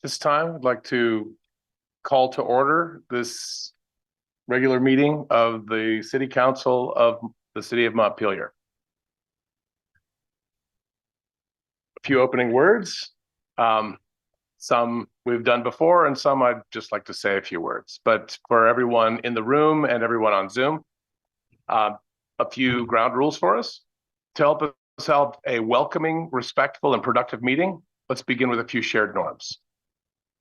This time, I'd like to call to order this regular meeting of the City Council of the City of Montpelier. A few opening words. Some we've done before, and some I'd just like to say a few words. But for everyone in the room and everyone on Zoom, a few ground rules for us. To help us have a welcoming, respectful, and productive meeting, let's begin with a few shared norms.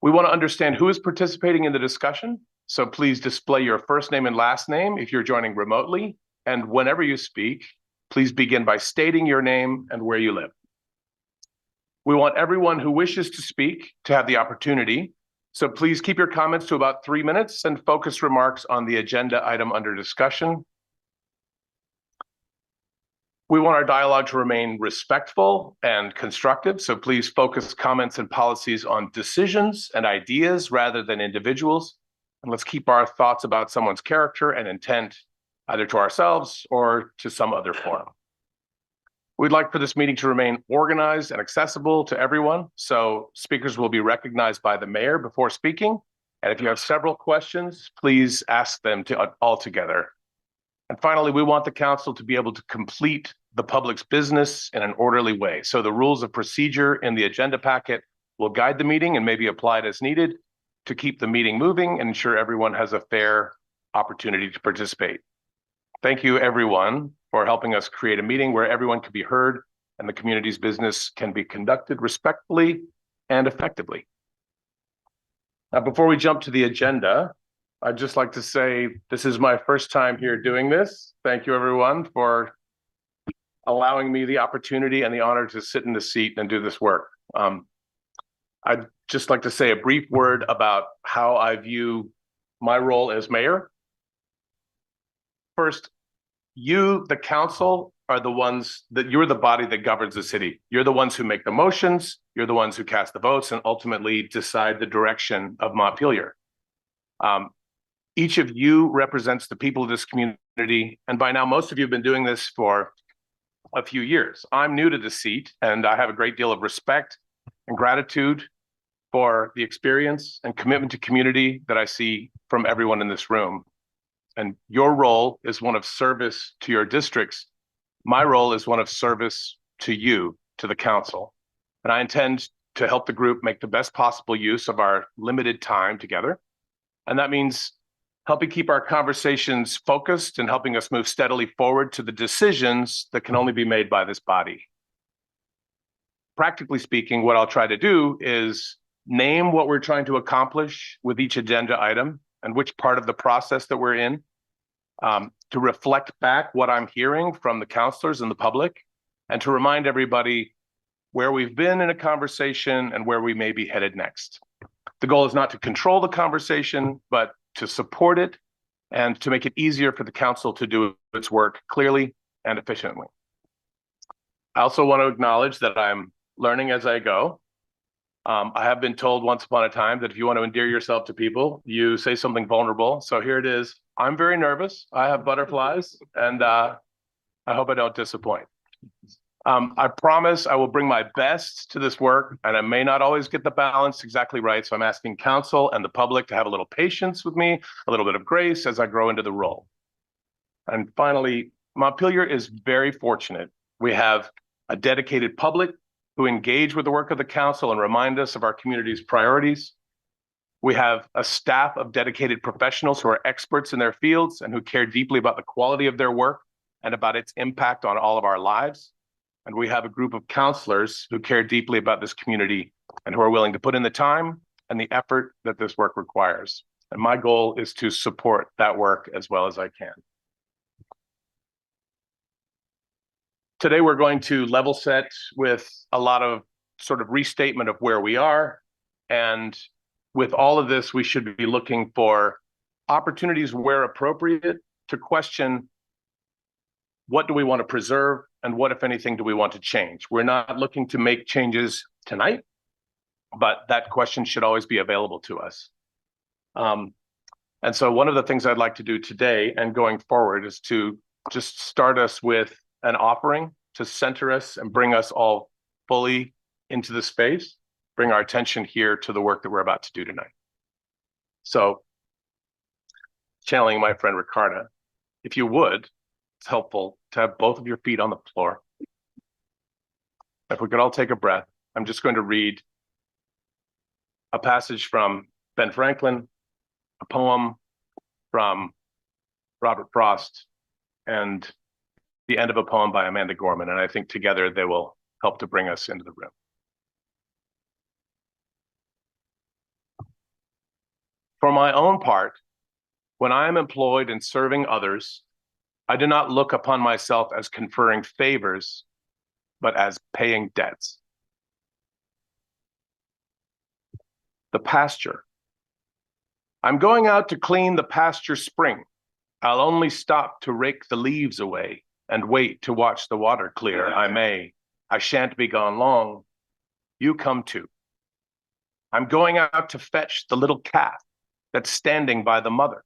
We want to understand who is participating in the discussion, so please display your first name and last name if you're joining remotely, and whenever you speak, please begin by stating your name and where you live. We want everyone who wishes to speak to have the opportunity, so please keep your comments to about 3 minutes and focus remarks on the agenda item under discussion. We want our dialogue to remain respectful and constructive, so please focus comments and policies on decisions and ideas rather than individuals. And let's keep our thoughts about someone's character and intent either to ourselves or to some other forum. We'd like for this meeting to remain organized and accessible to everyone, so speakers will be recognized by the mayor before speaking. And if you have several questions, please ask them all together. And finally, we want the council to be able to complete the public's business in an orderly way. So the rules of procedure in the agenda packet will guide the meeting and may be applied as needed to keep the meeting moving and ensure everyone has a fair opportunity to participate. Thank you, everyone, for helping us create a meeting where everyone can be heard and the community's business can be conducted respectfully and effectively. Now, before we jump to the agenda, I'd just like to say this is my first time here doing this. Thank you, everyone, for allowing me the opportunity and the honor to sit in the seat and do this work. I'd just like to say a brief word about how I view my role as mayor. First, you, the council, are the ones that you're the body that governs the city. You're the ones who make the motions, you're the ones who cast the votes and ultimately decide the direction of Montpelier. Each of you represents the people of this community, and by now most of you have been doing this for a few years. I'm new to the seat, and I have a great deal of respect and gratitude for the experience and commitment to community that I see from everyone in this room. And your role is one of service to your districts. My role is one of service to you, to the council. And I intend to help the group make the best possible use of our limited time together. And that means helping keep our conversations focused and helping us move steadily forward to the decisions that can only be made by this body. Practically speaking, what I'll try to do is name what we're trying to accomplish with each agenda item and which part of the process that we're in, to reflect back what I'm hearing from the councilors and the public, and to remind everybody where we've been in a conversation and where we may be headed next. The goal is not to control the conversation, but to support it and to make it easier for the council to do its work clearly and efficiently. I also want to acknowledge that I'm learning as I go. I have been told once upon a time that if you want to endear yourself to people, you say something vulnerable. So here it is. I'm very nervous. I have butterflies, and I hope I don't disappoint. I promise I will bring my best to this work, and I may not always get the balance exactly right. So I'm asking council and the public to have a little patience with me, a little bit of grace as I grow into the role. And finally, Montpelier is very fortunate. We have a dedicated public who engage with the work of the council and remind us of our community's priorities. We have a staff of dedicated professionals who are experts in their fields and who care deeply about the quality of their work and about its impact on all of our lives. And we have a group of counselors who care deeply about this community and who are willing to put in the time and the effort that this work requires. And my goal is to support that work as well as I can. Today, we're going to level set with a lot of sort of restatement of where we are. And with all of this, we should be looking for opportunities where appropriate to question what do we want to preserve and what, if anything, do we want to change? We're not looking to make changes tonight, but that question should always be available to us. And so one of the things I'd like to do today and going forward is to just start us with an offering to center us and bring us all fully into the space. bring our attention here to the work that we're about to do tonight. So, channeling my friend Ricarda, if you would, it's helpful to have both of your feet on the floor. If we could all take a breath, I'm just going to read a passage from Ben Franklin, a poem from Robert Frost, and the end of a poem by Amanda Gorman. And I think together they will help to bring us into the room. For my own part, when I am employed in serving others, I do not look upon myself as conferring favors, but as paying debts. The pasture. I'm going out to clean the pasture spring. I'll only stop to rake the leaves away and wait to watch the water clear. I shan't be gone long. You come too. I'm going out to fetch the little calf that's standing by the mother.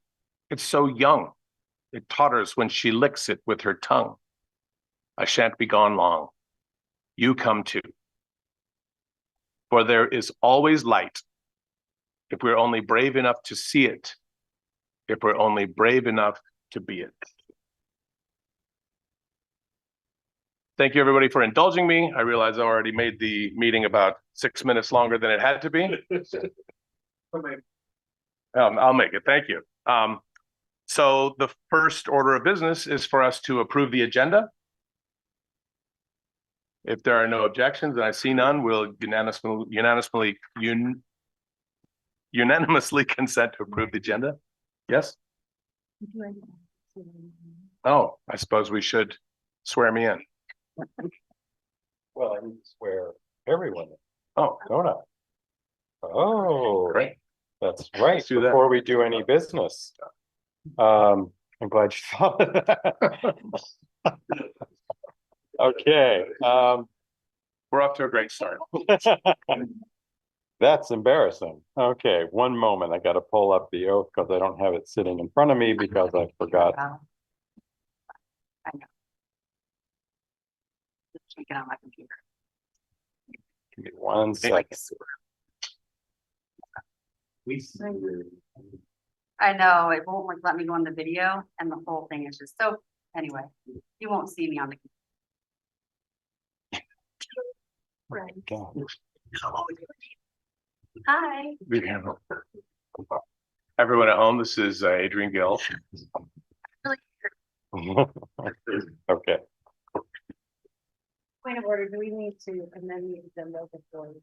It's so young. It totters when she licks it with her tongue. I shan't be gone long. You come too. For there is always light if we're only brave enough to see it, if we're only brave enough to be it. Thank you, everybody, for indulging me. I realize I already made the meeting about 6 minutes longer than it had to be. I'll make it. Thank you. So the first order of business is for us to approve the agenda. If there are no objections, and I see none, we'll unanimously consent to approve the agenda. Yes? Oh, I suppose we should swear me in. Well, I need to swear everyone in. Oh, Don't I? Oh, great. That's right. Let's do that. Before we do any business. I'm glad you thought of that. Okay. We're off to a great start. That's embarrassing. Okay, one moment. I got to pull up the oath because I don't have it sitting in front of me because I forgot. I know. Check it on my computer. Give me 1 second. I know, it won't like let me go on the video and the whole thing is just so, anyway, you won't see me on the. Right. Hi. Everyone at home, this is Adrian Gill. Okay. Point of order, do we need to amend the agenda before?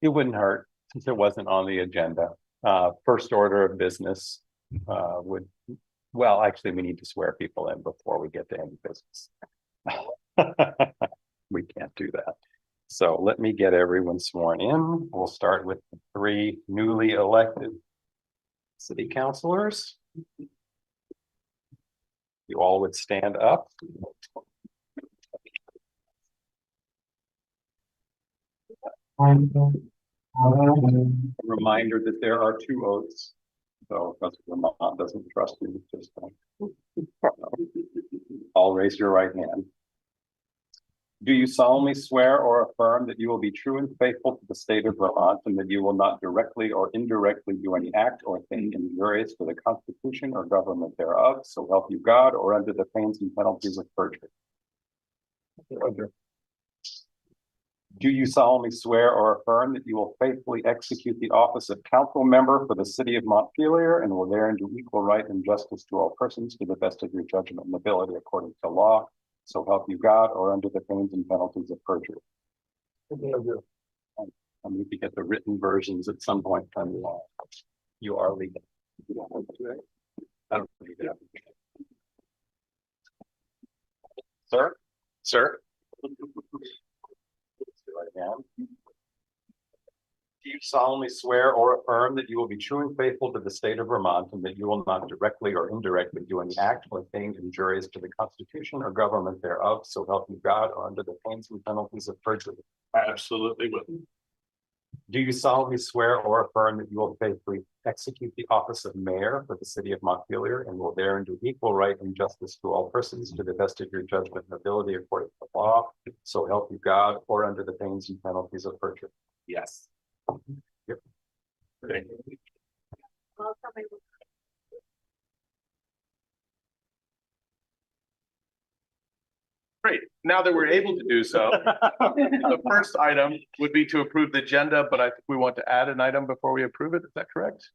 It wouldn't hurt since it wasn't on the agenda. First order of business well, actually, we need to swear people in before we get to any business. We can't do that. So let me get everyone sworn in. We'll start with the 3 newly elected city councilors. You all would stand up. A reminder that there are 2 oaths. So if Vermont doesn't trust you, just all raise your right hand. Do you solemnly swear or affirm that you will be true and faithful to the state of Vermont and that you will not directly or indirectly do any act or thing injurious to the Constitution or government thereof, so help you God, or under the pains and penalties of perjury? Do you solemnly swear or affirm that you will faithfully execute the office of council member for the city of Montpelier and will therein do equal right and justice to all persons to the best of your judgment and ability according to law, so help you God, or under the pains and penalties of perjury? I need to get the written versions at some point from the law. You are legal. I don't need that. Sir? Sir? Right hand. Do you solemnly swear or affirm that you will be true and faithful to the state of Vermont and that you will not directly or indirectly do any act or thing injurious to the Constitution or government thereof, so help you God, or under the pains and penalties of perjury? Absolutely will. Do you solemnly swear or affirm that you will faithfully execute the office of mayor for the city of Montpelier and will therein do equal right and justice to all persons to the best of your judgment and ability according to law, So help you God, or under the pains and penalties of perjury. Yes. Yep. Thank you. Great. Now that we're able to do so, the first item would be to approve the agenda, but I think we want to add an item before we approve it. Is that correct?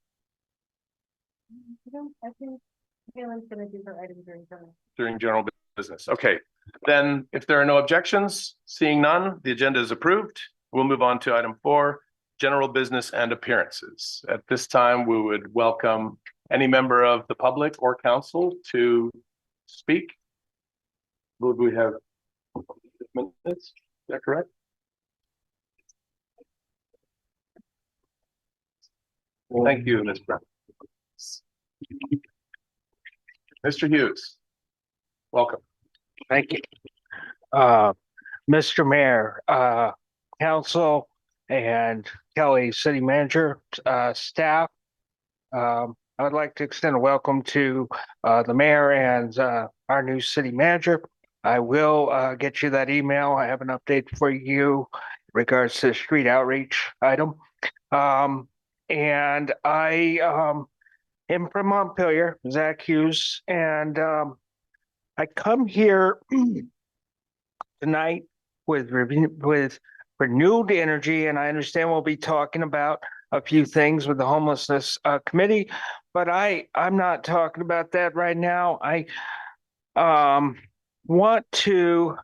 I think Galen's gonna do her item During general business. Okay, then if there are no objections, seeing none, the agenda is approved. We'll move on to item 4, general business and appearances. At this time, we would welcome any member of the public or council to speak. Would we have minutes? Is that correct? Thank you, Ms. Brown. Mr. Hughes, welcome. Thank you. Mr. Mayor, council and Kelly, city manager, staff. I would like to extend a welcome to the mayor and our new city manager. I will get you that email. I have an update for you in regards to the street outreach item. And I am from Montpelier, Zach Hughes, and I come here tonight with renewed energy, and I understand we'll be talking about a few things with the homelessness committee, but I'm not talking about that right now. I want to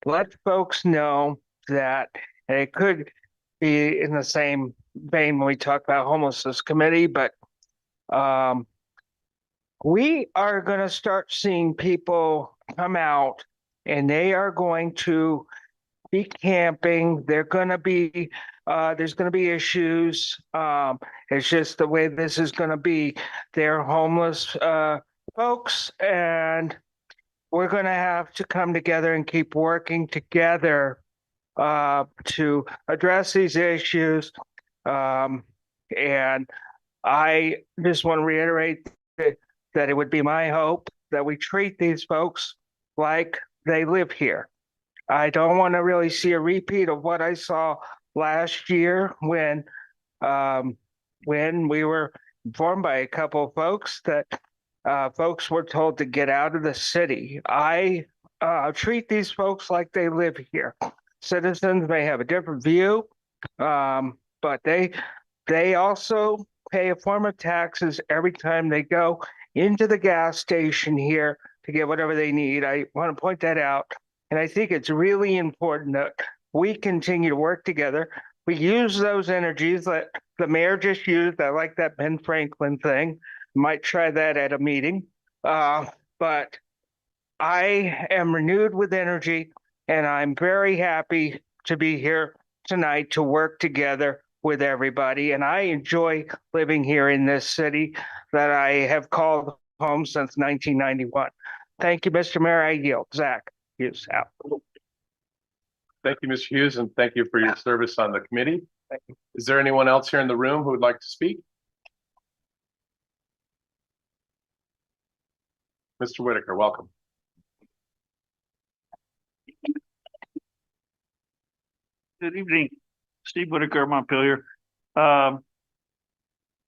let folks know that, and it could be in the same vein when we talk about homelessness committee, but we are going to start seeing people come out and they are going to be camping. They're going to be, there's going to be issues. It's just the way this is going to be. They're homeless folks, and we're going to have to come together and keep working together to address these issues. And I just want to reiterate that it would be my hope that we treat these folks like they live here. I don't want to really see a repeat of what I saw last year when we were informed by a couple of folks that folks were told to get out of the city. I treat these folks like they live here. Citizens may have a different view, but they also pay a form of taxes every time they go into the gas station here to get whatever they need. I want to point that out. And I think it's really important that we continue to work together. We use those energies that the mayor just used. I like that Ben Franklin thing. Might try that at a meeting. But I am renewed with energy, and I'm very happy to be here tonight to work together with everybody. And I enjoy living here in this city that I have called home since 1991. Thank you, Mr. Mayor. I yield. Zach Hughes out. Thank you, Mr. Hughes, and thank you for your service on the committee. Is there anyone else here in the room who would like to speak? Mr. Whitaker, welcome. Good evening, Steve Whitaker, Montpelier. I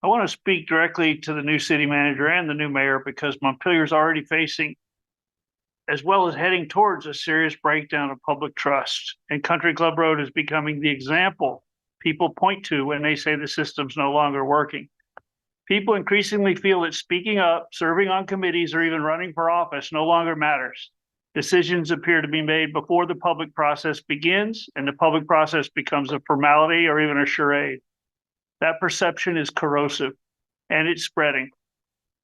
want to speak directly to the new city manager and the new mayor because Montpelier is already facing, as well as heading towards, a serious breakdown of public trust. And Country Club Road is becoming the example people point to when they say the system's no longer working. People increasingly feel that speaking up, serving on committees, or even running for office no longer matters. Decisions appear to be made before the public process begins, and the public process becomes a formality or even a charade. That perception is corrosive, and it's spreading.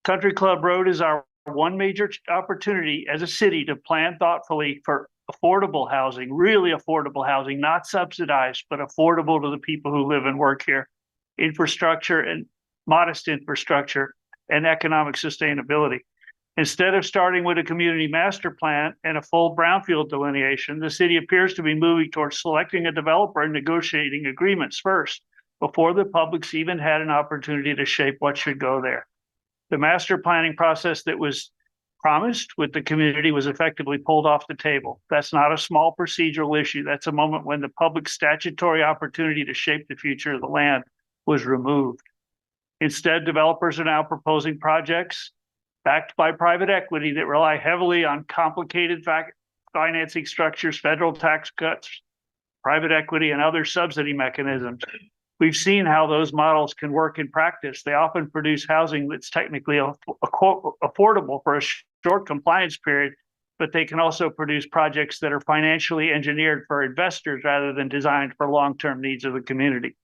Country Club Road is our one major opportunity as a city to plan thoughtfully for affordable housing, really affordable housing, not subsidized, but affordable to the people who live and work here. Infrastructure and modest infrastructure and economic sustainability. Instead of starting with a community master plan and a full brownfield delineation, the city appears to be moving towards selecting a developer and negotiating agreements first, before the public's even had an opportunity to shape what should go there. The master planning process that was promised with the community was effectively pulled off the table. That's not a small procedural issue. That's a moment when the public statutory opportunity to shape the future of the land was removed. Instead, developers are now proposing projects backed by private equity that rely heavily on complicated financing structures, federal tax cuts, private equity, and other subsidy mechanisms. We've seen how those models can work in practice. They often produce housing that's technically affordable for a short compliance period, but they can also produce projects that are financially engineered for investors rather than designed for long-term needs of the community.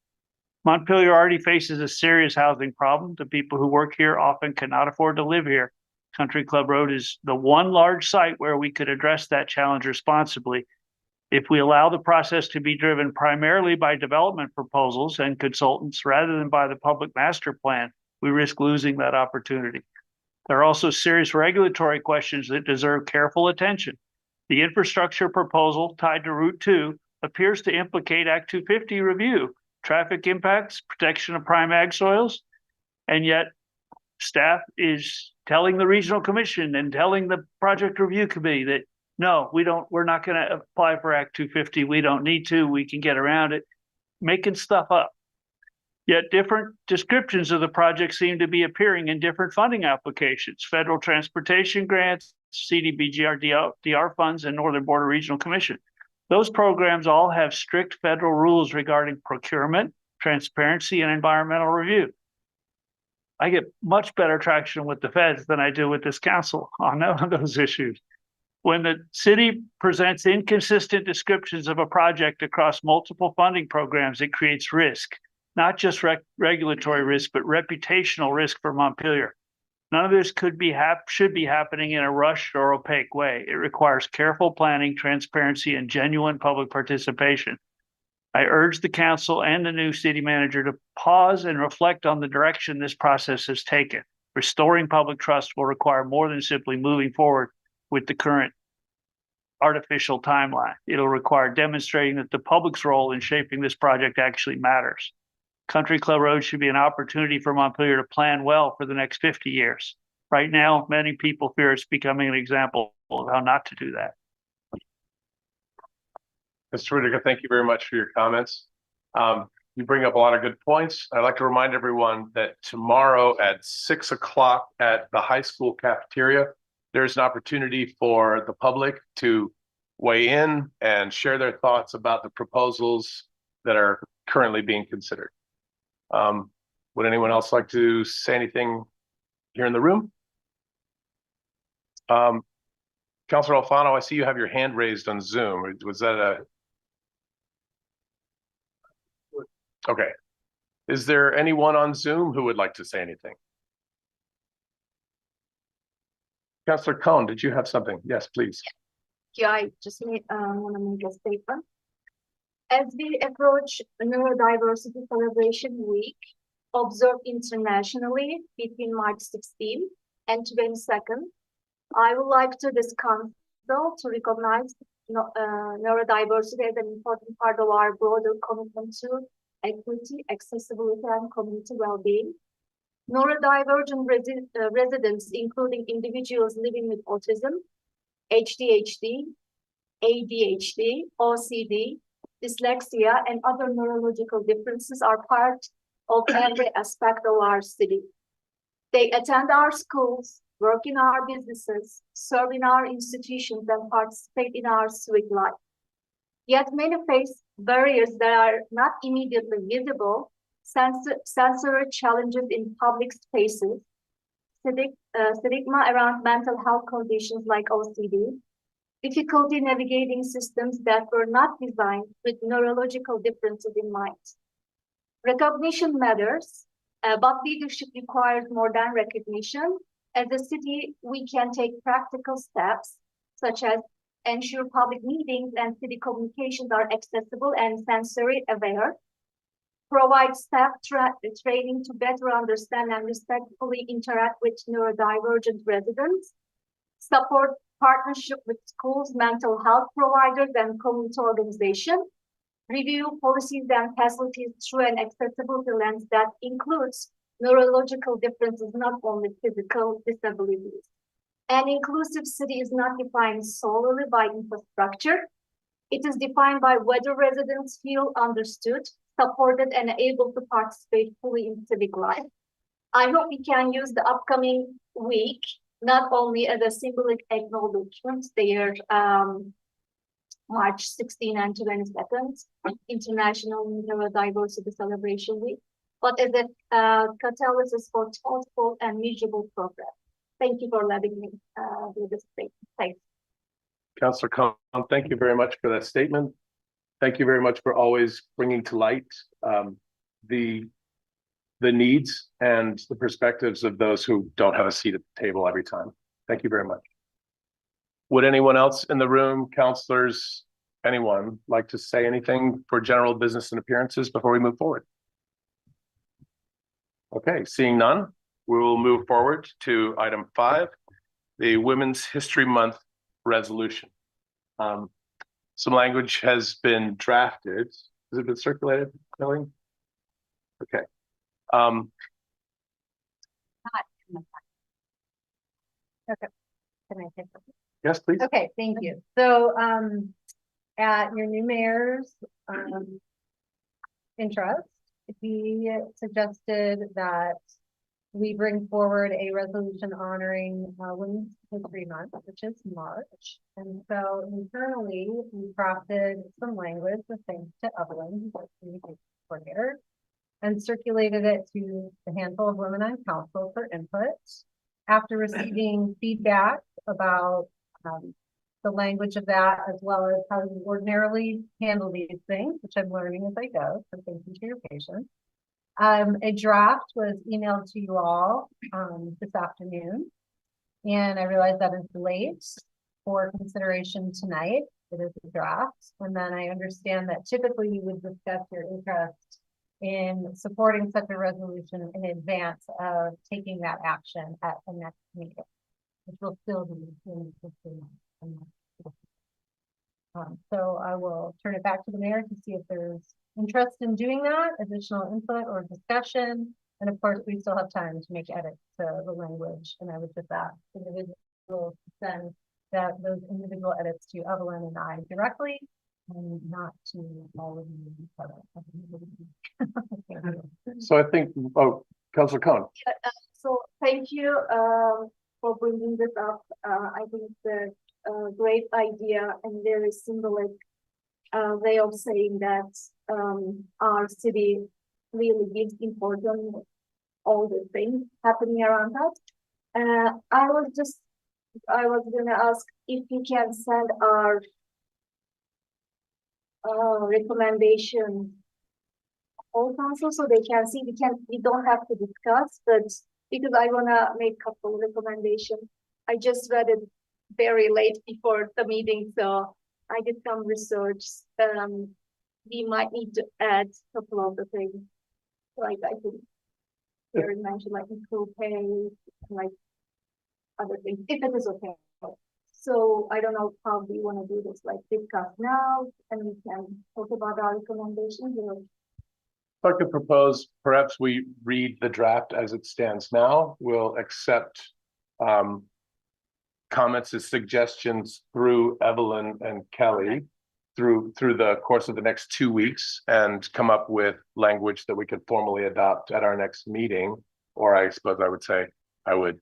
Montpelier already faces a serious housing problem. The people who work here often cannot afford to live here. Country Club Road is the one large site where we could address that challenge responsibly. If we allow the process to be driven primarily by development proposals and consultants rather than by the public master plan, we risk losing that opportunity. There are also serious regulatory questions that deserve careful attention. The infrastructure proposal tied to Route 2 appears to implicate Act 250 review, traffic impacts, protection of prime ag soils, and yet staff is telling the regional commission and telling the project review committee that no, we're not going to apply for Act 250. We don't need to. We can get around it, making stuff up. Yet different descriptions of the project seem to be appearing in different funding applications, federal transportation grants, CDBG-DR funds, and Northern Border Regional Commission. Those programs all have strict federal rules regarding procurement, transparency, and environmental review. I get much better traction with the feds than I do with this council on those issues. When the city presents inconsistent descriptions of a project across multiple funding programs, it creates risk, not just regulatory risk, but reputational risk for Montpelier. None of this should be happening in a rushed or opaque way. It requires careful planning, transparency, and genuine public participation. I urge the council and the new city manager to pause and reflect on the direction this process has taken. Restoring public trust will require more than simply moving forward with the current artificial timeline. It'll require demonstrating that the public's role in shaping this project actually matters. Country Club Road should be an opportunity for Montpelier to plan well for the next 50 years. Right now, many people fear it's becoming an example of how not to do that. Mr. Whitaker, thank you very much for your comments. You bring up a lot of good points. I'd like to remind everyone that tomorrow at 6 o'clock at the high school cafeteria, there's an opportunity for the public to weigh in and share their thoughts about the proposals that are currently being considered. Would anyone else like to say anything here in the room? Councilor Alfano, I see you have your hand raised on Zoom. Was that okay. Is there anyone on Zoom who would like to say anything? Councilor Cohn, did you have something? Yes, please. Yeah, I just want to make a statement. As we approach Neurodiversity Celebration Week, observed internationally between March 16 and 22nd, I would like to this council to recognize neurodiversity as an important part of our broader commitment to equity, accessibility, and community well-being. Neurodivergent residents, including individuals living with autism, ADHD, OCD, dyslexia, and other neurological differences are part of every aspect of our city. They attend our schools, work in our businesses, serve in our institutions, and participate in our civic life. Yet many face barriers that are not immediately visible, sensory challenges in public spaces, stigma around mental health conditions like OCD, difficulty navigating systems that were not designed with neurological differences in mind. Recognition matters, but leadership requires more than recognition. As a city, we can take practical steps, such as ensure public meetings and city communications are accessible and sensory aware, provide staff training to better understand and respectfully interact with neurodivergent residents, support partnership with schools, mental health providers, and community organizations, review policies and facilities through an accessibility lens that includes neurological differences, not only physical disabilities. An inclusive city is not defined solely by infrastructure. It is defined by whether residents feel understood, supported, and able to participate fully in civic life. I hope we can use the upcoming week not only as a symbolic acknowledgement, their March 16 and 22nd, International Neurodiversity Celebration Week, but as a catalyst for thoughtful and measurable progress. Thank you for letting me do this thing. Thanks. Councillor Khan, thank you very much for that statement. Thank you very much for always bringing to light the needs and the perspectives of those who don't have a seat at the table every time. Thank you very much. Would anyone else in the room, councillors, anyone like to say anything for general business and appearances before we move forward? Okay, seeing none, we will move forward to item 5, the Women's History Month resolution. Some language has been drafted. Has it been circulated, Kelly? Okay. Okay. Can I take that? Yes, please. Okay, thank you. So at your new mayor's interest, he suggested that we bring forward a resolution honoring Women's History Month, which is March. And so internally, we crafted some language with thanks to Evelyn, who's our communication coordinator, and circulated it to a handful of women on council for input. After receiving feedback about the language of that, as well as how you ordinarily handle these things, which I'm learning as I go, so thank you for your patience. A draft was emailed to you all this afternoon, and I realize that is late for consideration tonight. It is a draft, and then I understand that typically you would discuss your interest in supporting such a resolution in advance of taking that action at the next meeting, which will still be in 15 months. So I will turn it back to the mayor to see if there's interest in doing that, additional input or discussion. And of course, we still have time to make edits to the language. And I would just ask individuals to send those individual edits to Evelyn and I directly, and not to all of you. So I think, oh, Councillor Khan. So thank you for bringing this up. I think it's a great idea and very symbolic way of saying that our city really gives importance to all the things happening around us. I was gonna ask if you can send our recommendation all council so they can see. We don't have to discuss, but because I wanna make a couple of recommendations. I just read it very late before the meeting, so I did some research. We might need to add a couple of the things, like I think there is mentioned like improve pay, like other things, if it is okay. So I don't know how we want to do this, like discuss now, and we can talk about our recommendations. Or... If I could propose, perhaps we read the draft as it stands now. We'll accept comments and suggestions through Evelyn and Kelly through the course of the next 2 weeks, and come up with language that we could formally adopt at our next meeting. Or I suppose I would say I would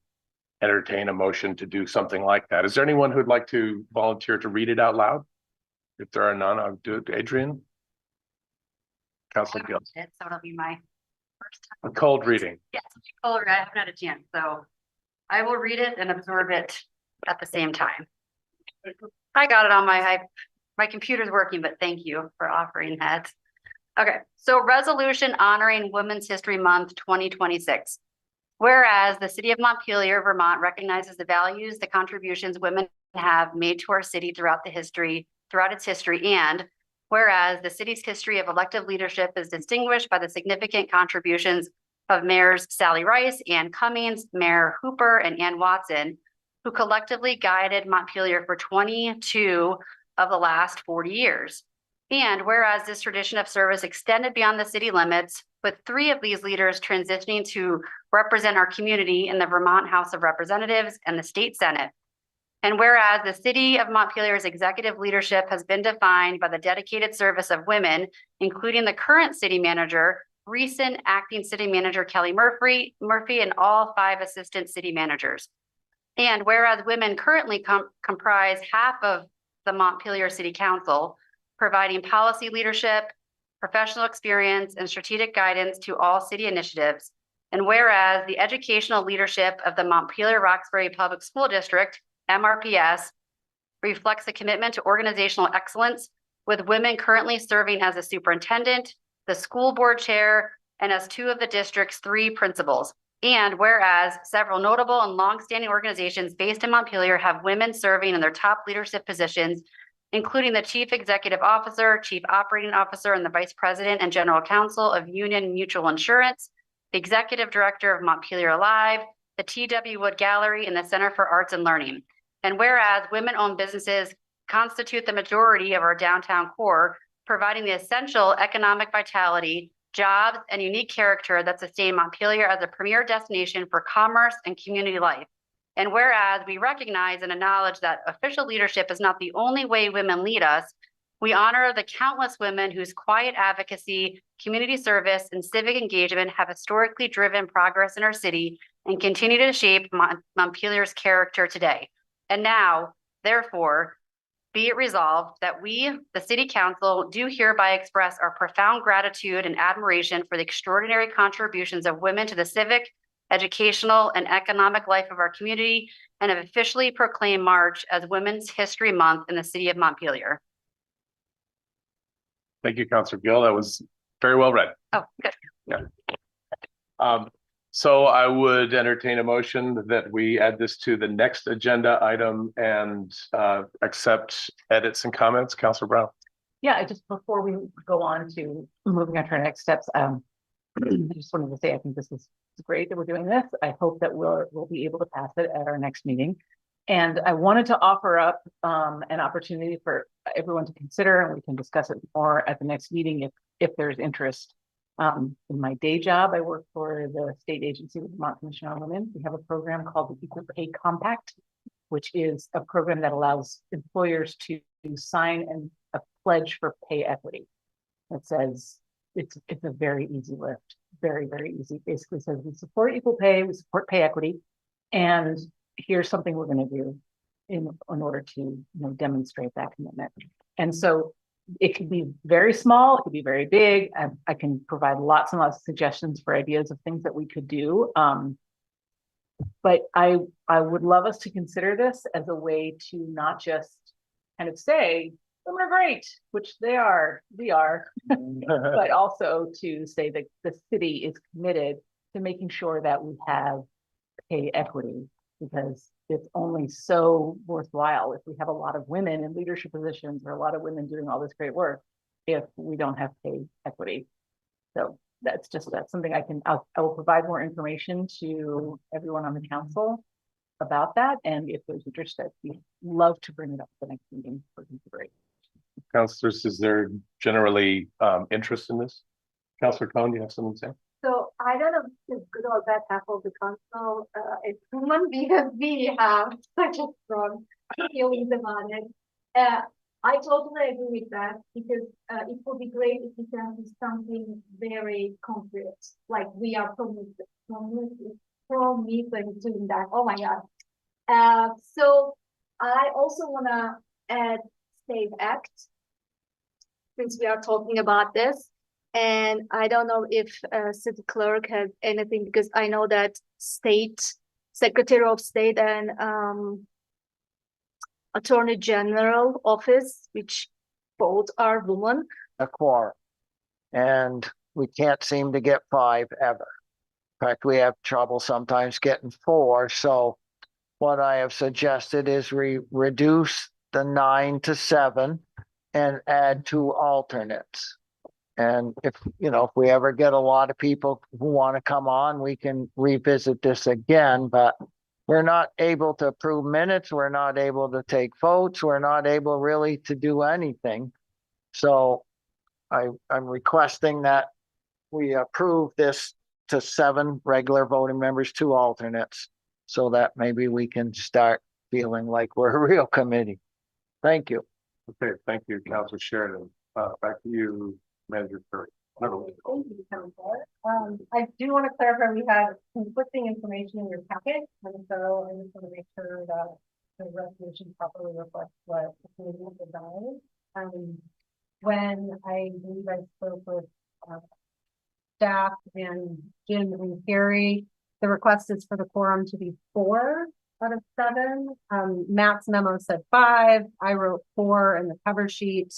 entertain a motion to do something like that. Is there anyone who'd like to volunteer to read it out loud? If there are none, I'll do it. Adrian? Councilor Gill. So it'll be my first time. A cold reading. Yes, I haven't had a chance, so I will read it and absorb it at the same time. I got it on my computer's working, but thank you for offering that. Okay, so resolution honoring Women's History Month 2026. Whereas the city of Montpelier, Vermont recognizes the values, the contributions women have made to our city throughout its history, and whereas the city's history of elective leadership is distinguished by the significant contributions of Mayors Sally Rice, Ann Cummings, Mayor Hooper, and Ann Watson, who collectively guided Montpelier for 22 of the last 40 years. And whereas this tradition of service extended beyond the city limits, with 3 of these leaders transitioning to represent our community in the Vermont House of Representatives and the State Senate. And whereas the city of Montpelier's executive leadership has been defined by the dedicated service of women, including the current city manager, recent acting city manager Kelly Murphy, and all 5 assistant city managers. And whereas women currently comprise half of the Montpelier City Council, providing policy leadership, professional experience, and strategic guidance to all city initiatives. And whereas the educational leadership of the Montpelier-Roxbury Public School District, MRPS, reflects a commitment to organizational excellence, with women currently serving as a superintendent, the school board chair, and as 2 of the district's 3 principals. And whereas several notable and longstanding organizations based in Montpelier have women serving in their top leadership positions, including the Chief Executive Officer, Chief Operating Officer, and the Vice President and General Counsel of Union Mutual Insurance, the Executive Director of Montpelier Alive, the T.W. Wood Gallery, and the Center for Arts and Learning. And whereas women-owned businesses constitute the majority of our downtown core, providing the essential economic vitality, jobs, and unique character that sustain Montpelier as a premier destination for commerce and community life. And whereas we recognize and acknowledge that official leadership is not the only way women lead us, we honor the countless women whose quiet advocacy, community service, and civic engagement have historically driven progress in our city and continue to shape Montpelier's character today. And now, therefore, be it resolved that we, the City Council, do hereby express our profound gratitude and admiration for the extraordinary contributions of women to the civic, educational, and economic life of our community, and have officially proclaimed March as Women's History Month in the city of Montpelier. Thank you, Councilor Gill. That was very well read. Oh, good. Yeah. So I would entertain a motion that we add this to the next agenda item and accept edits and comments. Councilor Brown. Yeah, just before we go on to moving on to our next steps, I just wanted to say I think this is great that we're doing this. I hope that we'll be able to pass it at our next meeting. And I wanted to offer up an opportunity for everyone to consider, and we can discuss it more at the next meeting if there's interest. In my day job, I work for the state agency with the Vermont Commission on Women. We have a program called the Equal Pay Compact, which is a program that allows employers to sign a pledge for pay equity. It says it's a very easy lift, very, very easy. Basically says we support equal pay, we support pay equity, and here's something we're going to do in order to demonstrate that commitment. And so it could be very small, it could be very big. I can provide lots and lots of suggestions for ideas of things that we could do. But I would love us to consider this as a way to not just kind of say, women are great, which we are, but also to say that the city is committed to making sure that we have pay equity, because it's only so worthwhile if we have a lot of women in leadership positions or a lot of women doing all this great work if we don't have pay equity. So that's something I will provide more information to everyone on the council about that. And if there's interest, we'd love to bring it up at the next meeting for consideration. Councilors, is there generally interest in this? Councilor Cohn, do you have something to say? So I don't know if it's good or bad half of the council, as women, because we have such a strong feelings about it. I totally agree with that, because it would be great if we can do something very concrete, like we are promising doing that. Oh my God. So I also want to add State Act, since we are talking about this. And I don't know if city clerk has anything, because I know that Secretary of State and Attorney General office, which both are women. A quorum, and we can't seem to get 5 ever. In fact, we have trouble sometimes getting 4. So what I have suggested is we reduce the 9 to 7 and add 2 alternates. And if we ever get a lot of people who want to come on, we can revisit this again, but we're not able to approve minutes. We're not able to take votes. We're not able really to do anything. So I'm requesting that we approve this to 7 regular voting members, 2 alternates, so that maybe we can start feeling like we're a real committee. Thank you. Okay, thank you, Councilor Sheridan. Back to you, Manager Curry. Thank you, Counselor. I do want to clarify, we had conflicting information in your packet, and so I just want to make sure that the resolution properly reflects what the committee has designed. When I believe I spoke with staff and Jim and Gary, the request is for the quorum to be 4 out of 7. Matt's memo said 5. I wrote 4 in the cover sheet.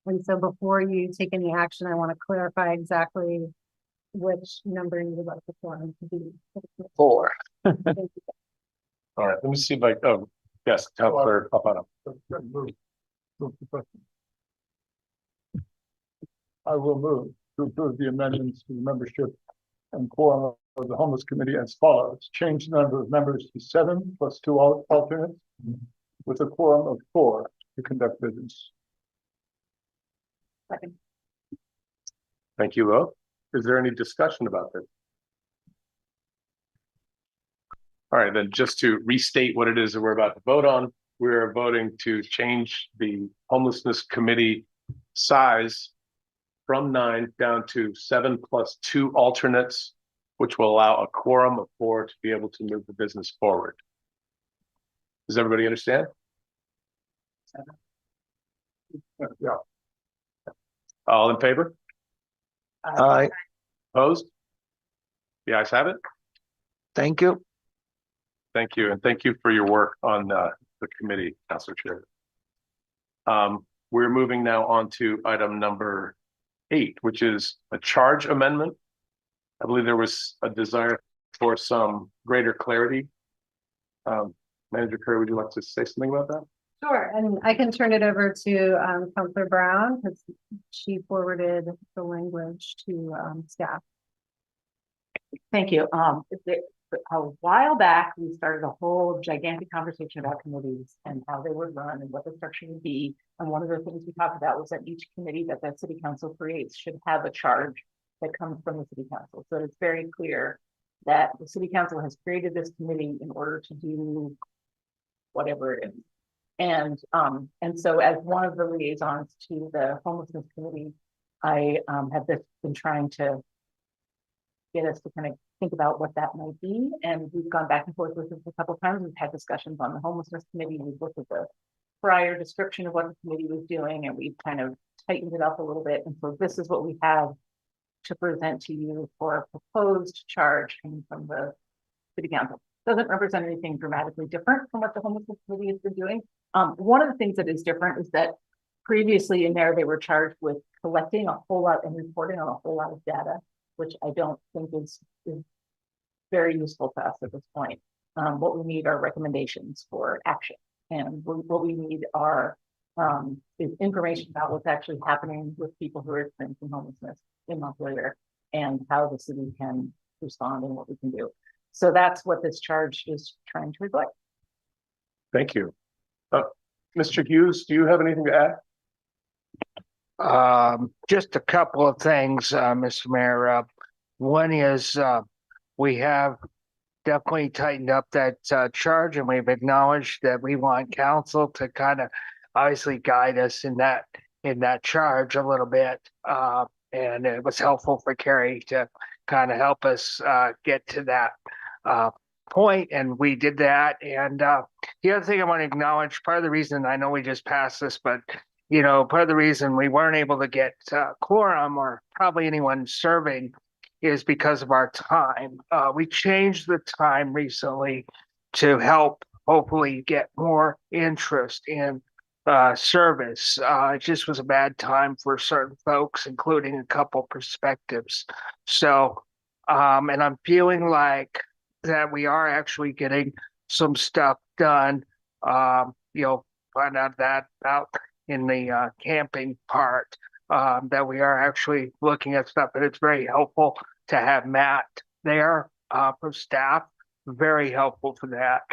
And so before you take any action, I want to clarify exactly which number you would like the quorum to be. 4. All right, let me see if oh, yes, Councilor Papano. I will move to approve the amendments to the membership and quorum of the homeless committee as follows. Change the number of members to 7 plus 2 alternates with a quorum of 4 to conduct business. Second. Thank you, Will. Is there any discussion about this? All right, then just to restate what it is that we're about to vote on, we're voting to change the homelessness committee size from 9 down to 7 plus 2 alternates, which will allow a quorum of 4 to be able to move the business forward. Does everybody understand? Yeah. All in favor? Aye. Opposed? The ayes have it. Thank you. Thank you, and thank you for your work on the committee, Councilor Chair. We're moving now on to item number 8, which is a charge amendment. I believe there was a desire for some greater clarity. Manager Curry, would you like to say something about that? Sure, and I can turn it over to Counselor Brown because she forwarded the language to staff. Thank you. A while back, we started a whole gigantic conversation about committees and how they would run and what the structure would be. And one of the things we talked about was that each committee that the city council creates should have a charge that comes from the city council. So it's very clear that the city council has created this committee in order to do whatever it is. And so as one of the liaisons to the homelessness committee, I have been trying to get us to kind of think about what that might be. And we've gone back and forth with it a couple of times. We've had discussions on the homelessness committee. We've looked at the prior description of what the committee was doing, and we've kind of tightened it up a little bit. And so this is what we have to present to you for a proposed charge coming from the city council. Doesn't represent anything dramatically different from what the homelessness committee has been doing. One of the things that is different is that previously in there, they were charged with collecting a whole lot and reporting on a whole lot of data, which I don't think is very useful to us at this point. What we need are recommendations for action. And what we need are is information about what's actually happening with people who are experiencing homelessness in Montpelier and how the city can respond and what we can do. So that's what this charge is trying to reflect. Thank you. Mr. Hughes, do you have anything to add? Just a couple of things, Mr. Mayor. One is we have definitely tightened up that charge, and we've acknowledged that we want council to kind of obviously guide us in that charge a little bit. And it was helpful for Carrie to kind of help us get to that point, and we did that. And the other thing I want to acknowledge, part of the reason, I know we just passed this, but part of the reason we weren't able to get quorum or probably anyone serving is because of our time. We changed the time recently to help hopefully get more interest in service. It just was a bad time for certain folks, including a couple perspectives. So, and I'm feeling like that we are actually getting some stuff done. Find out that out in the camping part, that we are actually looking at stuff, and it's very helpful to have Matt there for staff. Very helpful for that.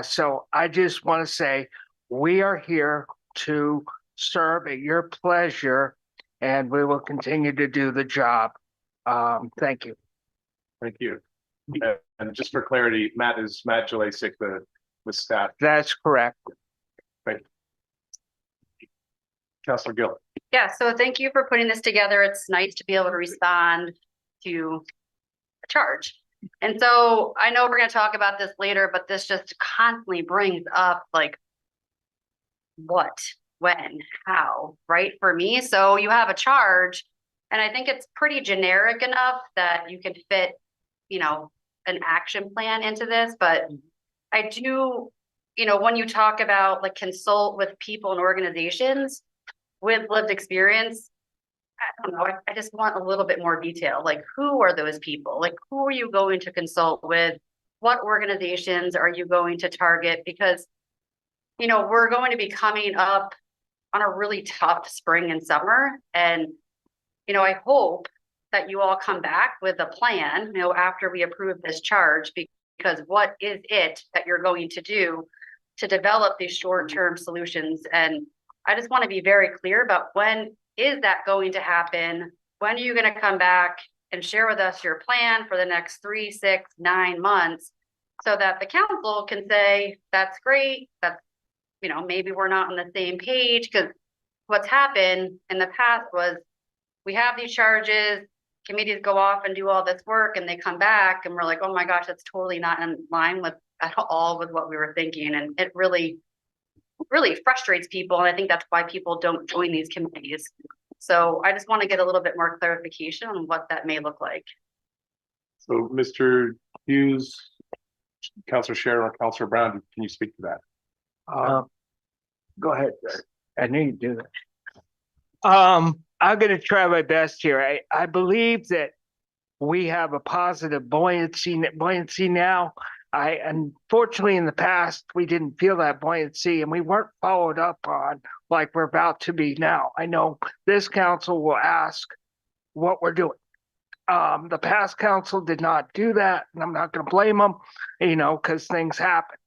So I just want to say we are here to serve at your pleasure, and we will continue to do the job. Thank you. Thank you. And just for clarity, Matt is Matt Jelasik, the staff. That's correct. Councilor Gill. Yeah, so thank you for putting this together. It's nice to be able to respond to a charge. And so I know we're gonna talk about this later, but this just constantly brings up like what, when, how, right, for me. So you have a charge, and I think it's pretty generic enough that you can fit, you know, an action plan into this, but I do, you know, when you talk about like consult with people and organizations with lived experience, I don't know, I just want a little bit more detail. Like, who are those people? Like, who are you going to consult with? What organizations are you going to target? Because, you know, we're going to be coming up on a really tough spring and summer. And, you know, I hope that you all come back with a plan, you know, after we approve this charge, because what is it that you're going to do to develop these short-term solutions? And I just want to be very clear about when is that going to happen? When are you going to come back and share with us your plan for the next 3, 6, 9 months, so that the council can say, that's great, that's, you know, maybe we're not on the same page. Because what's happened in the past was we have these charges, committees go off and do all this work, and they come back and we're like, oh my gosh, that's totally not in line with at all with what we were thinking. And it really frustrates people. And I think that's why people don't join these committees. So I just want to get a little bit more clarification on what that may look like. So Mr. Hughes, Councilor Scherer, or Councilor Brown, can you speak to that? Go ahead. I knew you'd do that. I'm gonna try my best here. I believe that we have a positive buoyancy now. Unfortunately, in the past, we didn't feel that buoyancy, and we weren't followed up on like we're about to be now. I know this council will ask what we're doing. The past council did not do that, and I'm not going to blame them, you know, because things happen.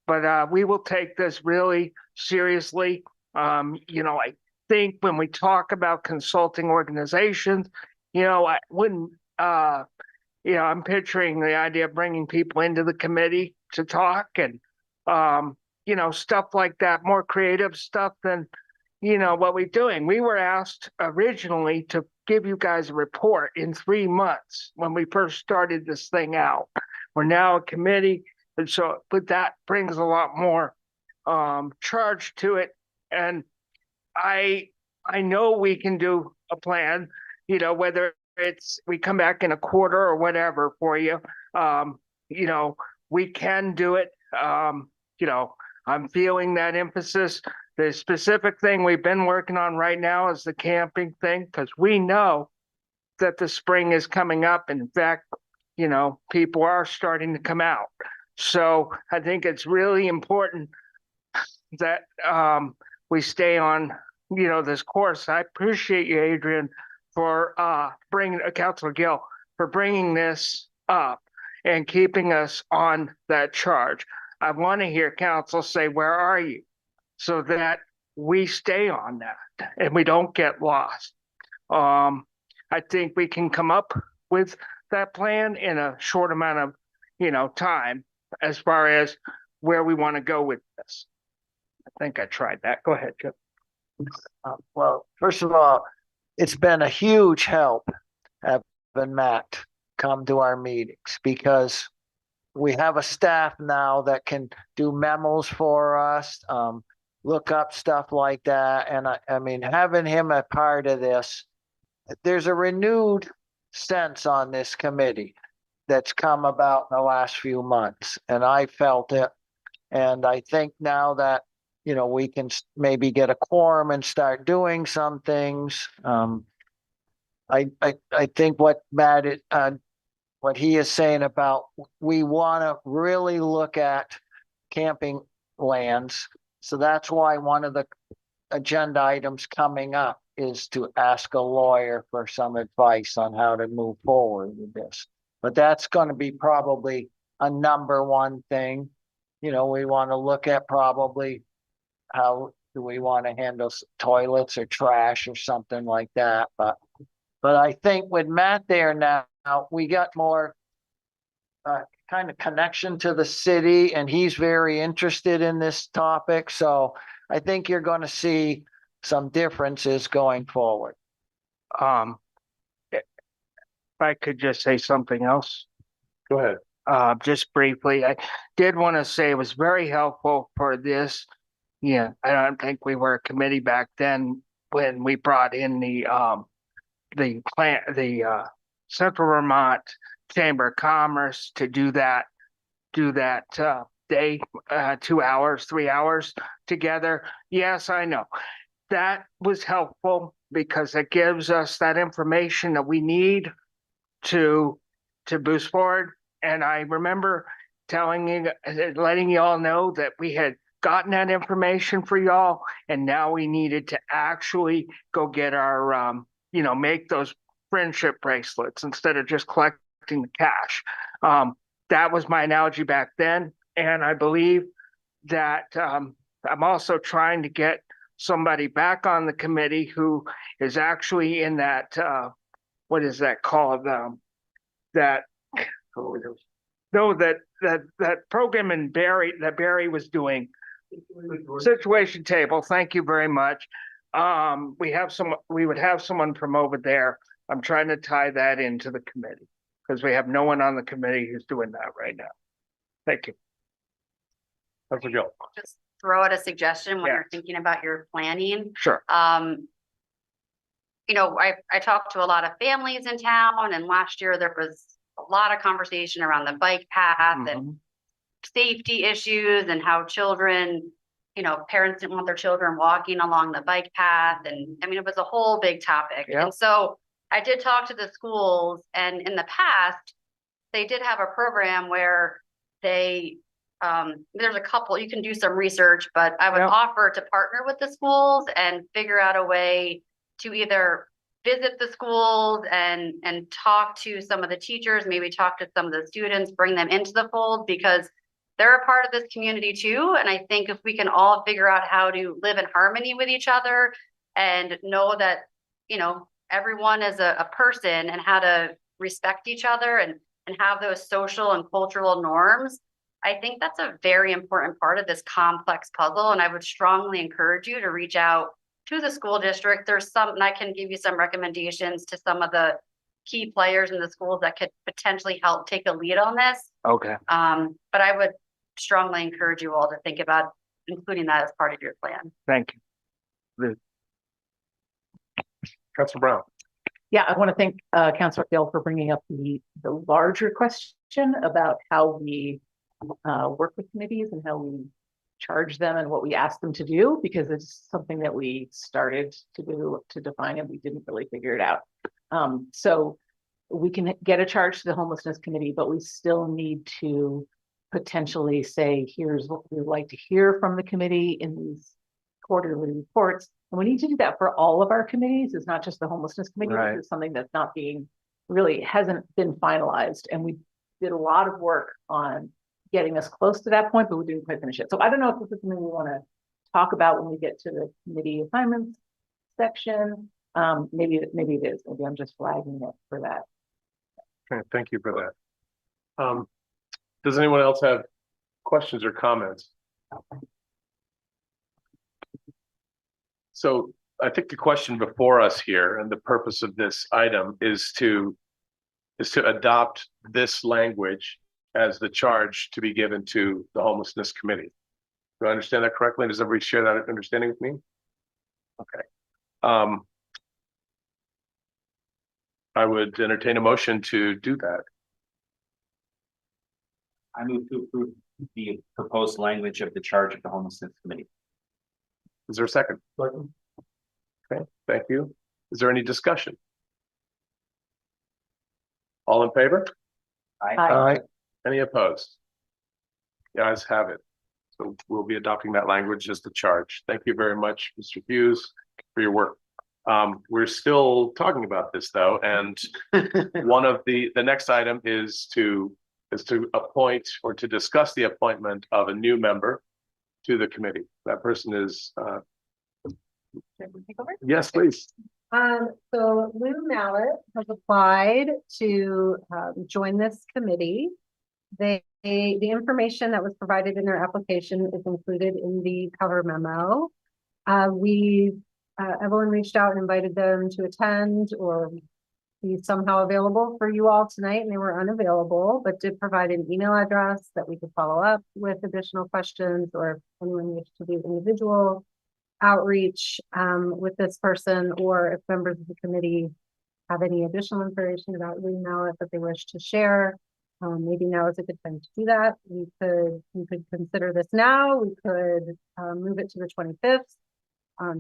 But we will take this really seriously. You know, I think when we talk about consulting organizations, you know, I wouldn't. You know, I'm picturing the idea of bringing people into the committee to talk and, you know, stuff like that, more creative stuff than, you know, what we're doing. We were asked originally to give you guys a report in 3 months when we first started this thing out. We're now a committee. And so, but that brings a lot more charge to it. And I know we can do a plan, you know, whether it's we come back in a quarter or whatever for you. You know, we can do it. You know, I'm feeling that emphasis. The specific thing we've been working on right now is the camping thing, because we know that the spring is coming up. And in fact, you know, people are starting to come out. So I think it's really important that we stay on, you know, this course. I appreciate you, Adrian, for bringing Councilor Gill for bringing this up and keeping us on that charge. I want to hear council say, where are you? So that we stay on that and we don't get lost. I think we can come up with that plan in a short amount of, you know, time as far as where we want to go with this. I think I tried that. Go ahead, Chip. Well, first of all, it's been a huge help having Matt come to our meetings, because we have a staff now that can do memos for us, look up stuff like that. And I mean, having him a part of this, there's a renewed sense on this committee that's come about in the last few months. And I felt it. And I think now that, you know, we can maybe get a quorum and start doing some things. I think what Matt, what he is saying about, we want to really look at camping lands. So that's why one of the agenda items coming up is to ask a lawyer for some advice on how to move forward with this. But that's going to be probably a number one thing. You know, we want to look at probably how do we want to handle toilets or trash or something like that. But I think with Matt there now, we got more kind of connection to the city, and he's very interested in this topic. So I think you're going to see some differences going forward. If I could just say something else. Go ahead. Just briefly, I did want to say it was very helpful for this. Yeah, I don't think we were a committee back then when we brought in the Central Vermont Chamber of Commerce to do that day, 2 hours, 3 hours together. Yes, I know. That was helpful because it gives us that information that we need to boost forward. And I remember letting y'all know that we had gotten that information for y'all, and now we needed to actually go get our, make those friendship bracelets instead of just collecting the cash. That was my analogy back then. And I believe that I'm also trying to get somebody back on the committee who is actually in that, what is that called? That program in Barry that Barry was doing. Situation table. Thank you very much. We would have someone from over there. I'm trying to tie that into the committee because we have no one on the committee who's doing that right now. Thank you. That's a go. Just throw out a suggestion when Yeah. you're thinking about your planning. Sure. I talked to a lot of families in town, and last year there was a lot of conversation around the bike path and safety issues and how children, parents didn't want their children walking along the bike path. And I mean, it was a whole big topic. Yeah. And so I did talk to the schools, and in the past, they did have a program where they, there's a couple, you can do some research, but I would offer to partner with the schools and figure out a way to either visit the schools and talk to some of the teachers, maybe talk to some of the students, bring them into the fold, because they're a part of this community too. And I think if we can all figure out how to live in harmony with each other and know that, everyone is a person, and how to respect each other and have those social and cultural norms, I think that's a very important part of this complex puzzle. And I would strongly encourage you to reach out to the school district. And I can give you some recommendations to some of the key players in the schools that could potentially help take a lead on this. Okay. But I would strongly encourage you all to think about including that as part of your plan. Thank you. Councilor Brown. Yeah, I want to thank Councilor Gill for bringing up the larger question about how we work with committees and how we charge them and what we ask them to do, because it's something that we started to do to define and we didn't really figure it out. So we can get a charge to the homelessness committee, but we still need to potentially say, here's what we would like to hear from the committee in these quarterly reports. And we need to do that for all of our committees. It's not just the homelessness committee. Right. This is something that's not hasn't been finalized. And we did a lot of work on getting us close to that point, but we didn't quite finish it. So I don't know if this is something we want to talk about when we get to the committee assignments section. Maybe it is. Maybe I'm just flagging it for that. Okay, thank you for that. Does anyone else have questions or comments? So I think the question before us here, and the purpose of this item, is to adopt this language as the charge to be given to the homelessness committee. Do I understand that correctly? Does everybody share that understanding with me? Okay. I would entertain a motion to do that. I move to approve the proposed language of the charge of the homelessness committee. Is there a second? Okay, thank you. Is there any discussion? All in favor? Aye. Any opposed? The ayes have it. So we'll be adopting that language as the charge. Thank you very much, Mr. Hughes, for your work. We're still talking about this though, and one of the next item is to appoint or to discuss the appointment of a new member to the committee. That person is yes, please. So Lou Mallet has applied to join this committee. the information that was provided in their application is included in the cover memo. Evelyn reached out and invited them to attend or be somehow available for you all tonight, and they were unavailable, but did provide an email address that we could follow up with additional questions, or if anyone wished to do individual outreach with this person, or if members of the committee have any additional information about email it that they wish to share. Maybe now is a good time to do that. We could consider this now. We could move it to the 25th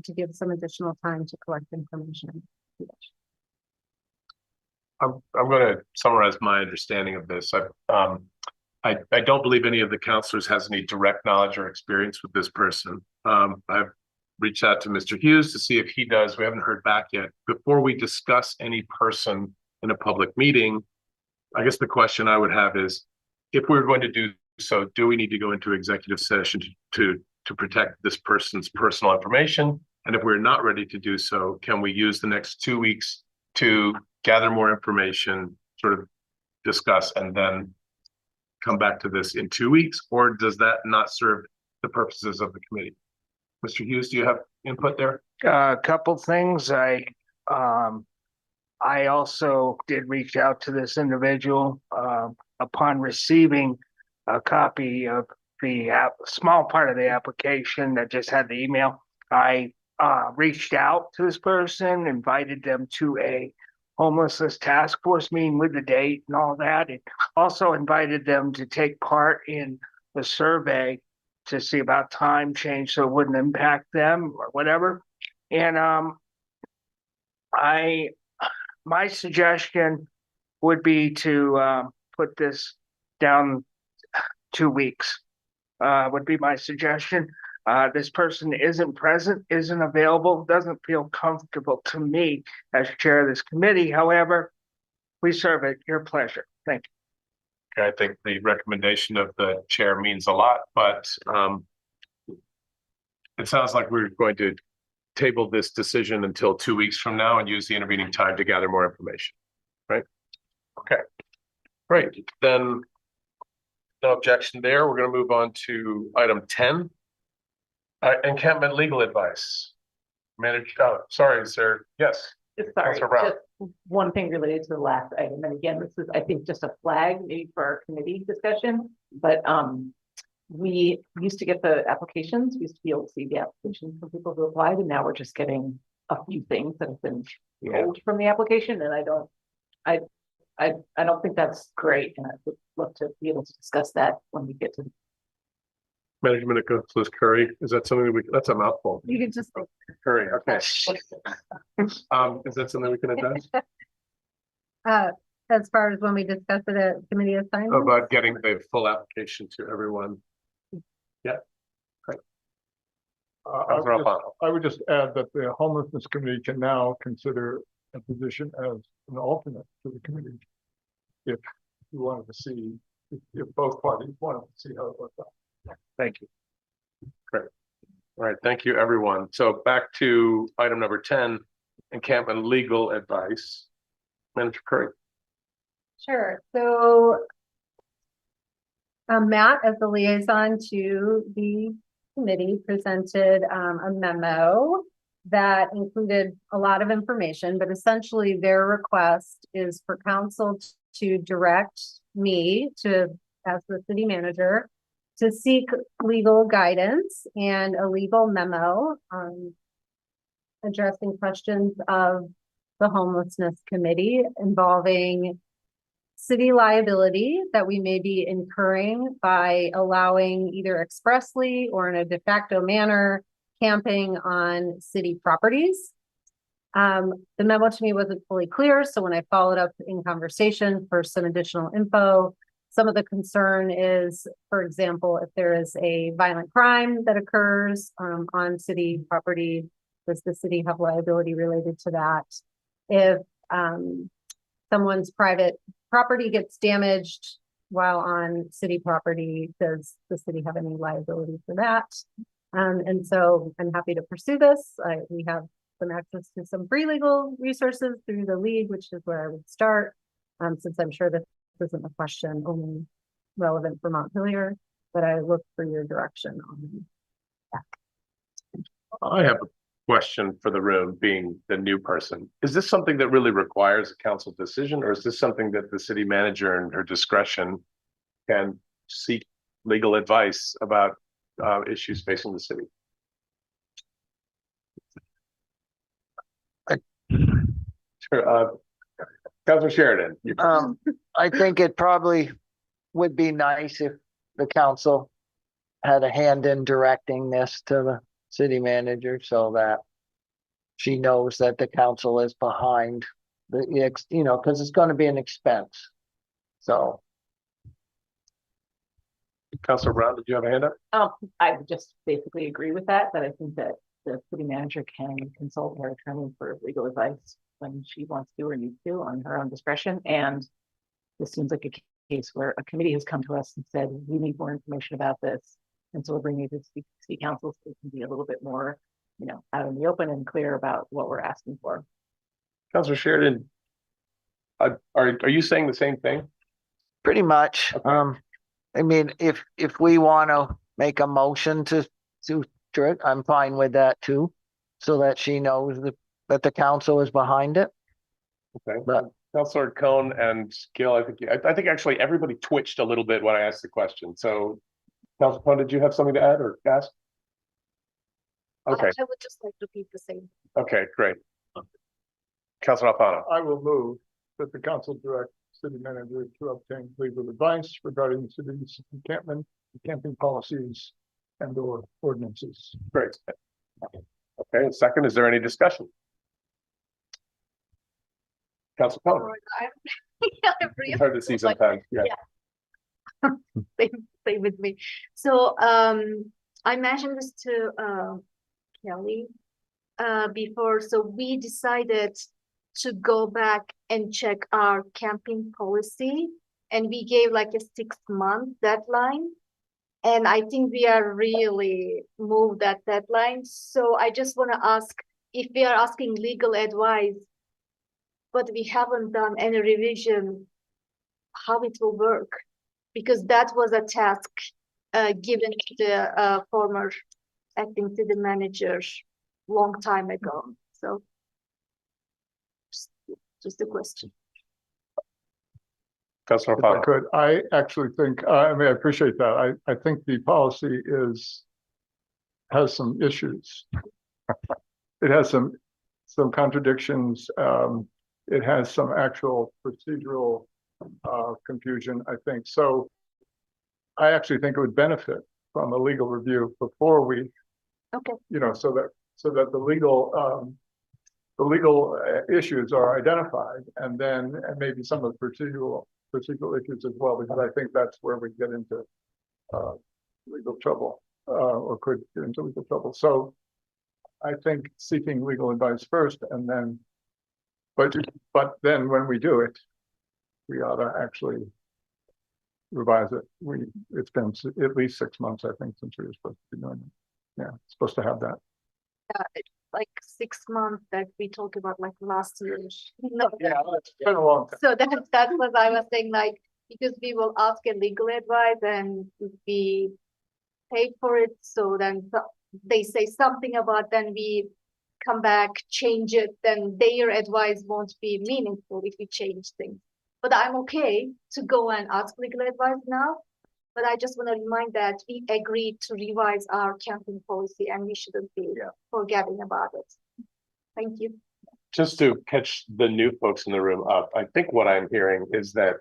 to give some additional time to collect information. I'm going to summarize my understanding of this. I don't believe any of the counselors has any direct knowledge or experience with this person. I've reached out to Mr. Hughes to see if he does. We haven't heard back yet. Before we discuss any person in a public meeting, I guess the question I would have is, if we're going to do so, do we need to go into executive session to protect this person's personal information? And if we're not ready to do so, can we use the next 2 weeks to gather more information, sort of discuss, and then come back to this in 2 weeks? Or does that not serve the purposes of the committee? Mr. Hughes, do you have input there? A couple things. I also did reach out to this individual upon receiving a copy of the small part of the application that just had the email. I reached out to this person, invited them to a homelessness task force meeting with the date and all that. And also invited them to take part in the survey to see about time change so it wouldn't impact them or whatever. And my suggestion would be to put this down 2 weeks, would be my suggestion. This person isn't present, isn't available, doesn't feel comfortable to me as chair of this committee. However, we serve at your pleasure. Thank you. I think the recommendation of the chair means a lot, but it sounds like we're going to table this decision until 2 weeks from now and use the intervening time to gather more information, right? Okay, great. Then no objection there. We're going to move on to item 10. Encampment legal advice. Sorry, sir. Yes. Sorry, Councilor Brown. just one thing related to the last item. And again, this is, I think, just a flag maybe for our committee discussion, but we used to get the applications, we used to be able to see the applications from people who applied, and now we're just getting a few things that have been pulled from the application, and I don't think that's great, and I would love to be able to discuss that when we get to Management of Councilors Curry. Is that something that's a mouthful? You can just Curry, okay. Is that something we can address? as far as when we discuss it at committee assignment. About getting the full application to everyone. Yeah. Great. I would just add that the homelessness committee can now consider a position as an alternate to the committee. If you wanted to see, if both parties wanted to see how it worked out. Thank you. Great. All right. Thank you, everyone. So back to item number 10, encampment legal advice. Manager Curry. Sure. So Matt, as the liaison to the committee, presented a memo that included a lot of information, but essentially their request is for council to direct me to, as the city manager, to seek legal guidance and a legal memo addressing questions of the homelessness committee involving city liability that we may be incurring by allowing either expressly or in a de facto manner camping on city properties. The memo to me wasn't fully clear, so when I followed up in conversation for some additional info, some of the concern is, for example, if there is a violent crime that occurs on city property, does the city have liability related to that? If someone's private property gets damaged while on city property, does the city have any liability for that? And so I'm happy to pursue this. We have some access to some free legal resources through the league, which is where I would start, since I'm sure this isn't a question only relevant for Montpelier, but I look for your direction on. I have a question for the room, being the new person. Is this something that really requires a council decision, or is this something that the city manager in her discretion can seek legal advice about issues facing the city? Sure. Councilor Sheridan. I think it probably would be nice if the council had a hand in directing this to the city manager so that she knows that the council is behind because it's going to be an expense. So. Councilor Brown, did you have a hand up? I would just basically agree with that, I think that the city manager can consult her attorney for legal advice when she wants to or needs to on her own discretion. And this seems like a case where a committee has come to us and said, we need more information about this. And so we're bringing it to city council so it can be a little bit more, out in the open and clear about what we're asking for. Councilor Sheridan, are you saying the same thing? Pretty much. Okay. I mean, if we want to make a motion to it, I'm fine with that too, so that she knows that the council is behind it. Okay. But Councilor Cohn and Gil, I think actually everybody twitched a little bit when I asked the question. So, Councilor Cohn, did you have something to add or ask? Okay. I would just like to repeat the same. Okay, great. Councilor Alfano. I will move that the council direct city manager to obtain legal advice regarding the city's camping policies and or ordinances. Great. Okay, and second, is there any discussion? Councilor Cohn. It's hard to see sometimes. Yeah. Stay with me. So I mentioned this to Kelly before. So we decided to go back and check our camping policy, and we gave like a 6-month deadline. And I think we are really moved that deadline. So I just want to ask if we are asking legal advice, but we haven't done any revision, how it will work, because that was a task given to the former acting city manager long time ago. So just a question. Councilor If I Alfano. could, I actually think, I appreciate that. I think the policy has some issues. It has some contradictions. It has some actual procedural confusion, I think. So I actually think it would benefit from a legal review before we, so that the legal issues are identified, and then maybe some of the procedural issues as well, because I think that's where we get into legal trouble or could get into legal trouble. So I think seeking legal advice first, and then, but then when we do it, we ought to actually revise it. It's been at least 6 months, I think, since we were supposed to be doing it. Yeah, supposed to have that. Like 6 months that we talked about like last year. No. Yeah, it's been a long time. So that's what I was saying, like, because we will ask a legal advice and we pay for it. So then they say something about, then we come back, change it, then their advice won't be meaningful if we change things. But I'm okay to go and ask legal advice now. But I just want to remind that we agreed to revise our camping policy, and we shouldn't be forgetting about it. Thank you. Just to catch the new folks in the room up, I think what I'm hearing is that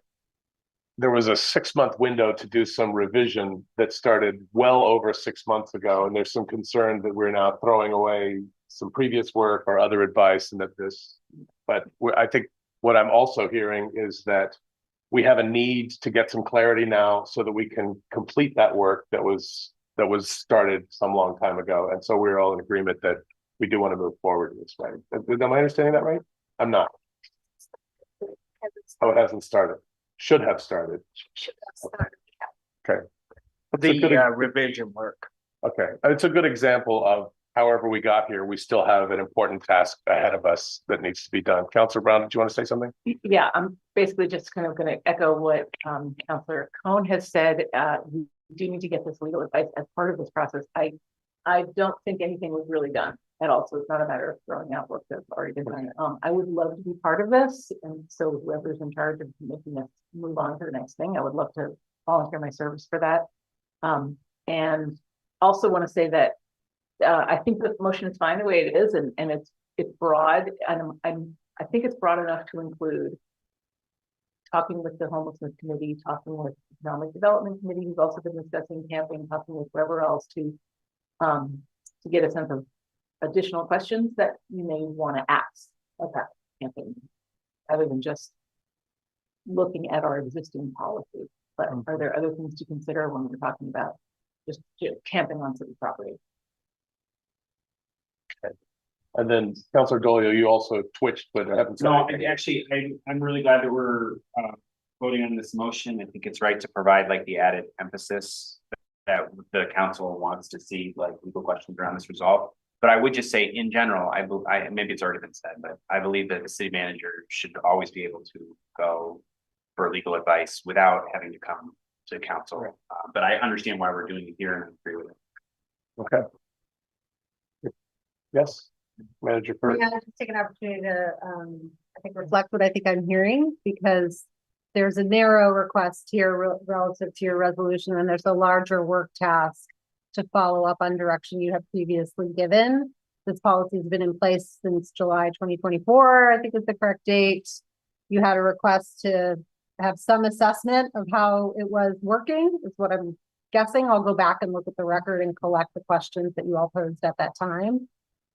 there was a 6-month window to do some revision that started well over 6 months ago. And there's some concern that we're now throwing away some previous work or other advice, and but I think what I'm also hearing is that we have a need to get some clarity now so that we can complete that work that was started some long time ago. And so we're all in agreement that we do want to move forward this way. Am I understanding that right? I'm not. Oh, it hasn't started. Should have started. Okay. The revision work. Okay. It's a good example of however we got here, we still have an important task ahead of us that needs to be done. Counselor Brown, did you want to say something? Yeah, I'm basically just kind of gonna echo what Counselor Cohn has said. We do need to get this legal advice as part of this process. I don't think anything was really done at all, so it's not a matter of throwing out work that's already been done. I would love to be part of this, and so whoever's in charge of making us move on to the next thing, I would love to volunteer my service for that. And also want to say that I think the motion is fine the way it is, and it's broad, and I think it's broad enough to include talking with the homelessness committee, talking with economic development committee, who's also been discussing camping, talking with whoever else to get a sense of additional questions that you may want to ask about camping, other than just looking at our existing policy. But are there other things to consider when we're talking about just camping on city property? And then Counselor Dolio, you also twitched, but I haven't said No, anything. actually, I'm really glad that we're voting on this motion. I think it's right to provide like the added emphasis that the council wants to see, like legal questions around this resolved. But I would just say in general, I maybe it's already been said, but I believe that the city manager should always be able to go for legal advice without having to come to council. But I understand why we're doing it here and I agree with it. Okay. Yes, Manager Curry. Yeah, just take an opportunity to, I think, reflect what I think I'm hearing, because there's a narrow request here relative to your resolution, and there's a larger work task to follow up on direction you have previously given. This policy has been in place since July 2024, I think is the correct date. You had a request to have some assessment of how it was working, is what I'm guessing. I'll go back and look at the record and collect the questions that you all posed at that time.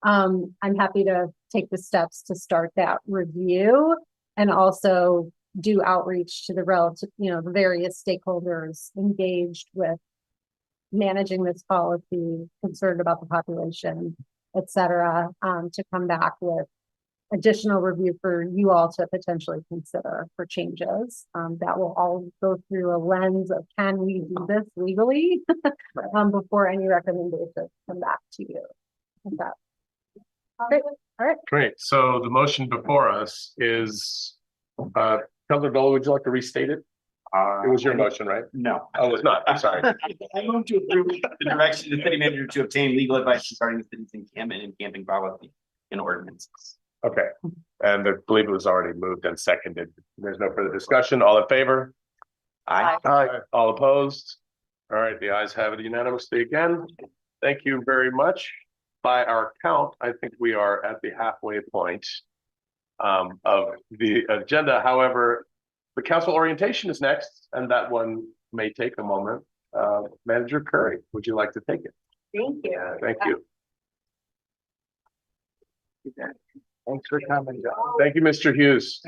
I'm happy to take the steps to start that review and also do outreach to the relative, the various stakeholders engaged with managing this policy, concerned about the population, et cetera, to come back with additional review for you all to potentially consider for changes. That will all go through a lens of, can we do this legally before any recommendations come back to you. That. Great. All right. Great. So the motion before us is, Counselor Dole, would you like to restate it? It was your motion, right? No. Oh, it's not. I'm sorry. I move to approve the direction of the city manager to obtain legal advice regarding the city's encampment and camping policy and ordinances. Okay. And I believe it was already moved and seconded. There's no further discussion. All in favor? Aye. All opposed? All right, the ayes have it unanimously again. Thank you very much. By our count, I think we are at the halfway point of the agenda. However, the council orientation is next, and that one may take a moment. Manager Curry, would you like to take it? Thank you. Thank you. Thanks for coming, John. Thank you, Mr. Hughes.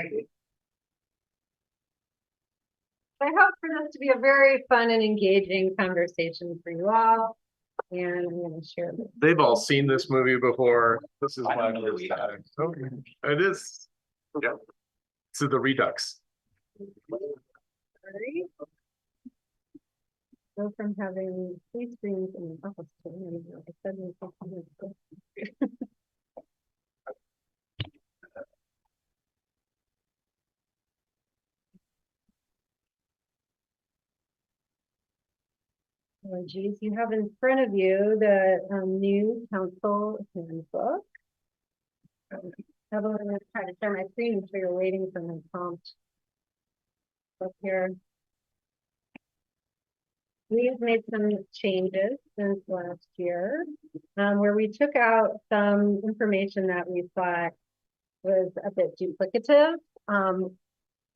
I hope for this to be a very fun and engaging conversation for you all. And I'm going to share this. They've all seen this movie before. This is I my don't know first that time. Okay. It is. Yeah. To the Redux. Sorry. Go from having 3 screens in the office to I said oh, geez, you have in front of you the new council handbook. I'm going to try to share my screen so you're waiting for my prompt up here. We've made some changes since last year, where we took out some information that we thought was a bit duplicative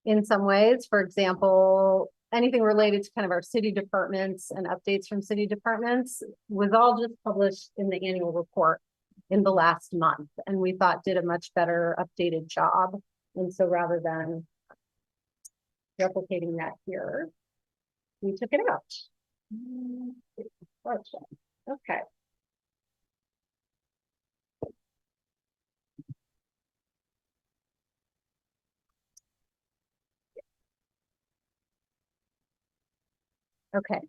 in some ways. For example, anything related to kind of our city departments and updates from city departments was all just published in the annual report in the last month, and we thought did a much better updated job. And so rather than replicating that here, we took it out. Okay. Okay.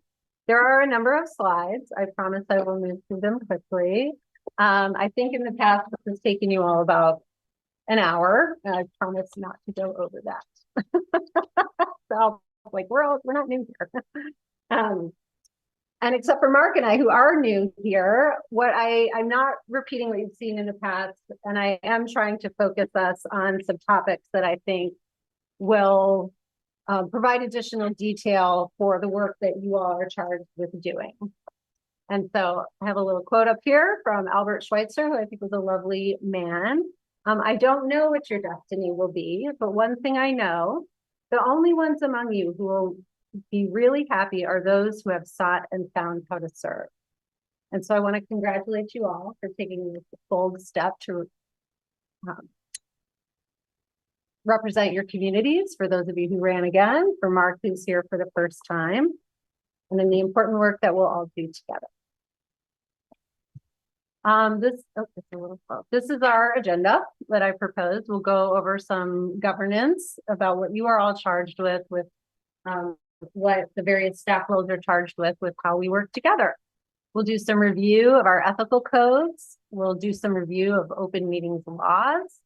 There are a number of slides. I promise I will move through them quickly. I think in the past, this has taken you all about an hour, and I promise not to go over that. So, like, we're not new here. And except for Mark and I, who are new here, I'm not repeating what you've seen in the past, and I am trying to focus us on some topics that I think will provide additional detail for the work that you all are charged with doing. And so I have a little quote up here from Albert Schweitzer, who I think was a lovely man. I don't know what your destiny will be, but one thing I know, the only ones among you who will be really happy are those who have sought and found how to serve. And so I want to congratulate you all for taking this bold step to represent your communities, for those of you who ran again, for Mark who's here for the first time, and then the important work that we'll all do together. This is our agenda that I proposed. We'll go over some governance about what you are all charged with what the various staff roles are charged with how we work together. We'll do some review of our ethical codes. We'll do some review of open meetings laws.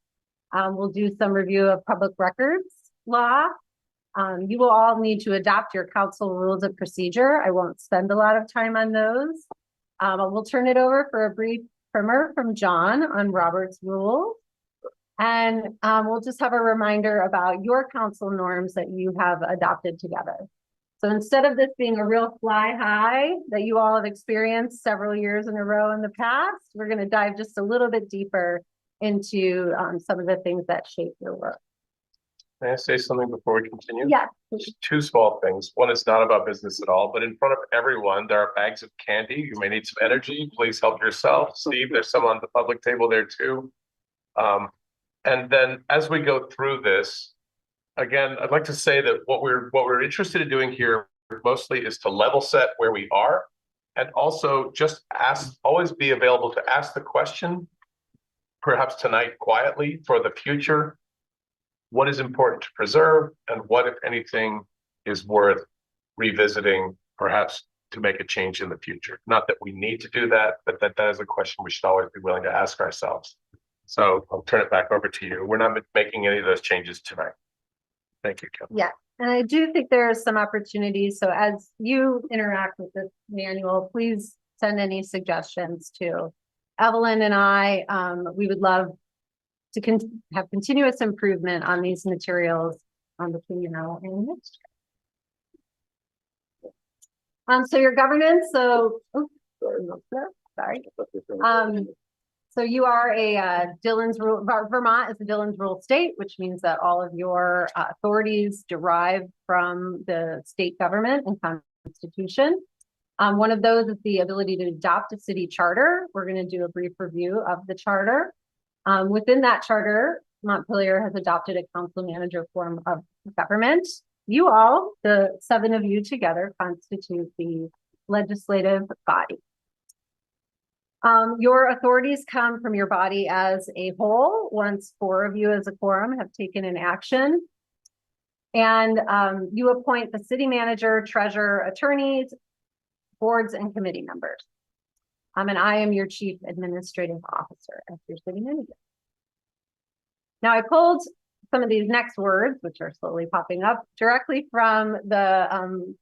We'll do some review of public records law. You will all need to adopt your council rules of procedure. I won't spend a lot of time on those. We'll turn it over for a brief primer from John on Robert's rules. And we'll just have a reminder about your council norms that you have adopted together. So instead of this being a real fly high that you all have experienced several years in a row in the past, we're going to dive just a little bit deeper into some of the things that shape your work. May I say something before we continue? Yeah. Just two small things. One is not about business at all, but in front of everyone, there are bags of candy. You may need some energy. Please help yourself. Steve, there's some on the public table there too. And then as we go through this, again, I'd like to say that what we're interested in doing here mostly is to level set where we are, and also just always be available to ask the question, perhaps tonight quietly, for the future. What is important to preserve, and what, if anything, is worth revisiting, perhaps to make a change in the future? Not that we need to do that, but that is a question we should always be willing to ask ourselves. So I'll turn it back over to you. We're not making any of those changes tonight. Thank you, Kevin. Yeah, and I do think there are some opportunities. So as you interact with this manual, please send any suggestions to Evelyn and I. We would love to have continuous improvement on these materials between now and next year. So your governance, sorry. So you are a Dillon's rule. Vermont is a Dillon's rule state, which means that all of your authorities derive from the state government and constitution. One of those is the ability to adopt a city charter. We're going to do a brief review of the charter. Within that charter, Montpelier has adopted a council manager form of government. You all, the 7 of you together, constitute the legislative body. Your authorities come from your body as a whole once 4 of you as a quorum have taken an action. And you appoint the city manager, treasurer, attorneys, boards, and committee members. And I am your chief administrative officer as your city manager. Now I pulled some of these next words, which are slowly popping up, directly from the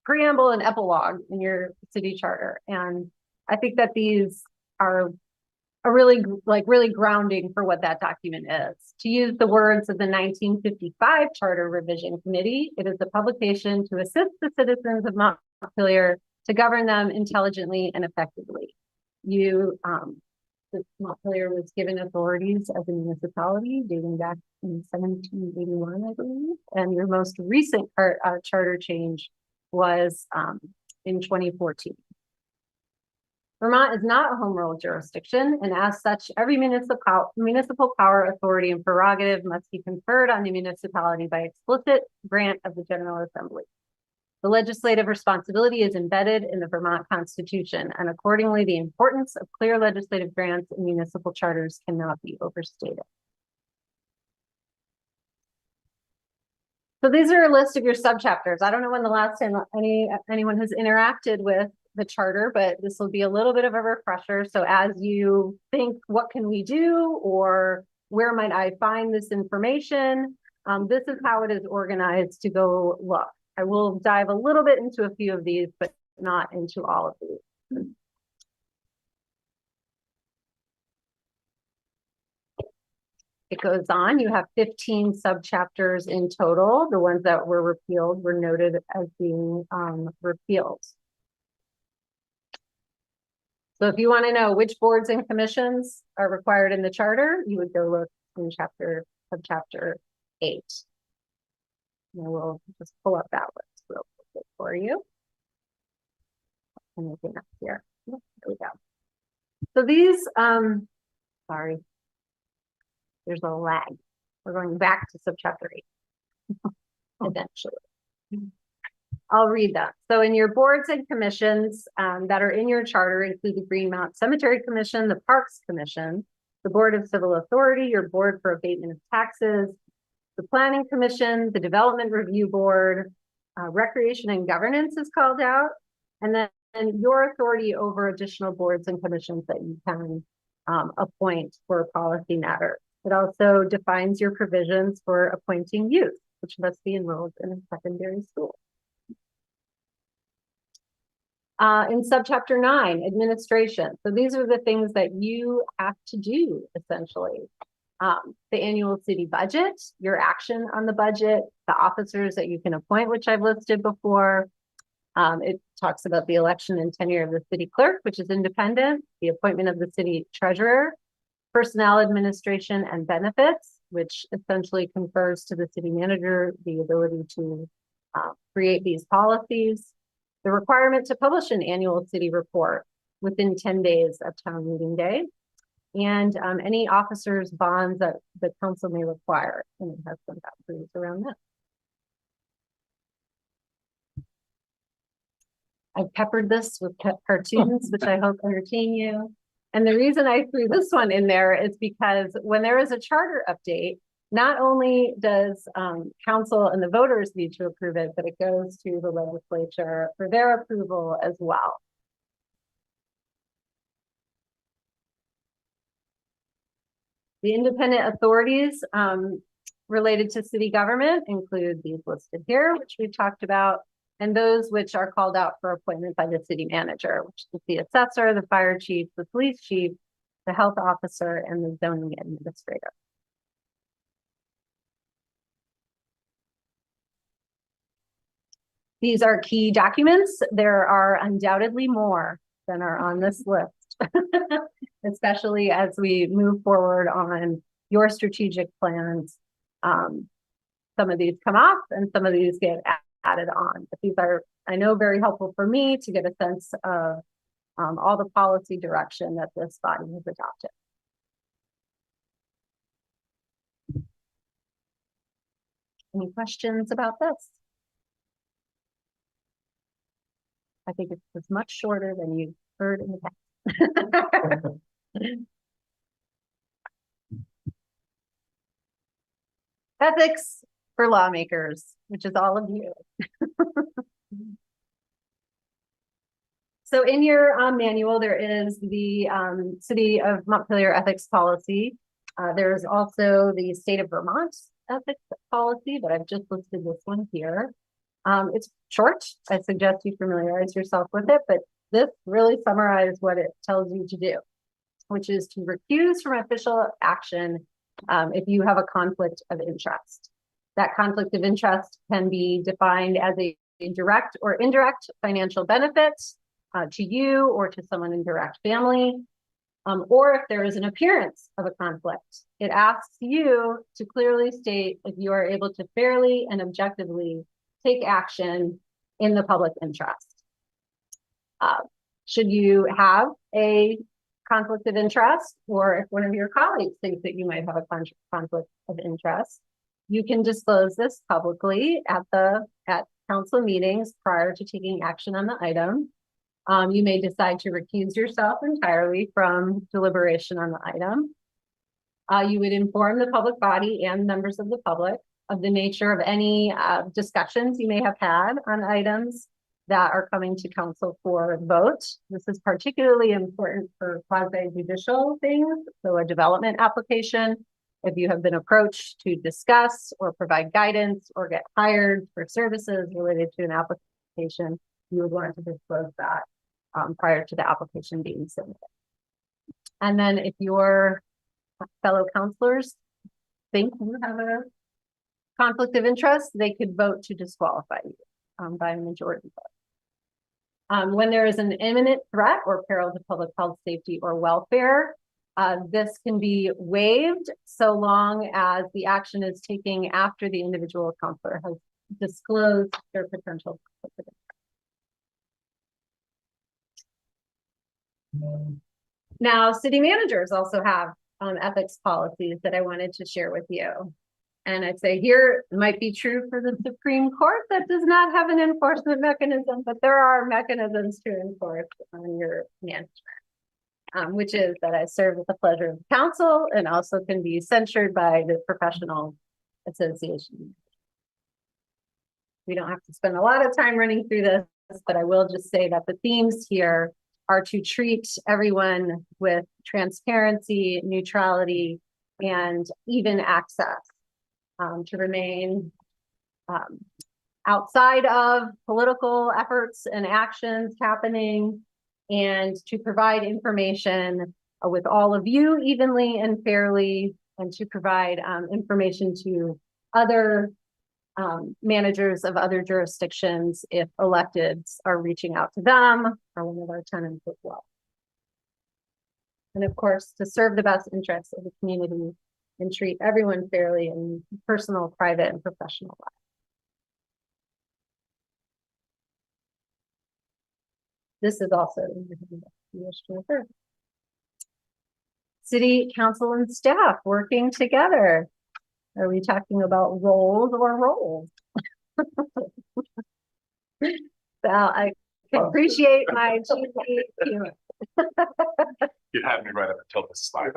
preamble and epilogue in your city charter. And I think that these are a really grounding for what that document is. To use the words of the 1955 Charter Revision Committee, it is a publication to assist the citizens of Montpelier to govern them intelligently and effectively. Montpelier was given authorities as a municipality dating back in 1781, I believe, and your most recent charter change was in 2014. Vermont is not a home rule jurisdiction, and as such, every municipal power, authority, and prerogative must be conferred on the municipality by explicit grant of the General Assembly. The legislative responsibility is embedded in the Vermont Constitution, and accordingly, the importance of clear legislative grants in municipal charters cannot be overstated. So these are a list of your subchapters. I don't know when the last time anyone has interacted with the charter, but this will be a little bit of a refresher. So as you think, what can we do, or where might I find this information? This is how it is organized to go look. I will dive a little bit into a few of these, but not into all of these. It goes on. You have 15 subchapters in total. The ones that were repealed were noted as being repealed. So if you want to know which boards and commissions are required in the charter, you would go look in subchapter 8. And we'll just pull up that list real quick for you. Anything up here? There we go. So these, sorry. There's a lag. We're going back to subchapter 8 eventually. I'll read that. So in your boards and commissions that are in your charter include the Greenmount Cemetery Commission, the Parks Commission, the Board of Civil Authority, your Board for Abatement of Taxes, the Planning Commission, the Development Review Board, Recreation and Governance is called out, and then your authority over additional boards and commissions that you can appoint for policy matters. It also defines your provisions for appointing youth, which must be enrolled in a secondary school. In subchapter 9, administration. So these are the things that you have to do, essentially. The annual city budget, your action on the budget, the officers that you can appoint, which I've listed before. It talks about the election and tenure of the city clerk, which is independent, the appointment of the city treasurer, personnel administration and benefits, which essentially confers to the city manager the ability to create these policies, the requirement to publish an annual city report within 10 days of town meeting day, and any officers' bonds that the council may require, and it has some boundaries around that. I've peppered this with cartoons, which I hope entertain you. And the reason I threw this one in there is because when there is a charter update, not only does council and the voters need to approve it, but it goes to the legislature for their approval as well. The independent authorities related to city government include these listed here, which we've talked about, and those which are called out for appointment by the city manager, which is the assessor, the fire chief, the police chief, the health officer, and the zoning administrator. These are key documents. There are undoubtedly more than are on this list, especially as we move forward on your strategic plans. Some of these come off and some of these get added on. But these are, I know, very helpful for me to get a sense of all the policy direction that this body has adopted. Any questions about this? I think it's much shorter than you've heard in the past. Ethics for lawmakers, which is all of you. So in your manual, there is the City of Montpelier ethics policy. There's also the State of Vermont ethics policy, but I've just listed this one here. It's short. I suggest you familiarize yourself with it, but this really summarizes what it tells you to do, which is to recuse from official action if you have a conflict of interest. That conflict of interest can be defined as a direct or indirect financial benefit to you or to someone in direct family, or if there is an appearance of a conflict. It asks you to clearly state if you are able to fairly and objectively take action in the public interest. Should you have a conflict of interest, or if one of your colleagues thinks that you might have a conflict of interest, you can disclose this publicly at council meetings prior to taking action on the item. You may decide to recuse yourself entirely from deliberation on the item. You would inform the public body and members of the public of the nature of any discussions you may have had on items that are coming to council for vote. This is particularly important for quasi judicial things. So a development application, if you have been approached to discuss or provide guidance or get hired for services related to an application, you would want to disclose that prior to the application being submitted. And then if your fellow counselors think you have a conflict of interest, they could vote to disqualify you by a majority vote. When there is an imminent threat or peril to public health, safety, or welfare, this can be waived so long as the action is taken after the individual counselor has disclosed their potential conflict of interest. Now, city managers also have ethics policies that I wanted to share with you. And I'd say here it might be true for the Supreme Court that does not have an enforcement mechanism, but there are mechanisms to enforce on your management, which is that I serve at the pleasure of the council and also can be censured by the professional association. We don't have to spend a lot of time running through this, but I will just say that the themes here are to treat everyone with transparency, neutrality, and even access, to remain outside of political efforts and actions happening, and to provide information with all of you evenly and fairly, and to provide information to other managers of other jurisdictions if electeds are reaching out to them or one of our tenants as well. And of course, to serve the best interests of the community and treat everyone fairly in personal, private, and professional life. This is also city council and staff working together. Are we talking about roles or roles? So I can appreciate my cheesy humor. You had me right up until this slide.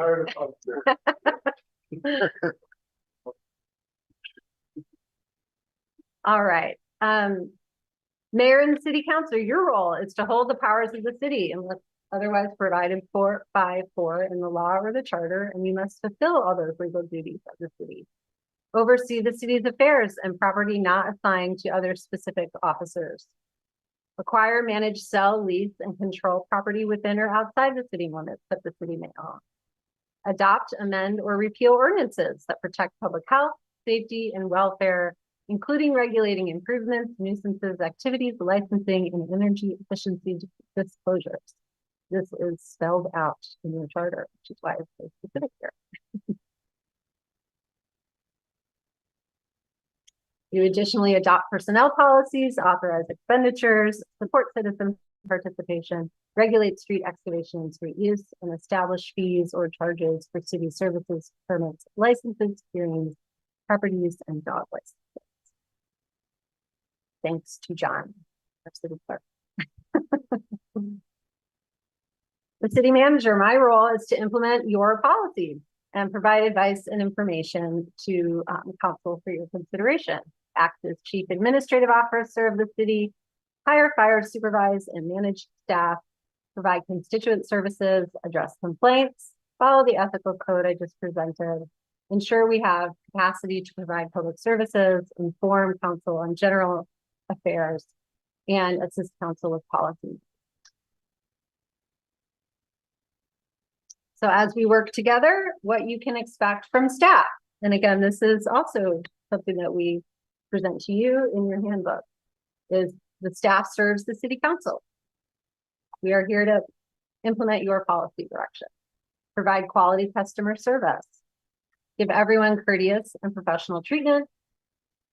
All right. Mayor and the city councilor, your role is to hold the powers of the city unless otherwise provided for in the law or the charter, and you must fulfill all those legal duties of the city. Oversee the city's affairs and property not assigned to other specific officers. Acquire, manage, sell, lease, and control property within or outside the city limits that the city may own. Adopt, amend, or repeal ordinances that protect public health, safety, and welfare, including regulating improvements, nuisances, activities, licensing, and energy efficiency disclosures. This is spelled out in your charter, which is why it's so specific here. You additionally adopt personnel policies, authorize expenditures, support citizen participation, regulate street excavation and street use, and establish fees or charges for city services, permits, licenses, hearings, property use, and dog licenses. Thanks to John, our city clerk. The city manager, my role is to implement your policies and provide advice and information to council for your consideration. Act as chief administrative officer of the city, hire, fire, supervise, and manage staff, provide constituent services, address complaints, follow the ethical code I just presented, ensure we have capacity to provide public services, inform council on general affairs, and assist council with policy. So as we work together, what you can expect from staff. And again, this is also something that we present to you in your handbook, is the staff serves the city council. We are here to implement your policy direction, provide quality customer service, give everyone courteous and professional treatment,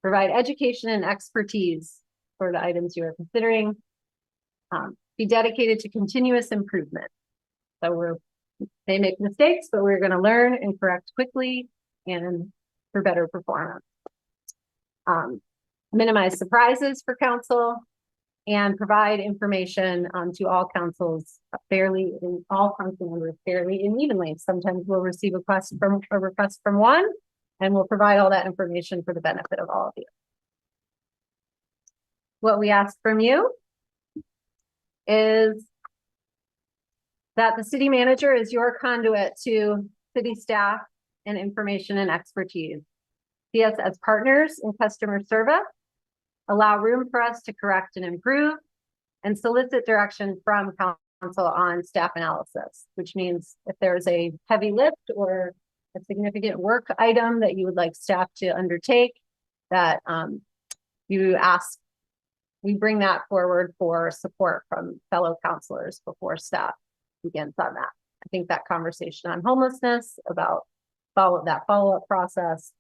provide education and expertise for the items you are considering, be dedicated to continuous improvement. So they make mistakes, but we're going to learn and correct quickly and for better performance. Minimize surprises for council and provide information to all councils fairly, and all council members fairly and evenly. Sometimes we'll receive a request from one, and we'll provide all that information for the benefit of all of you. What we ask from you is that the city manager is your conduit to city staff and information and expertise. See us as partners in customer service, allow room for us to correct and improve, and solicit direction from council on staff analysis, which means if there's a heavy lift or a significant work item that you would like staff to undertake, that you ask, we bring that forward for support from fellow counselors before staff begins on that. I think that conversation on homelessness about follow-up process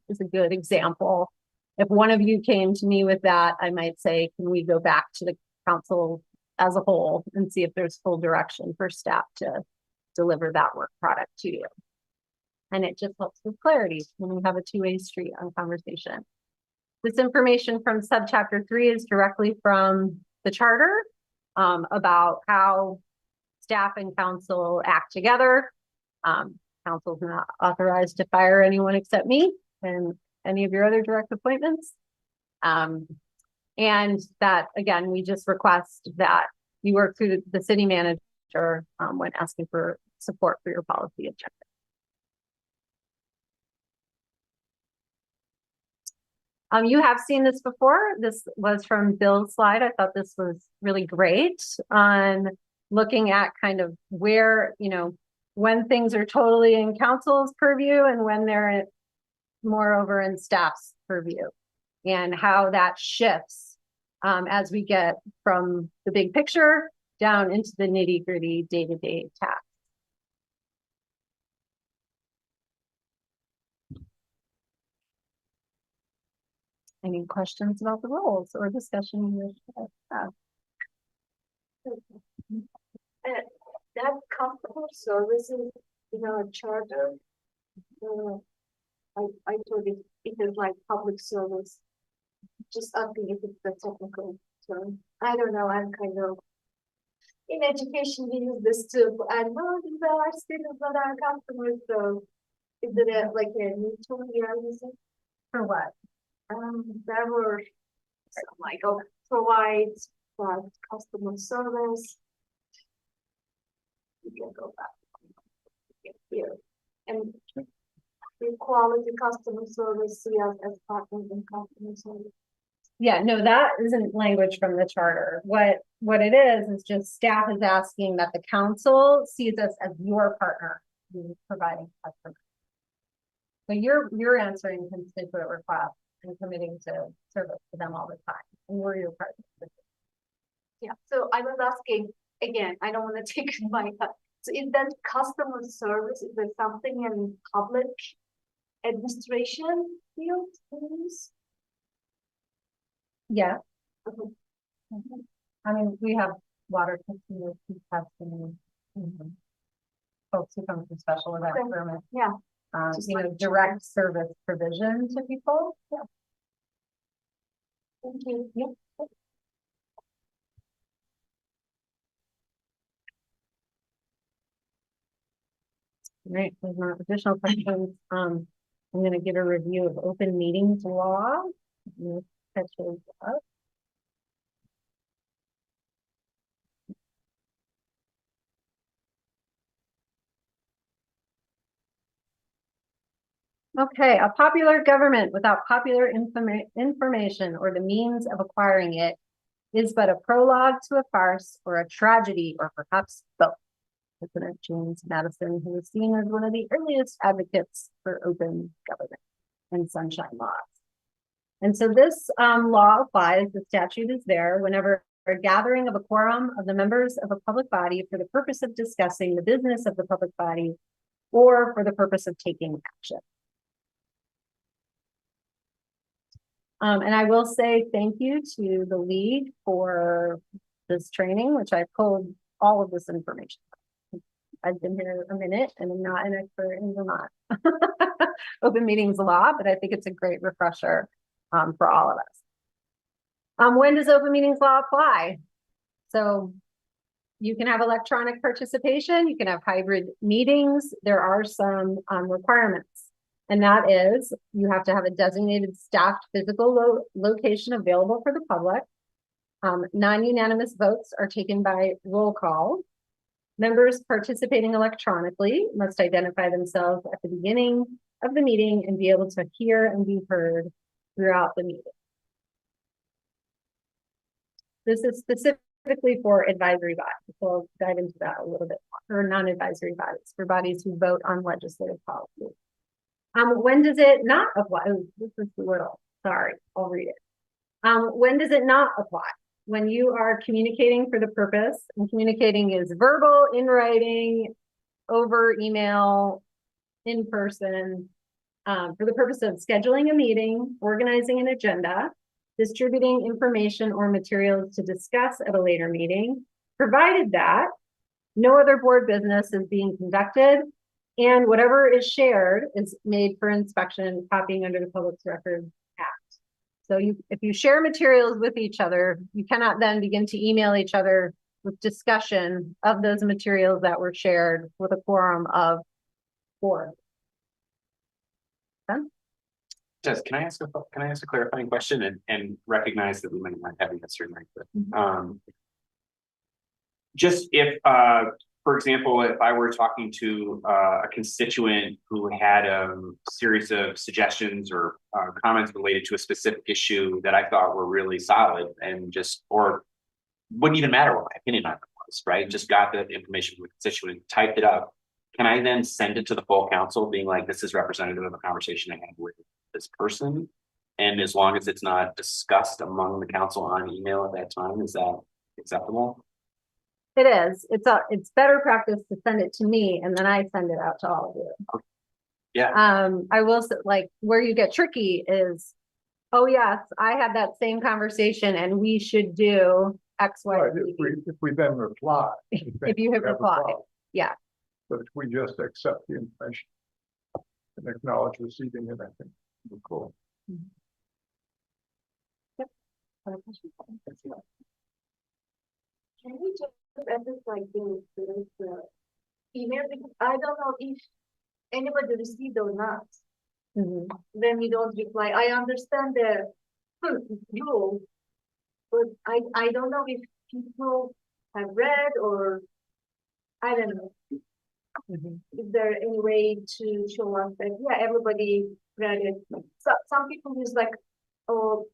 is a good example. If one of you came to me with that, I might say, can we go back to the council as a whole and see if there's full direction for staff to deliver that work product to you? And it just helps with clarity when we have a two-way street on conversation. This information from subchapter 3 is directly from the charter about how staff and council act together. Council's not authorized to fire anyone except me and any of your other direct appointments. And that, again, we just request that you work through the city manager when asking for support for your policy objectives. You have seen this before. This was from Bill's slide. I thought this was really great on looking at kind of where, when things are totally in council's purview and when they're moreover in staff's purview, and how that shifts as we get from the big picture down into the nitty-gritty day-to-day tasks. Any questions about the roles or discussion you wish to have? That customer services in our charter, I told it is like public service. Just asking if it's the technical term. I don't know, I'm kind of, in education we use this too, and well, these are our students, not our customers, so is it like a new term we are using? For what? There were some like, provides customer service. You can go back here. And the quality customer service, see us as partners in customer service. Yeah, no, that isn't language from the charter. What it is just staff is asking that the council sees us as your partner in providing customers. So you're answering constituent requests and committing to service to them all the time, and we're your partner. Yeah, so I was asking, again, I don't want to take my time. So is that customer service, is there something in public administration field? Yeah. Okay. I mean, we have water customers who have some folks who come from special event permit. Yeah. Direct service provision to people. Yeah. Thank you. Yep. Right, there's no additional questions. I'm going to give a review of open meetings law. Catch those up. Okay, a popular government without popular information or the means of acquiring it is but a prologue to a farce or a tragedy, or perhaps both. President James Madison, who was seen as one of the earliest advocates for open government and sunshine laws. And so this law applies, the statute is there whenever a gathering of a quorum of the members of a public body for the purpose of discussing the business of the public body or for the purpose of taking action. And I will say thank you to the league for this training, which I pulled all of this information. I've been here a minute and I'm not an expert in Vermont open meetings law, but I think it's a great refresher for all of us. When does open meetings law apply? So you can have electronic participation, you can have hybrid meetings. There are some requirements, and that is you have to have a designated staffed physical location available for the public. Non-unanimous votes are taken by roll call. Members participating electronically must identify themselves at the beginning of the meeting and be able to hear and be heard throughout the meeting. This is specifically for advisory bodies. So I'll dive into that a little bit more, or non-advisory bodies, for bodies who vote on legislative policy. When does it not apply? Oh, this is little. Sorry, I'll read it. When does it not apply? When you are communicating for the purpose, and communicating is verbal, in writing, over email, in person, for the purpose of scheduling a meeting, organizing an agenda, distributing information or materials to discuss at a later meeting, provided that no other board business is being conducted, and whatever is shared is made for inspection, copying under the Public Records Act. So if you share materials with each other, you cannot then begin to email each other with discussion of those materials that were shared with a quorum of 4. Jess, can I ask a clarifying question and recognize that we might not have an answer right, but just if for example, if I were talking to a constituent who had a series of suggestions or comments related to a specific issue that I thought were really solid and just, or wouldn't even matter what my opinion on it was, right? Just got the information from the constituent, typed it up. Can I then send it to the full council being like, this is representative of a conversation I had with this person? And as long as it's not discussed among the council on email at that time, is that acceptable? It is. It's better practice to send it to me and then I send it out to all of you. Yeah. I will say, like, where you get tricky is, oh yes, I had that same conversation and we should do X, Y, Right, Z. if we then reply. If you have we a replied, problem. yeah. But if we just accept the information and acknowledge receiving it, I think we're cool. Can we just edit like this email? Because I don't know if anybody received or not. Then you don't reply. I understand the rule, but I don't know if people have read or I don't know. Is there any way to show us that yeah, everybody read it? So some people use like, oh,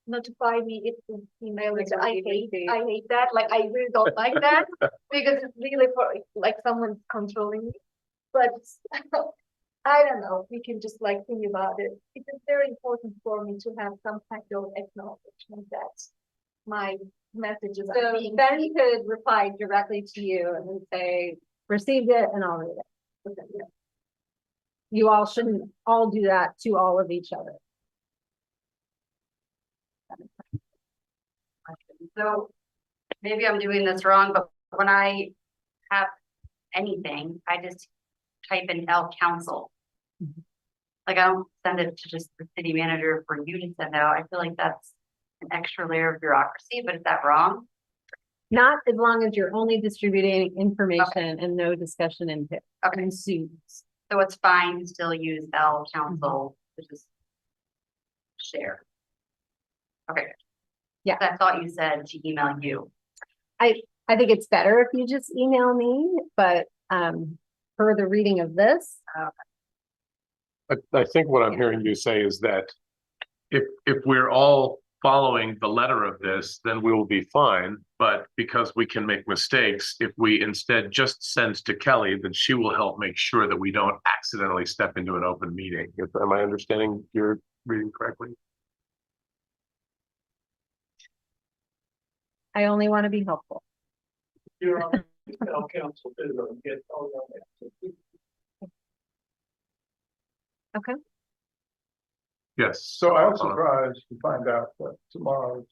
notify me if the email is. I hate that. Like I really don't like that because it's really for like someone's controlling me. But I don't know. We can just like think about it. It is very important for me to have some kind of acknowledgement that my messages are So being then you could reply directly to you and then say, received it and I'll read it. Okay, yeah. You all shouldn't all do that to all of each other. So maybe I'm doing this wrong, but when I have anything, I just type in L council. Like I don't send it to just the city manager for you to send out. I feel like that's an extra layer of bureaucracy, but is that wrong? Not as long as you're only distributing information and no discussion ensues. So it's fine to still use L council to just share. Okay. Yeah. I thought you said to email you. I think it's better if you just email me, but for the reading of this. I think what I'm hearing you say is that if we're all following the letter of this, then we will be fine. But because we can make mistakes, if we instead just send to Kelly, then she will help make sure that we don't accidentally step into an open meeting. Am I understanding your reading correctly? I only want to be helpful. You're on council. Okay. Yes. So I was surprised to find out that tomorrow's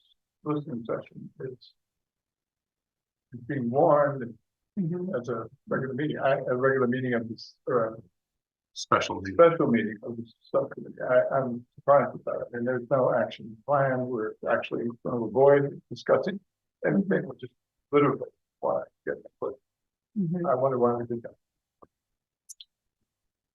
listening session is being warned as a regular meeting. A regular meeting of this Special meeting. special meeting of this subcommittee. I'm surprised about it. And there's no action plan. We're actually going to avoid discussing anything, which is literally why I get the put. I wonder why we did that.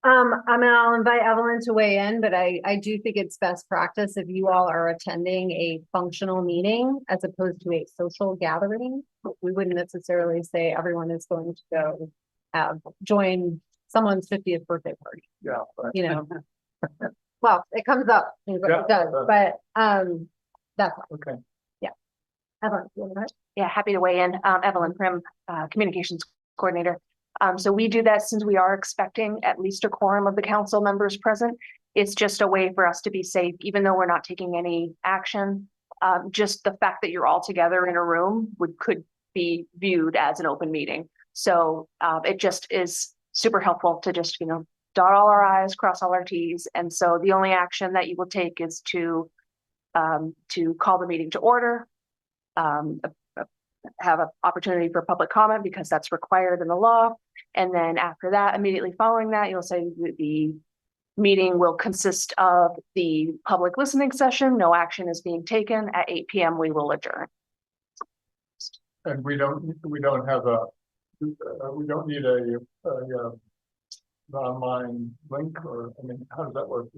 I'll invite Evelyn to weigh in, but I do think it's best practice if you all are attending a functional meeting as opposed to a social gathering. We wouldn't necessarily say everyone is going to go join someone's 50th birthday party, Yeah. Right. you know. Well, it comes up, it Yeah. does, but that's all. Okay. Evelyn, you want to go ahead? Yeah, happy to weigh in. Evelyn Prim, Communications Coordinator. So we do that since we are expecting at least a quorum of the council members present. It's just a way for us to be safe, even though we're not taking any action. Just the fact that you're all together in a room could be viewed as an open meeting. So it just is super helpful to just, dot all our I's, cross all our T's. And so the only action that you will take is to call the meeting to order, have an opportunity for public comment because that's required in the law. And then after that, immediately following that, you'll say the meeting will consist of the public listening session. No action is being taken. At 8 p.m. we will adjourn. And we don't have we don't need a online link, or, I mean, how does that work?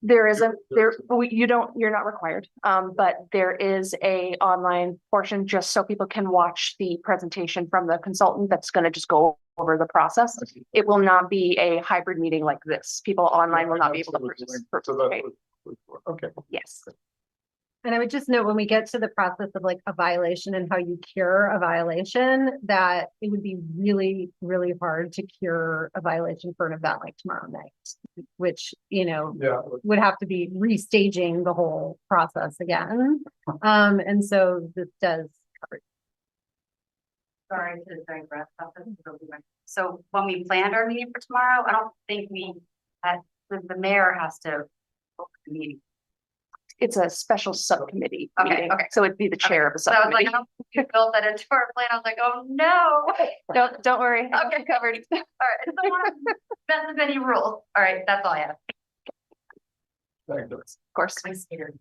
There isn't you're not required, but there is a online portion just so people can watch the presentation from the consultant that's going to just go over the process. It will not be a hybrid meeting like this. People online will not be able to participate. Okay. Yes. And I would just note when we get to the process of like a violation and how you cure a violation, that it would be really, really hard to cure a violation for an event like tomorrow night, which, Yeah. would have to be restaging the whole process again. And so this does cover. Sorry to digress. So when we planned our meeting for tomorrow, I don't think we had, the mayor has to book the meeting. It's a special subcommittee. Okay, meeting, okay. So it'd be the chair of the So I was like, subcommittee. I don't think we built that into our plan. I was like, oh no. Don't worry. Okay, covered. All right, I just don't want to mess with any rules. All right, that's all I have. Thank you. Of course. I'm scared.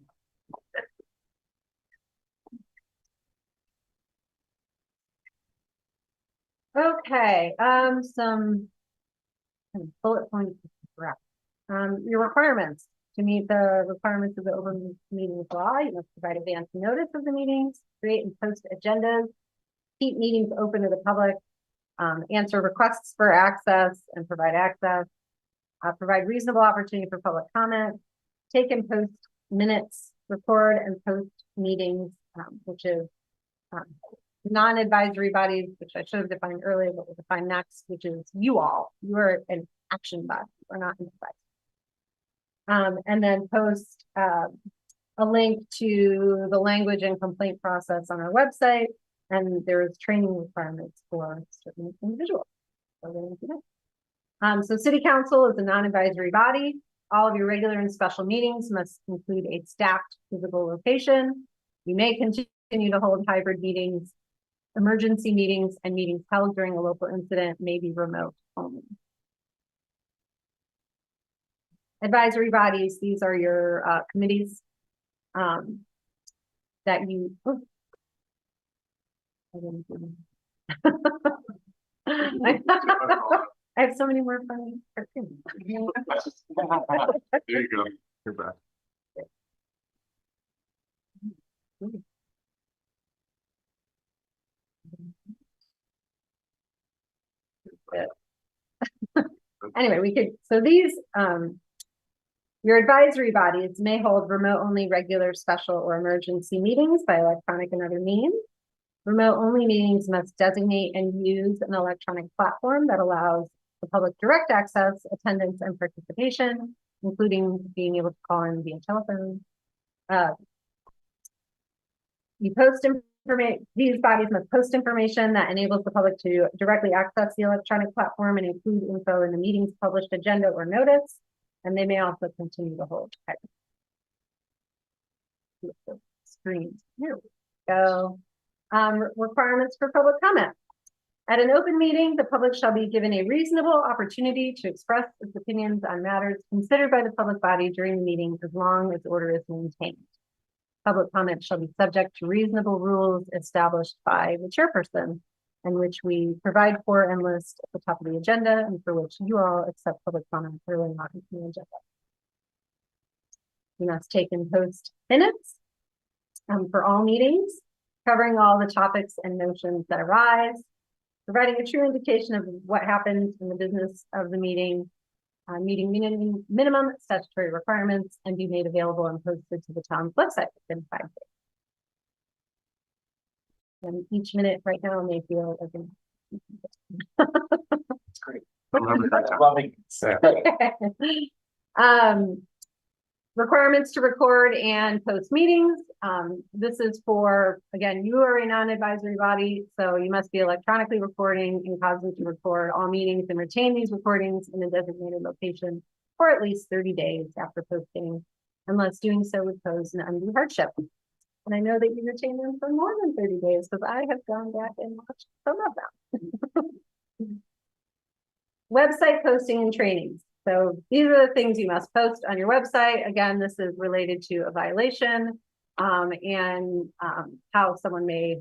Okay, some bullet points. Your requirements. To meet the requirements of the open meetings law, you must provide advance notice of the meetings, create and post agendas, keep meetings open to the public, answer requests for access and provide access, provide reasonable opportunity for public comment, take and post minutes, record and post meetings, which is non-advisory bodies, which I should have defined earlier, but we'll define next, which is you all. You are an action body, we're not an advisory. And then post a link to the language and complaint process on our website. And there's training requirements for certain individuals. So City Council is a non-advisory body. All of your regular and special meetings must include a staffed physical location. You may continue to hold hybrid meetings. Emergency meetings and meetings held during a local incident may be remote only. Advisory bodies, these are your committees that you. Oh. I have so many more funny cartoons. There you go. You're back. Anyway, we could, so these, your advisory bodies may hold remote only, regular, special, or emergency meetings by electronic and other means. Remote only meetings must designate and use an electronic platform that allows the public direct access, attendance, and participation, including being able to call in via telephone. You post information, these bodies must post information that enables the public to directly access the electronic platform and include info in the meeting's published agenda or notice. And they may also continue to hold screens. Here we go. Requirements for public comment. At an open meeting, the public shall be given a reasonable opportunity to express its opinions on matters considered by the public body during the meeting, as long as order is maintained. Public comment shall be subject to reasonable rules established by the chairperson and which we provide for and list at the top of the agenda and for which you all accept public comment early on in the agenda. We must take and post minutes for all meetings, covering all the topics and notions that arise, providing a true indication of what happens in the business of the meeting, meeting minimum statutory requirements, and be made available and posted to the town's website within 5 days. And each minute right now may feel like It's great. Remember that. Requirements to record and post meetings. This is for, again, you are a non-advisory body, so you must be electronically recording and causing to record all meetings and retain these recordings in a designated location for at least 30 days after posting, unless doing so would pose an undue hardship. And I know that you retain them for more than 30 days because I have gone back and watched some of them. Website posting and trainings. So these are the things you must post on your website. Again, this is related to a violation and how someone may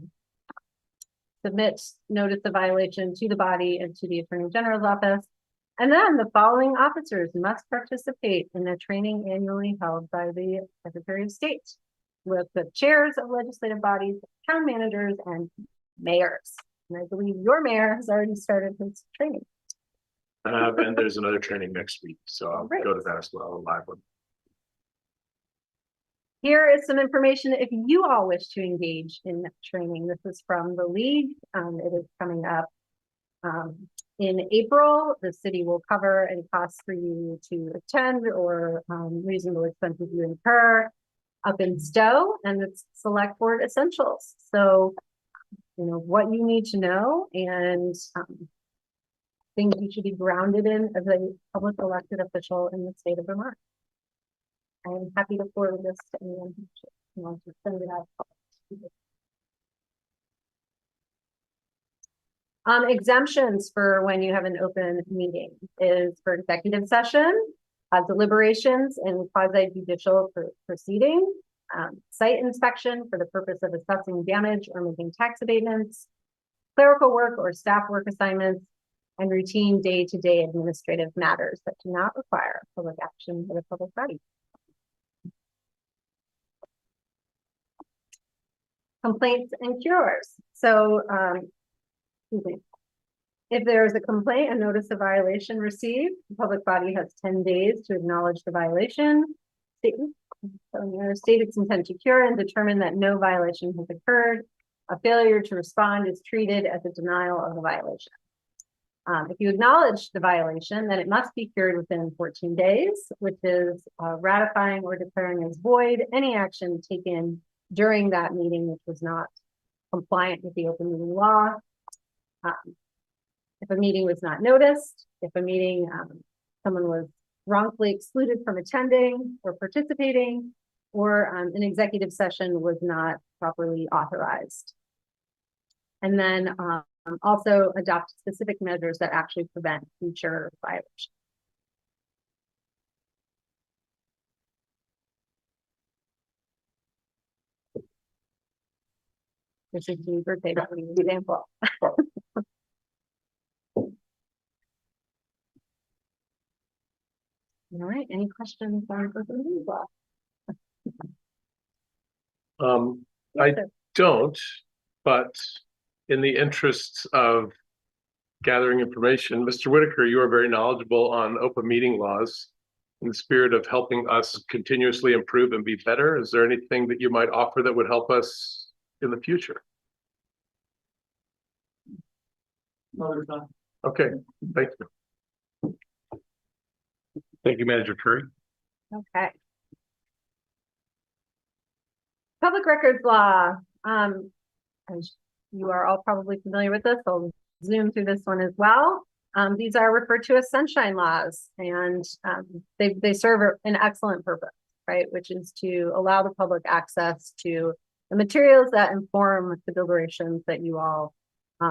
submit notice of violation to the body and to the Attorney General's office. And then the following officers must participate in a training annually held by the Secretary of State with the chairs of legislative bodies, town managers, and mayors. And I believe your mayor has already started his training. And there's another training next week, so I'll Great. go to that as well, a live one. Here is some information if you all wish to engage in training. This is from the league. It is coming up in April. The city will cover any costs for you to attend or reasonable expenses you incur up in Stowe, and it's select board essentials. So, you know, what you need to know and things you should be grounded in as a public elected official in the state of Vermont. I am happy to forward this to anyone who wants to send it out. Exemptions for when you have an open meeting is for executive session, deliberations and quasi-judicial proceeding, site inspection for the purpose of assessing damage or making tax abatements, clerical work or staff work assignments, and routine day-to-day administrative matters that do not require public action by the public body. Complaints and cures. So, excuse me. If there is a complaint and notice of violation received, the public body has 10 days to acknowledge the violation, state its intent to cure and determine that no violation has occurred. A failure to respond is treated as a denial of the violation. If you acknowledge the violation, then it must be cured within 14 days, which is ratifying or declaring as void any action taken during that meeting which was not compliant with the open meeting law. If a meeting was not noticed, if a meeting, someone was wrongfully excluded from attending or participating, or an executive session was not properly authorized. And then also adopt specific measures that actually prevent future violations. This is the birthday example. All right, any questions on open meeting law? I don't, but in the interests of gathering information, Mr. Whitaker, you are very knowledgeable on open meeting laws. In the spirit of helping us continuously improve and be better, is there anything that you might offer that would help us in the future? No, there's not. Okay, thank you. Thank you, Manager Curry. Okay. Public records law. As you are all probably familiar with this, I'll zoom through this one as well. These are referred to as sunshine laws, and they serve an excellent purpose, right? Which is to allow the public access to the materials that inform the deliberations that you all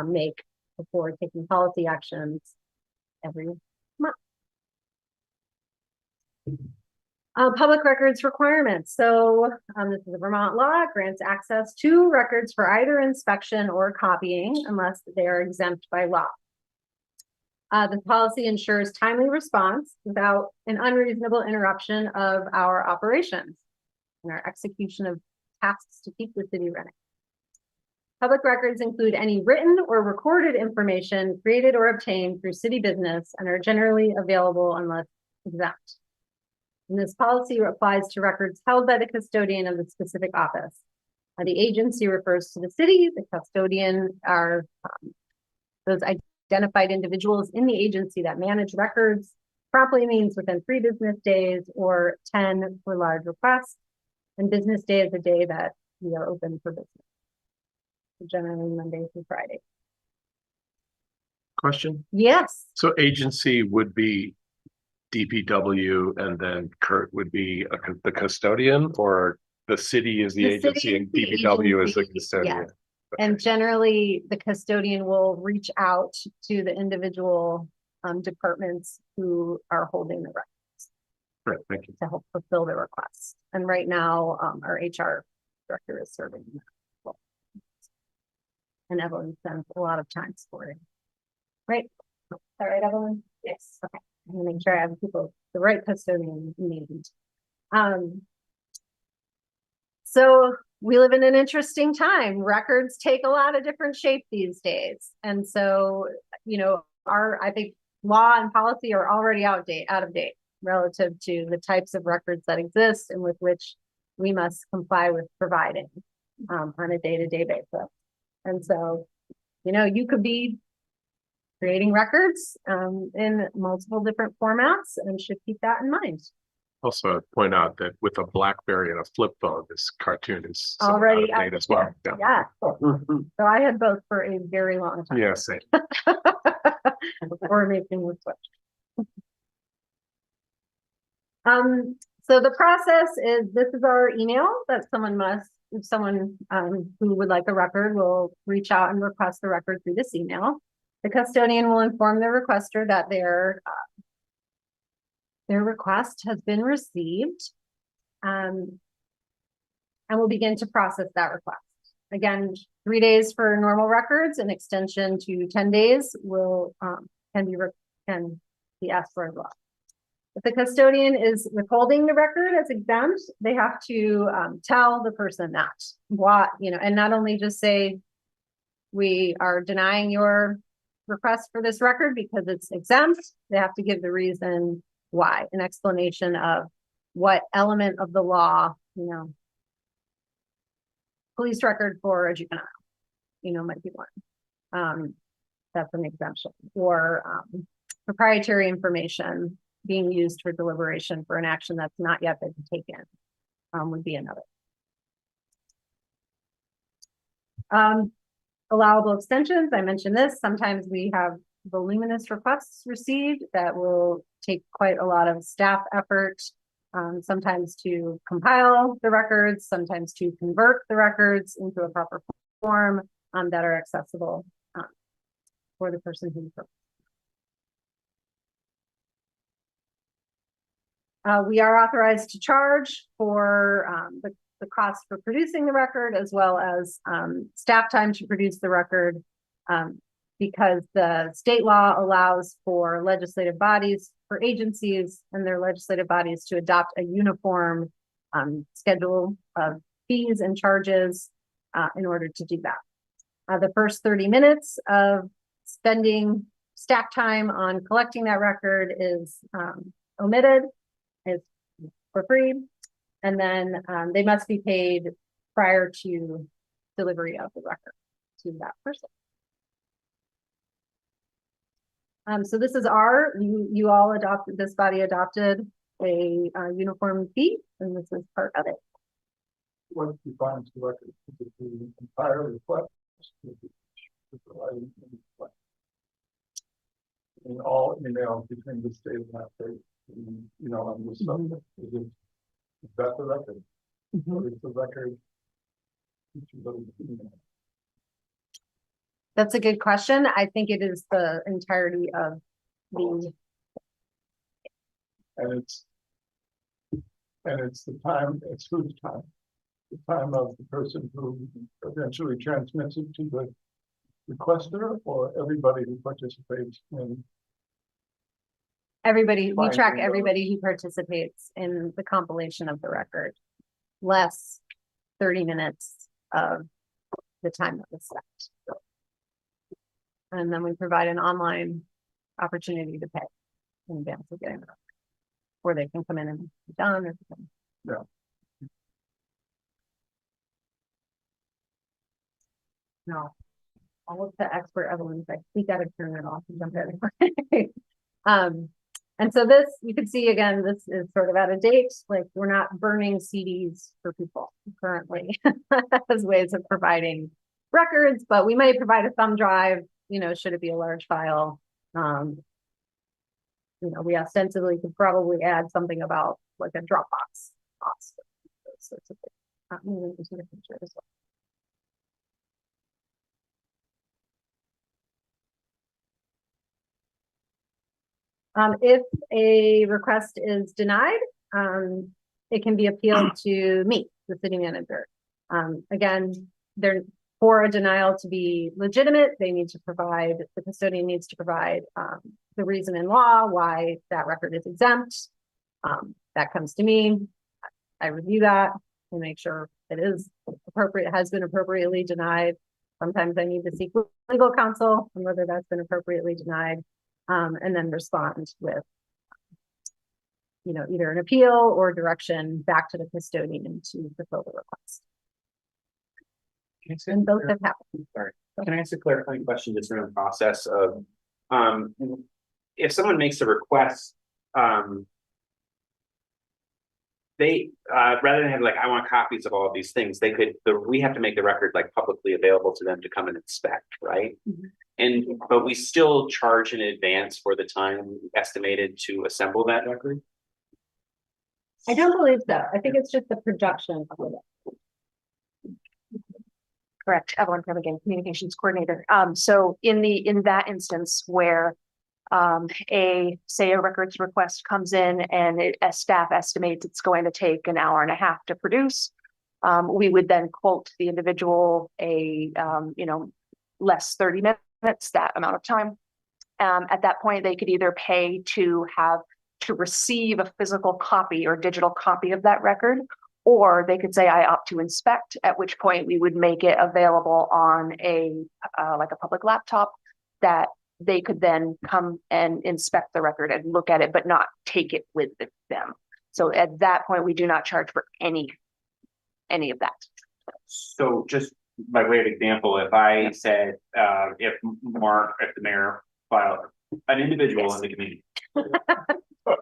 make before taking policy actions every month. Public records requirements. So this is a Vermont law, grants access to records for either inspection or copying unless they are exempt by law. The policy ensures timely response without an unreasonable interruption of our operations and our execution of tasks to keep the city running. Public records include any written or recorded information created or obtained through city business and are generally available unless exempt. And this policy applies to records held by the custodian of the specific office. The agency refers to the city. The custodian are those identified individuals in the agency that manage records. Promptly means within 3 business days or 10 for large requests. And business day is a day that we are open for business. Generally Monday through Friday. Question? Yes. So agency would be DPW and then Kurt would be the custodian, or the city is the agency and DPW is the custodian? Yes. And generally the custodian will reach out to the individual departments who are holding the records. Right, thank you. To help fulfill the request. And right now our HR director is serving that role. And Evelyn spends a lot of time supporting. Right? All right, Evelyn? Yes. Okay. I'm gonna make sure I have people, the right custodian named. So we live in an interesting time. Records take a lot of different shape these days. And so, you know, I think law and policy are already out of date relative to the types of records that exist and with which we must comply with providing on a day-to-day basis. And so, you know, you could be creating records in multiple different formats and should keep that in mind. Also point out that with a BlackBerry and a flip phone, this cartoon is Already out of date as well. Yeah. So I had both for a very long time. Yeah, same. Or making the switch. So the process is, this is our email that someone must, if someone who would like a record will reach out and request the record through this email. The custodian will inform the requester that their request has been received, and will begin to process that request. Again, 3 days for normal records, an extension to 10 days will can be asked for as well. If the custodian is withholding the record as exempt, they have to tell the person that, what, you know, and not only just say, we are denying your request for this record because it's exempt. They have to give the reason why, an explanation of what element of the law, you know, police record for a juvenile, you know, might be one. That's an exemption. Or proprietary information being used for deliberation for an action that's not yet been taken would be another. Allowable extensions, I mentioned this. Sometimes we have voluminous requests received that will take quite a lot of staff effort, sometimes to compile the records, sometimes to convert the records into a proper form that are accessible for the person who we are authorized to charge for the cost for producing the record, as well as staff time to produce the record, because the state law allows for legislative bodies, for agencies and their legislative bodies to adopt a uniform schedule of fees and charges in order to do that. The first 30 minutes of spending staff time on collecting that record is omitted, is for free. And then they must be paid prior to delivery of the record to that person. So this is you all adopted, this body adopted a uniform fee, and this is part of it. What defines the record? Is it the entire request? In all emails between the state and that state, you know, on this subject, is that the record? Or is the record? That's a good question. I think it is the entirety of the. And it's And it's the time, it's whose time? The time of the person who eventually transmits it to the requester, or everybody who participates in. Everybody, we track Finding everybody who participates in the compilation of the record. Less 30 minutes of the time that was set. And then we provide an online opportunity to pay in advance of getting the record. Or they can come in and be done or something. Yeah. No. All of the expert Evelyn's like, we gotta turn it off and jump in. And so this, you can see again, this is sort of out of date, like we're not burning CDs for people currently as ways of providing records, but we may provide a thumb drive, you know, should it be a large file. You know, we ostensibly could probably add something about like a Dropbox cost, those sorts of things. Moving into the future as well. If a request is denied, it can be appealed to me, the city manager. Again, for a denial to be legitimate, they need to provide, the custodian needs to provide the reason in law why that record is exempt. That comes to me. I review that and make sure it is appropriate, has been appropriately denied. Sometimes I need to seek legal counsel on whether that's been appropriately denied. And then respond with, you know, either an appeal or direction back to the custodian to fulfill the request. And those have happened. Sorry, can I ask a clarifying question just around the process of, if someone makes a request, they, rather than have like, I want copies of all of these things, they could, we have to make the record like publicly available to them to come and inspect, right? Mm-hmm. But we still charge in advance for the time estimated to assemble that record? I don't believe so. I think it's just the production of it. Correct. Evelyn Prim again, communications coordinator. So in that instance where say a records request comes in and as staff estimates it's going to take an hour and a half to produce, we would then quote the individual a you know, less 30 minutes, that amount of time. At that point, they could either pay to receive a physical copy or digital copy of that record, or they could say, I opt to inspect, at which point we would make it available on a like a public laptop that they could then come and inspect the record and look at it, but not take it with them. So at that point, we do not charge for any of that. So just by way of example, if I said, if the mayor filed, an individual in the community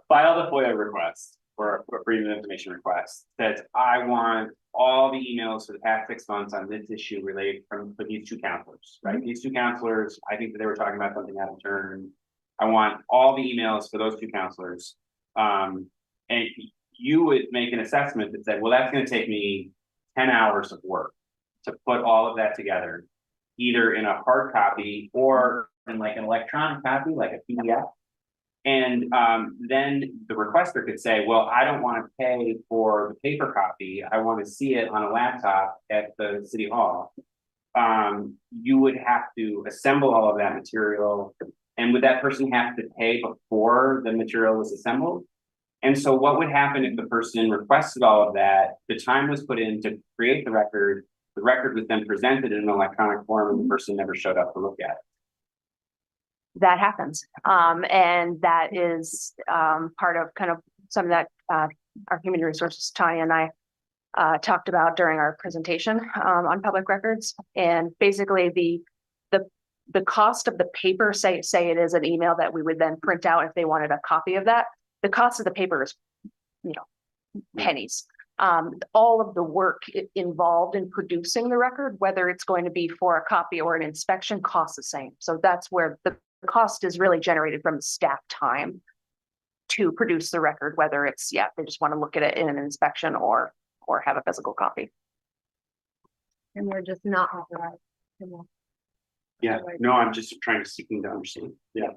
filed a FOIA request or a freedom of information request, that I want all the emails for the past 6 months on this issue related for these two counselors, right? These two counselors, I think that they were talking about something out of turn. I want all the emails for those two counselors. And you would make an assessment that said, well, that's going to take me 10 hours of work to put all of that together, either in a hard copy or in like an electronic copy, like a PDF. And then the requester could say, well, I don't want to pay for the paper copy. I want to see it on a laptop at the city hall. You would have to assemble all of that material. And would that person have to pay before the material was assembled? And so what would happen if the person requested all of that, the time was put in to create the record was then presented in an electronic form and the person never showed up to look at it? That happens. And that is part of kind of some of that our human resources, Tanya and I talked about during our presentation on public records. And basically the cost of the paper, say it is an email that we would then print out if they wanted a copy of that. The cost of the paper is, you know, pennies. All of the work involved in producing the record, whether it's going to be for a copy or an inspection, costs the same. So that's where the cost is really generated from the staff time to produce the record, whether it's, they just want to look at it in an inspection or have a physical copy. And we're just not authorized. Yeah, no, I'm just seeking to understand. Yeah.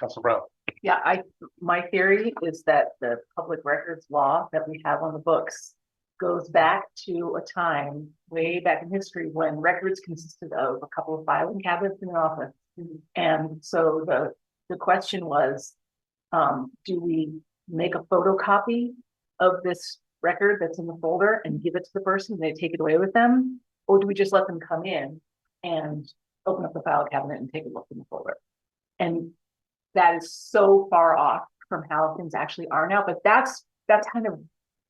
Council Brown. Yeah, my theory is that the public records law that we have on the books goes back to a time way back in history when records consisted of a couple of filing cabinets in an office. And so the question was, do we make a photocopy of this record that's in the folder and give it to the person and they take it away with them? Or do we just let them come in and open up the file cabinet and take a look in the folder? And that is so far off from how things actually are now, but that's kind of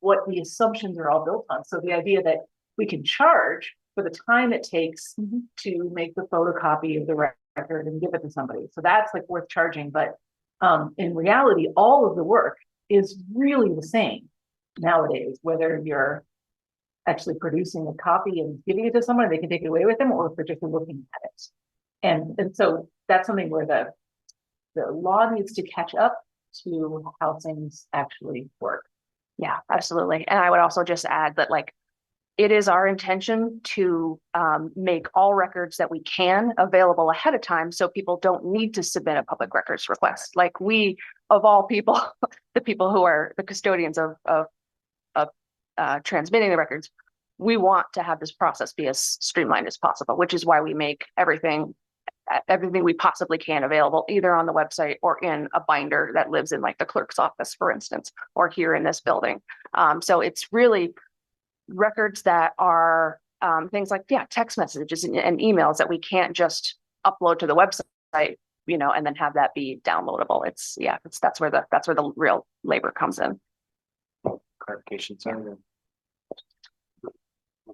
what the assumptions are all built on. So the idea that we can charge for the time it takes to make the photocopy of the record and give it to somebody. So that's like worth charging. But in reality, all of the work is really the same nowadays, whether you're actually producing a copy and giving it to someone, they can take it away with them, or if they're just looking at it. And so that's something where the law needs to catch up to how things actually work. Yeah, absolutely. And I would also just add that like, it is our intention to make all records that we can available ahead of time so people don't need to submit a public records request. Like we, of all people, the people who are the custodians of transmitting the records, we want to have this process be as streamlined as possible, which is why we make everything we possibly can available either on the website or in a binder that lives in like the clerk's office, for instance, or here in this building. So it's really records that are things like, yeah, text messages and emails that we can't just upload to the website, you know, and then have that be downloadable. That's where the real labor comes in. Clarification, sorry.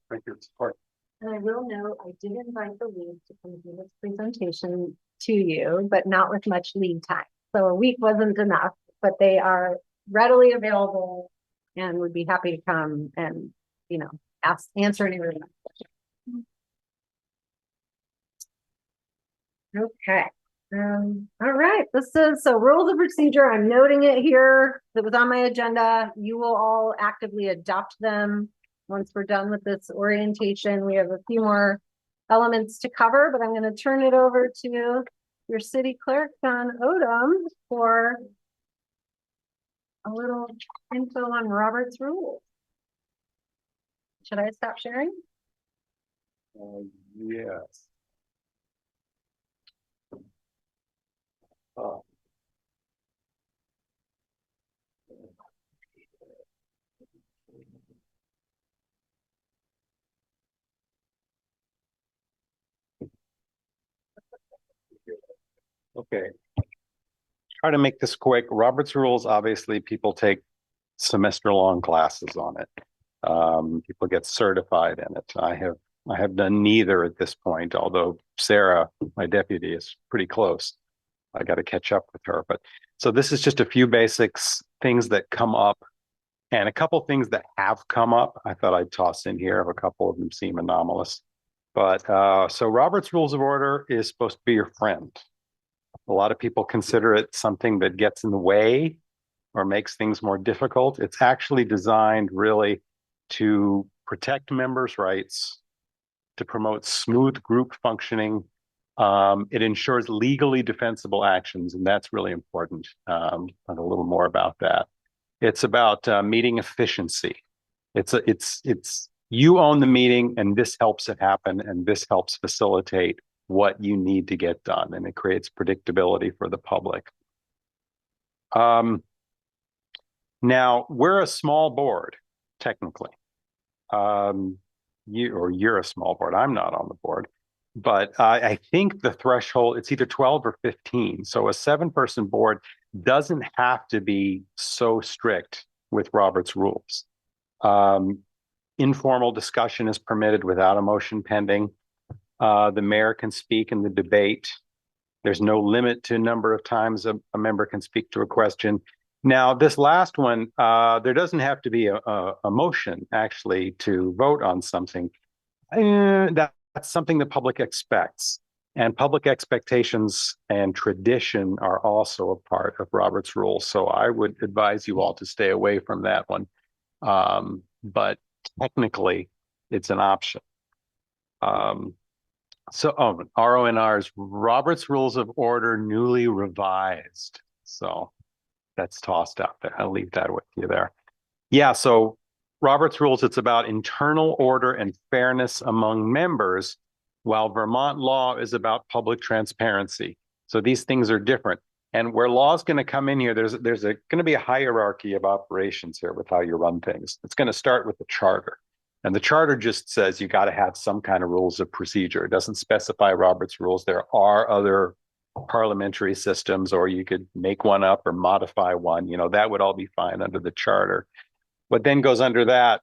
Thank you. Support. And I will note, I did invite the lead to come do this presentation to you, but not with much lead time. So a week wasn't enough, but they are readily available and would be happy to come and, you know, answer any questions. Okay. All right, this is so rules of procedure. I'm noting it here. It was on my agenda. You will all actively adopt them once we're done with this orientation. We have a few more elements to cover, but I'm going to turn it over to your city clerk, John Odom, for a little info on Robert's rules. Should I stop sharing? Yes. Okay. Try to make this quick. Robert's rules, obviously, people take semester-long classes on it. People get certified in it. I have done neither at this point, although Sarah, my deputy, is pretty close. I got to catch up with her. But so this is just a few basics, things that come up, and a couple things that have come up. I thought I'd toss in here. A couple of them seem anomalous. But so Robert's Rules of Order is supposed to be your friend. A lot of people consider it something that gets in the way or makes things more difficult. It's actually designed really to protect members' rights, to promote smooth group functioning. It ensures legally defensible actions, and that's really important. A little more about that. It's about meeting efficiency. It's you own the meeting, and this helps it happen, and this helps facilitate what you need to get done, and it creates predictability for the public. Now, we're a small board, technically. You're a small board. I'm not on the board. But I think the threshold, it's either 12 or 15. So a 7-person board doesn't have to be so strict with Robert's rules. Informal discussion is permitted without a motion pending. The mayor can speak in the debate. There's no limit to number of times a member can speak to a question. Now, this last one, there doesn't have to be a motion actually to vote on something. That's something the public expects. And public expectations and tradition are also a part of Robert's rules. So I would advise you all to stay away from that one. But technically, it's an option. So, RONR is Robert's Rules of Order newly revised. So that's tossed out there. I'll leave that with you there. Yeah, so Robert's Rules, it's about internal order and fairness among members, while Vermont law is about public transparency. So these things are different. And where law is going to come in here, there's going to be a hierarchy of operations here with how you run things. It's going to start with the charter. And the charter just says you got to have some kind of rules of procedure. It doesn't specify Robert's rules. There are other parliamentary systems, or you could make one up or modify one. That would all be fine under the charter. What then goes under that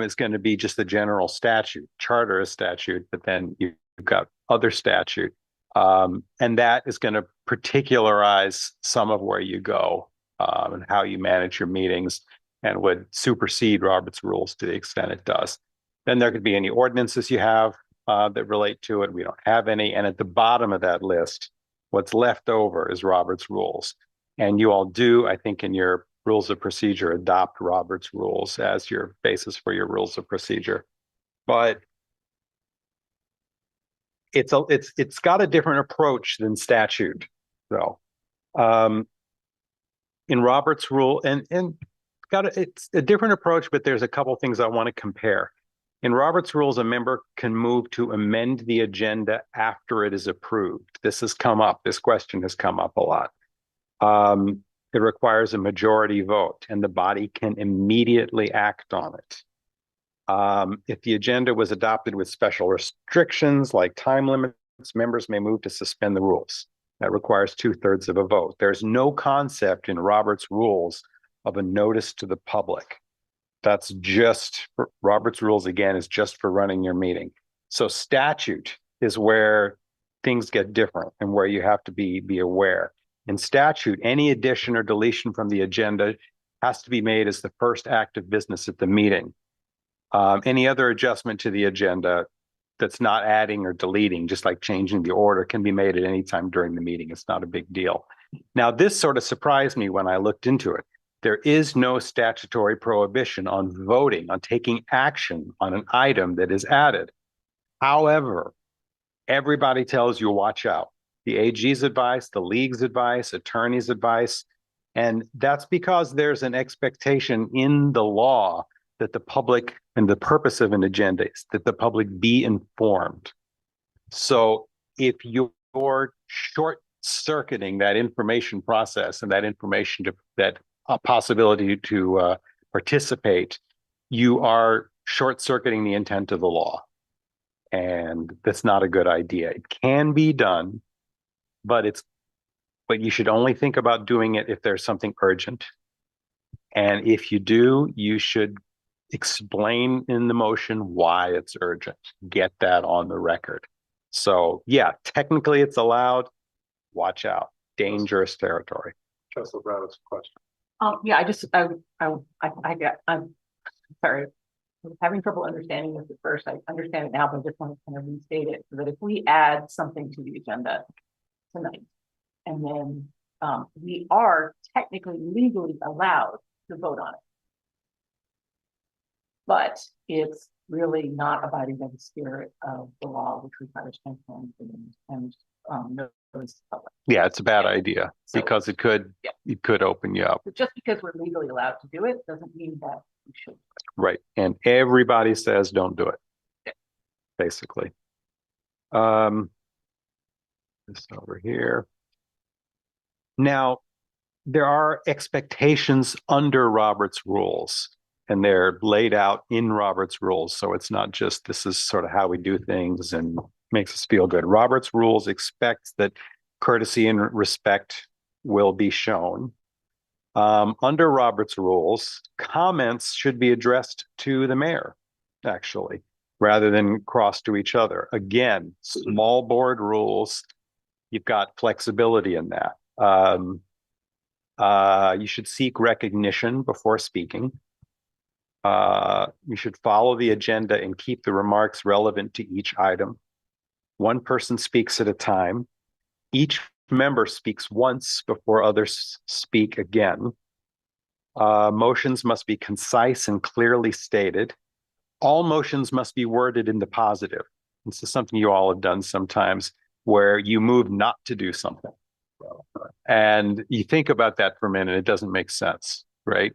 is going to be just the general statute. Charter is statute, but then you've got other statute. And that is going to particularize some of where you go and how you manage your meetings, and would supersede Robert's rules to the extent it does. Then there could be any ordinances you have that relate to it. We don't have any. And at the bottom of that list, what's left over is Robert's rules. And you all do, I think, in your rules of procedure, adopt Robert's rules as your basis for your rules of procedure. But it's got a different approach than statute, though. In Robert's rule, and it's a different approach, but there's a couple things I want to compare. In Robert's rules, a member can move to amend the agenda after it is approved. This has come up. This question has come up a lot. It requires a majority vote, and the body can immediately act on it. If the agenda was adopted with special restrictions like time limits, members may move to suspend the rules. That requires 2/3 of a vote. There's no concept in Robert's rules of a notice to the public. That's just Robert's rules, again, is just for running your meeting. So statute is where things get different and where you have to be aware. In statute, any addition or deletion from the agenda has to be made as the first act of business at the meeting. Any other adjustment to the agenda that's not adding or deleting, just like changing the order, can be made at any time during the meeting. It's not a big deal. Now, this sort of surprised me when I looked into it. There is no statutory prohibition on voting, on taking action on an item that is added. However, everybody tells you watch out. The AG's advice, the league's advice, attorney's advice, and that's because there's an expectation in the law that the public, and the purpose of an agenda is that the public be informed. So if you're short-circuiting that information process and that information that possibility to participate, you are short-circuiting the intent of the law. And that's not a good idea. It can be done, but you should only think about doing it if there's something urgent. And if you do, you should explain in the motion why it's urgent. Get that on the record. So yeah, technically it's allowed. Watch out. Dangerous territory. Councilor Braddock's question. Yeah, I'm sorry. I was having trouble understanding this at first. I understand it now, but I just want to kind of restate it so that if we add something to the agenda tonight, and then we are technically legally allowed to vote on it. But it's really not abiding by the spirit of the law, which requires transparency and notice to the public. Yeah, it's a bad idea So, because it could open you up. But just because we're legally allowed to do it doesn't mean that we should. Right. And everybody says don't do it. Yeah. Basically. This over here. Now, there are expectations under Robert's rules, and they're laid out in Robert's rules. So it's not just this is sort of how we do things and makes us feel good. Robert's rules expects that courtesy and respect will be shown. Under Robert's rules, comments should be addressed to the mayor, actually, rather than cross to each other. Again, small board rules, you've got flexibility in that. You should seek recognition before speaking. You should follow the agenda and keep the remarks relevant to each item. One person speaks at a time. Each member speaks once before others speak again. Motions must be concise and clearly stated. All motions must be worded in the positive. This is something you all have done sometimes where you move not to do something. And you think about that for a minute, it doesn't make sense, right?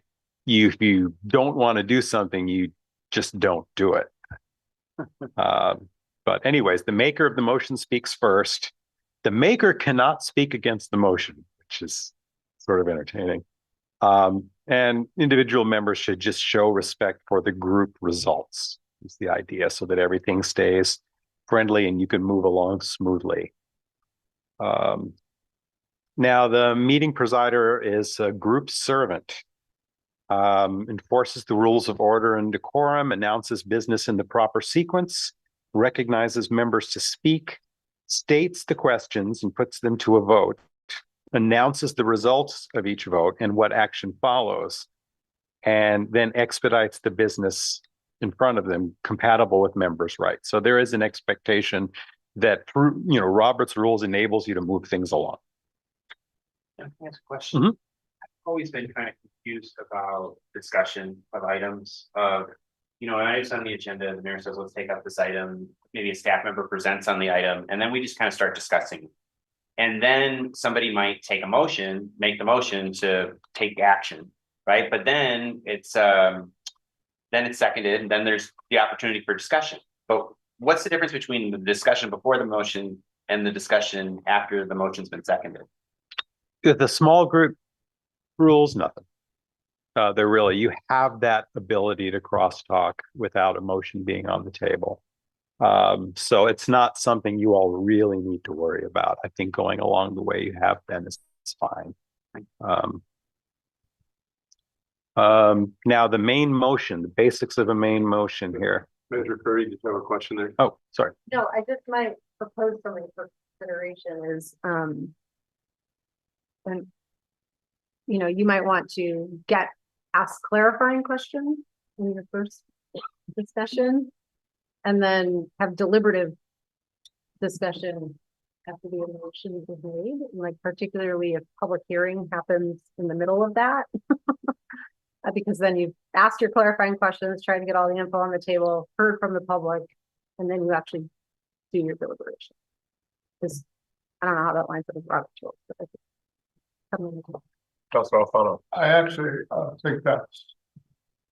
If you don't want to do something, you just don't do it. But anyways, the maker of the motion speaks first. The maker cannot speak against the motion, which is sort of entertaining. And individual members should just show respect for the group results, is the idea, so that everything stays friendly and you can move along smoothly. Now, the meeting presider is a group servant, enforces the rules of order and decorum, announces business in the proper sequence, recognizes members to speak, states the questions and puts them to a vote, announces the results of each vote and what action follows, and then expedites the business in front of them compatible with members' rights. So there is an expectation that through, Robert's rules enables you to move things along. Can I ask a question? Mhm. I've always been kind of confused about discussion of items of, an item's on the agenda, the mayor says, let's take up this item, maybe a staff member presents on the item, and then we just kind of start discussing. And then somebody might make the motion to take action, right? But then it's seconded, and then there's the opportunity for discussion. But what's the difference between the discussion before the motion and the discussion after the motion's been seconded? The small group rules, nothing. You have that ability to crosstalk without a motion being on the table. So it's not something you all really need to worry about. I think going along the way you have been is fine. Now the main motion, the basics of a main motion here. Manager Curry, did you have a question there? Oh, sorry. No, I just might propose something for consideration is, and you might want to ask clarifying questions in your first discussion, and then have deliberative discussion after the motion is made, like particularly if public hearing happens in the middle of that. Because then you've asked your clarifying questions, tried to get all the info on the table, heard from the public, and then you actually do your deliberation. Because I don't know how that lines up with Robert's rules, but I think. Councilor Alfano. I actually think that's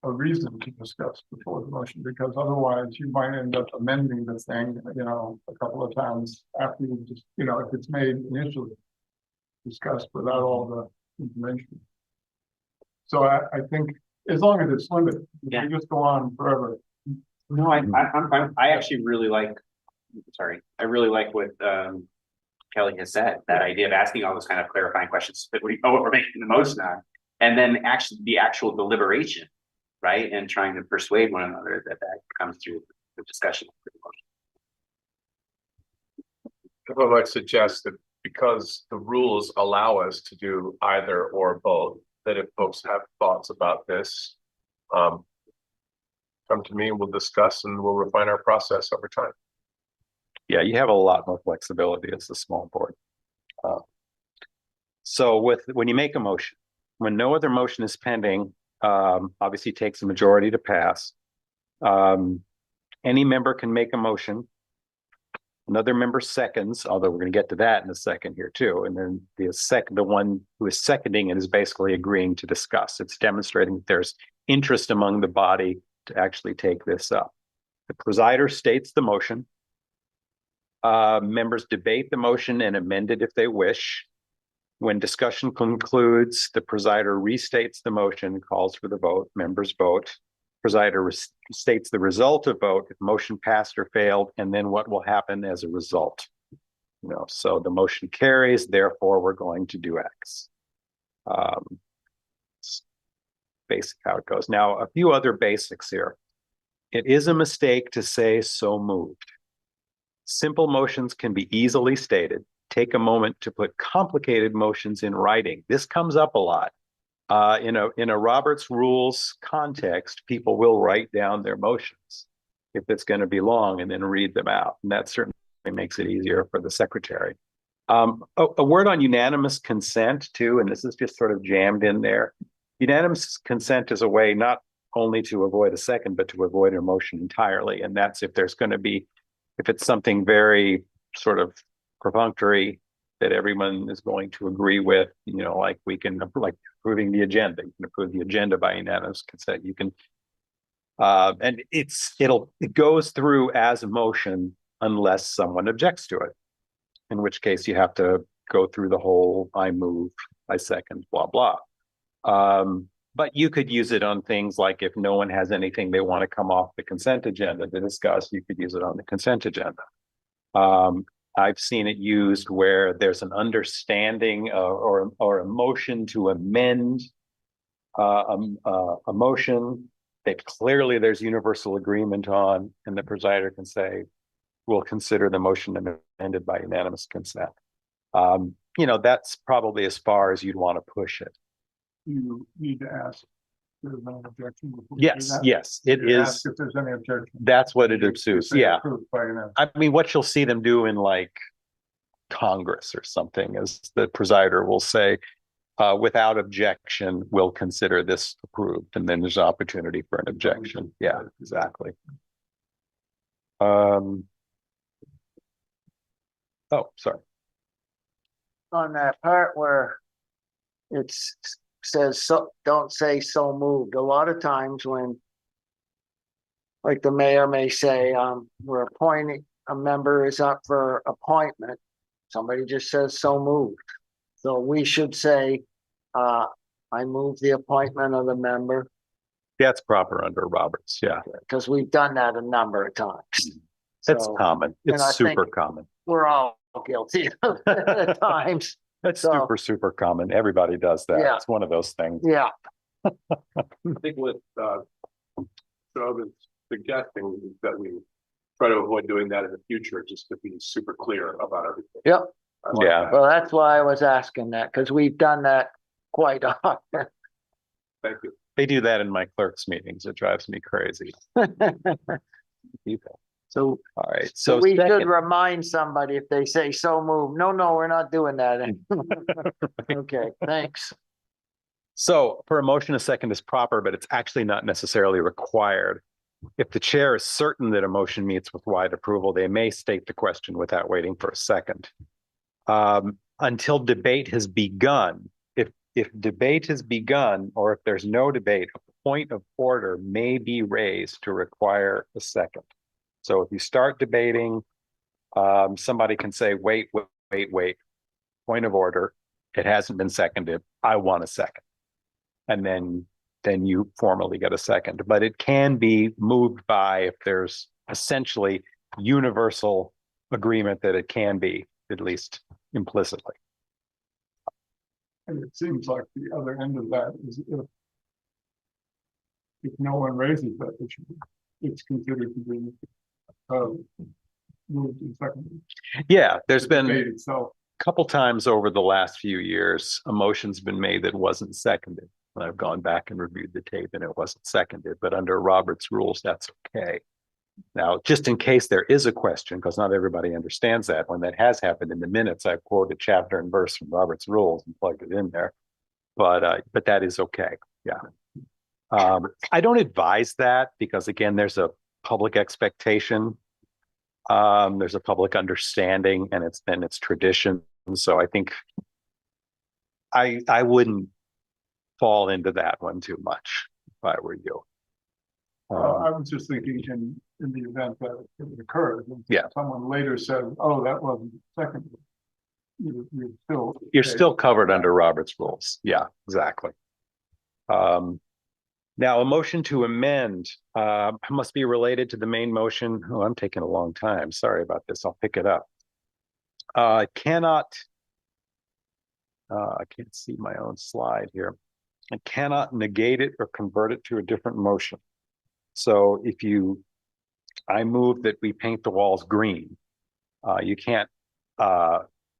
a reason to discuss before the motion, because otherwise you might end up amending the thing, a couple of times after you just, if it's made initially discussed without all the information. So I think as long as it's limited, Yeah. you just go on forever. No, I'm fine. I actually really like, I really like what Kelly has said, that idea of asking all those kind of clarifying questions, that we know what we're making the motion on, and then actually the actual deliberation, right? And trying to persuade one another that comes through the discussion. If I might suggest that because the rules allow us to do either or both, that if folks have thoughts about this, come to me and we'll discuss and we'll refine our process over time. Yeah, you have a lot more flexibility as a small board. So when you make a motion, when no other motion is pending, obviously it takes a majority to pass. Any member can make a motion. Another member seconds, although we're going to get to that in a second here too. And then the one who is seconding it is basically agreeing to discuss. It's demonstrating that there's interest among the body to actually take this up. The presider states the motion. Members debate the motion and amend it if they wish. When discussion concludes, the presider restates the motion, calls for the vote, members vote. Presider states the result of vote, if motion passed or failed, and then what will happen as a result. So the motion carries, therefore we're going to do X. Basic how it goes. Now, a few other basics here. It is a mistake to say so moved. Simple motions can be easily stated. Take a moment to put complicated motions in writing. This comes up a lot. In a Robert's Rules context, people will write down their motions if it's going to be long and then read them out. And that certainly makes it easier for the secretary. A word on unanimous consent too, and this is just sort of jammed in there. Unanimous consent is a way not only to avoid a second, but to avoid a motion entirely. And that's if there's going to be if it's something very sort of perfunctory that everyone is going to agree with, like we can, like approving the agenda, you can approve the agenda by unanimous consent. You can, and it goes through as a motion unless someone objects to it. In which case you have to go through the whole, I move, I second, blah, blah. But you could use it on things like if no one has anything they want to come off the consent agenda to discuss, you could use it on the consent agenda. I've seen it used where there's an understanding or a motion to amend a motion that clearly there's universal agreement on, and the presider can say, we'll consider the motion amended by unanimous consent. That's probably as far as you'd want to push it. You need to ask. If there's no objection before you do Yes, that. yes, it You is. ask if there's any objection. That's what it If assumes. they Yeah. approve by unanimous. I mean, what you'll see them do in like Congress or something is the presider will say, without objection, we'll consider this approved. And then there's an opportunity for an objection. Yeah, exactly. Oh, sorry. On that part where it says, so don't say so moved. A lot of times when, like the mayor may say, we're appointing, a member is up for appointment. Somebody just says so moved. So we should say, I move the appointment of the member, That's proper under Roberts. Yeah, because we've done that a number of times. that's So common. and It's I think super common. we're all guilty of it at times. That's So- super common. Everybody does that. Yeah. It's one of those things. Yeah, I think what Job is suggesting is that we try to avoid doing that in the future, just to be super clear about everything. Yep. I like Yeah. that. well, that's why I was asking that, because we've done that quite often. Thank you. They do that in my clerks meetings. It drives me crazy. People. So All right. So we should second, remind somebody if they say so move. No, we're not doing that. Okay, thanks. so for a motion, a second is proper, but it's actually not necessarily required. If the chair is certain that a motion meets with wide approval, they may state the question without waiting for a second. Until debate has begun, if debate has begun, or if there's no debate, a point of order may be raised to require a second. So if you start debating, somebody can say, wait, point of order. It hasn't been seconded. I want a second. And then you formally get a second, but it can be moved by if there's essentially universal agreement that it can be, at least implicitly. And it seems like the other end of that is if no one raises that issue, it's considered to be moved and seconded. Yeah, there's The been debate itself. a couple times over the last few years, a motion's been made that wasn't seconded. And I've gone back and reviewed the tape and it wasn't seconded, but under Robert's rules, that's okay. Now, just in case there is a question, because not everybody understands that, when that has happened in the minutes, I've quoted chapter and verse from Robert's rules and plugged it in there. But that is okay. Yeah. I don't advise that because again, there's a public expectation. There's a public understanding and it's tradition. So I think I wouldn't fall into that one too much if I were you. I was just thinking in the event that it occurs. And Yeah. someone later says, oh, that wasn't seconded. You're still covered under Robert's rules. Yeah, exactly. Now a motion to amend must be related to the main motion. Oh, I'm taking a long time. Sorry about this. I'll pick it up. I can't see my own slide here. I cannot negate it or convert it to a different motion. So if I move that we paint the walls green, you can't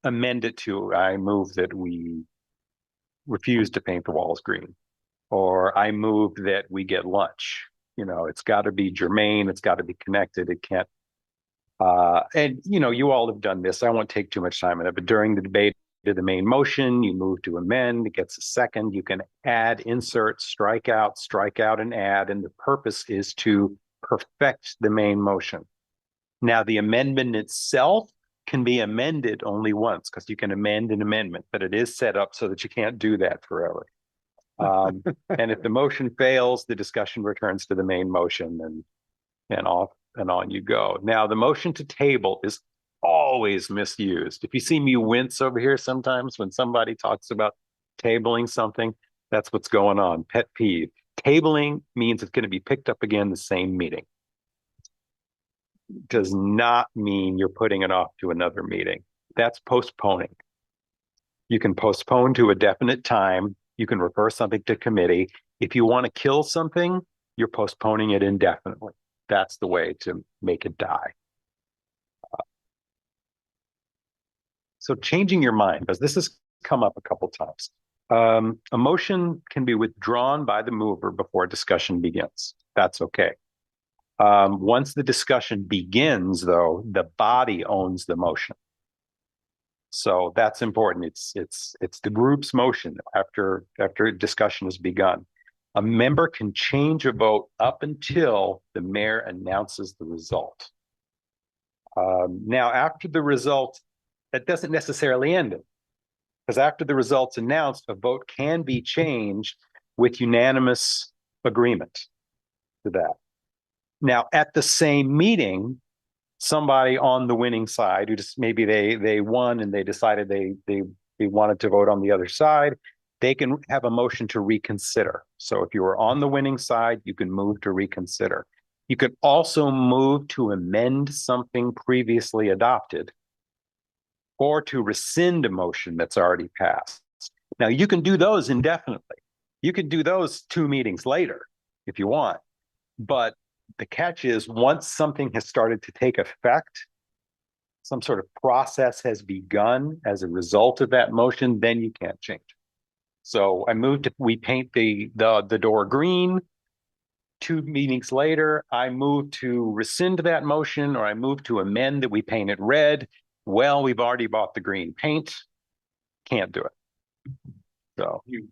amend it to, I move that we refuse to paint the walls green, or I move that we get lunch. It's got to be germane. It's got to be connected. It can't. And you all have done this. I won't take too much time on it, but during the debate of the main motion, you move to amend, it gets a second. You can add, insert, strike out, and add. And the purpose is to perfect the main motion. Now, the amendment itself can be amended only once because you can amend an amendment, but it is set up so that you can't do that forever. And if the motion fails, the discussion returns to the main motion and off and on you go. Now, the motion to table is always misused. If you see me wince over here sometimes when somebody talks about tabling something, that's what's going on. Pet peeve. Tabling means it's going to be picked up again the same meeting. Does not mean you're putting it off to another meeting. That's postponing. You can postpone to a definite time. You can refer something to committee. If you want to kill something, you're postponing it indefinitely. That's the way to make it die. So changing your mind, because this has come up a couple times. A motion can be withdrawn by the mover before discussion begins. That's okay. Once the discussion begins, though, the body owns the motion. So that's important. It's the group's motion after discussion has begun. A member can change a vote up until the mayor announces the result. Now, after the result, that doesn't necessarily end it, because after the result's announced, a vote can be changed with unanimous agreement to that. Now, at the same meeting, somebody on the winning side who just maybe they won and they decided they wanted to vote on the other side, they can have a motion to reconsider. So if you were on the winning side, you can move to reconsider. You could also move to amend something previously adopted or to rescind a motion that's already passed. Now, you can do those indefinitely. You can do those 2 meetings later if you want. But the catch is once something has started to take effect, some sort of process has begun as a result of that motion, then you can't change it. So I moved to, we paint the door green. 2 meetings later, I moved to rescind that motion, or I moved to amend that we paint it red. Well, we've already bought the green paint. Can't do it. So You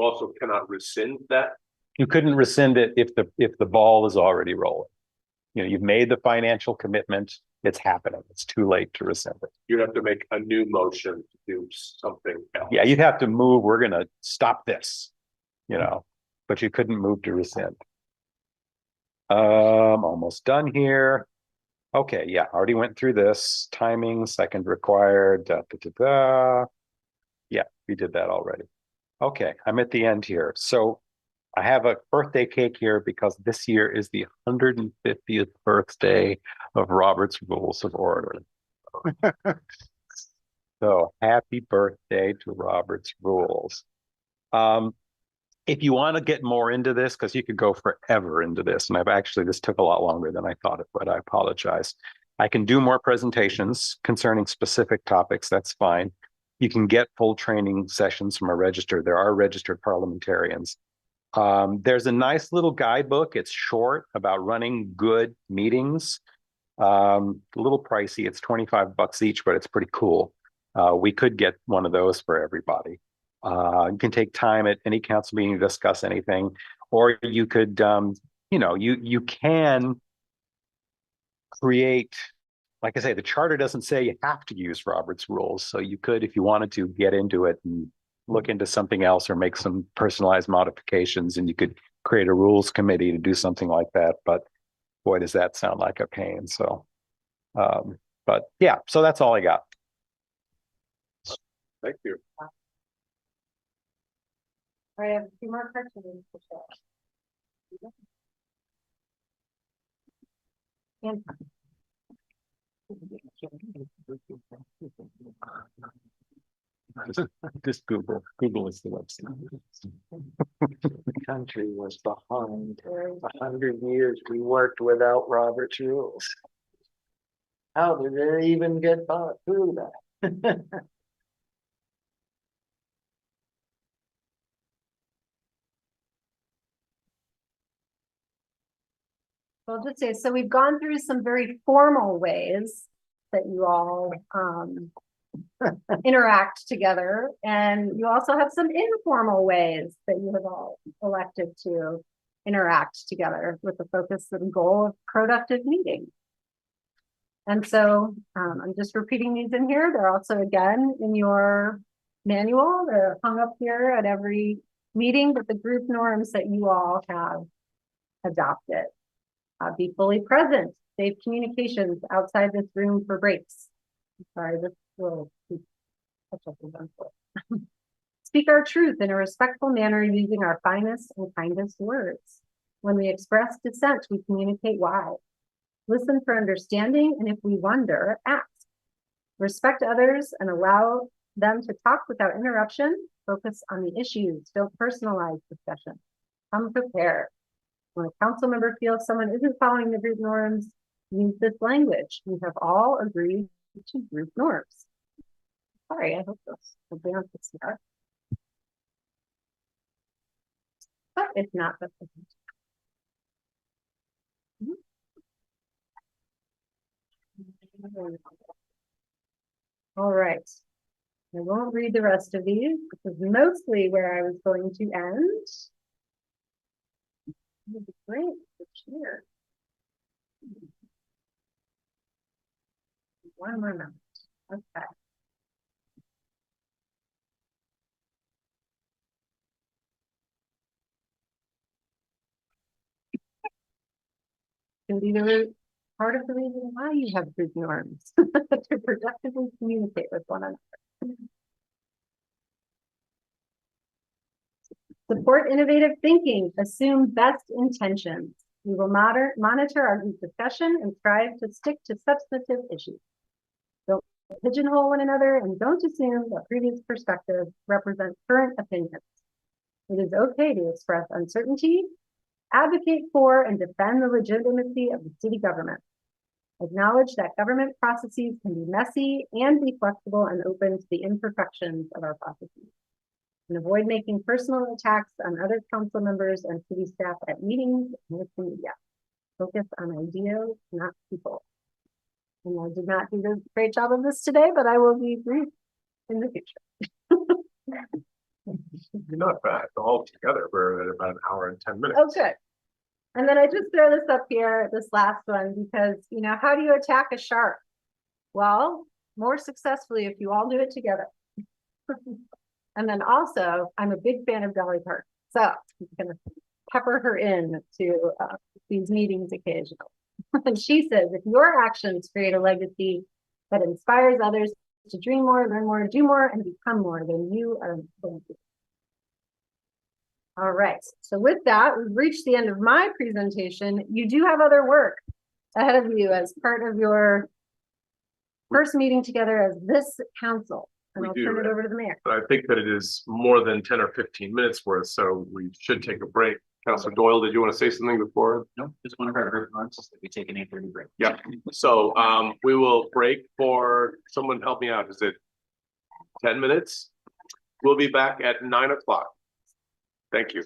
also cannot rescind that. you couldn't rescind it if the ball is already rolling. You know, you've made the financial commitment. It's happening. It's too late to rescind it. You'd have to make a new motion to do something else. Yeah, you'd have to move. We're going to stop this, you know, but you couldn't move to rescind. Almost done here. Okay, yeah, already went through this. Timing, second required. Yeah, we did that already. Okay, I'm at the end here. So I have a birthday cake here because this year is the 150th birthday of Robert's Rules of Order. So happy birthday to Robert's Rules. If you want to get more into this, because you could go forever into this, and this took a lot longer than I thought it would, I apologize. I can do more presentations concerning specific topics, that's fine. You can get full training sessions from a registered. There are registered parliamentarians. There's a nice little guidebook. It's short about running good meetings. A little pricey. It's $25 each, but it's pretty cool. We could get one of those for everybody. You can take time at any council meeting to discuss anything, or you could, you can create, like I say, the charter doesn't say you have to use Robert's Rules. So you could, if you wanted to, get into it and look into something else or make some personalized modifications, and you could create a rules committee to do something like that. But boy, does that sound like a pain. So, but yeah, so that's all I got. Thank you. All right, I have a few more questions to share. And Just Google is the website. The country was behind 100 years. We worked without Robert's Rules. How did it even get through that? I'll just say, so we've gone through some very formal ways that you all interact together, and you also have some informal ways that you have all elected to interact together with the focus and goal of productive meeting. And so I'm just repeating these in here. They're also again in your manual. They're hung up here at every meeting, but the group norms that you all have adopted. Be fully present, safe communications outside this room for breaks. Sorry, this will catch up with them. Speak our truth in a respectful manner using our finest and kindest words. When we express dissent, we communicate why. Listen for understanding, and if we wonder, ask. Respect others and allow them to talk without interruption. Focus on the issues, don't personalize discussion. Come prepared. When a council member feels someone isn't following the group norms, use this language. We have all agreed to group norms. Sorry, I hope this advances here. But if not, that's okay. All right. I won't read the rest of these. This is mostly where I was going to end. Would be great to share. One more minute. Okay. Can be part of the reason why you have group norms to productively communicate with one another. Support innovative thinking, assume best intentions. We will monitor our group discussion and strive to stick to substantive issues. Don't pigeonhole one another and don't assume that previous perspectives represent current opinions. It is okay to express uncertainty, advocate for and defend the legitimacy of the city government. Acknowledge that government processes can be messy and be flexible and open to the imperfections of our processes. And avoid making personal attacks on other council members and city staff at meetings and with the media. Focus on ideas, not people. And I did not do a great job of this today, but I will be brief in the future. You're not bad. All together, we're at about an hour and 10 minutes. Oh, good. And then I just throw this up here, this last one, because, you know, how do you attack a shark? Well, more successfully if you all do it together. And then also, I'm a big fan of Dolly Parton. So I'm going to pepper her in to these meetings occasionally. And she says, if your actions create a legacy that inspires others to dream more, learn more, do more, and become more, then you are going to. All right. So with that, we've reached the end of my presentation. You do have other work ahead of you as part of your first meeting together as this council. And I'll turn it over to the mayor. But I think that it is more than 10 or 15 minutes worth, so we should take a break. Councilor Doyle, did you want to say something before? No, just one of our group norms is that we take an 8:30 break. Yeah, so we will break for, someone help me out, is it 10 minutes? We'll be back at 9 o'clock. Thank you.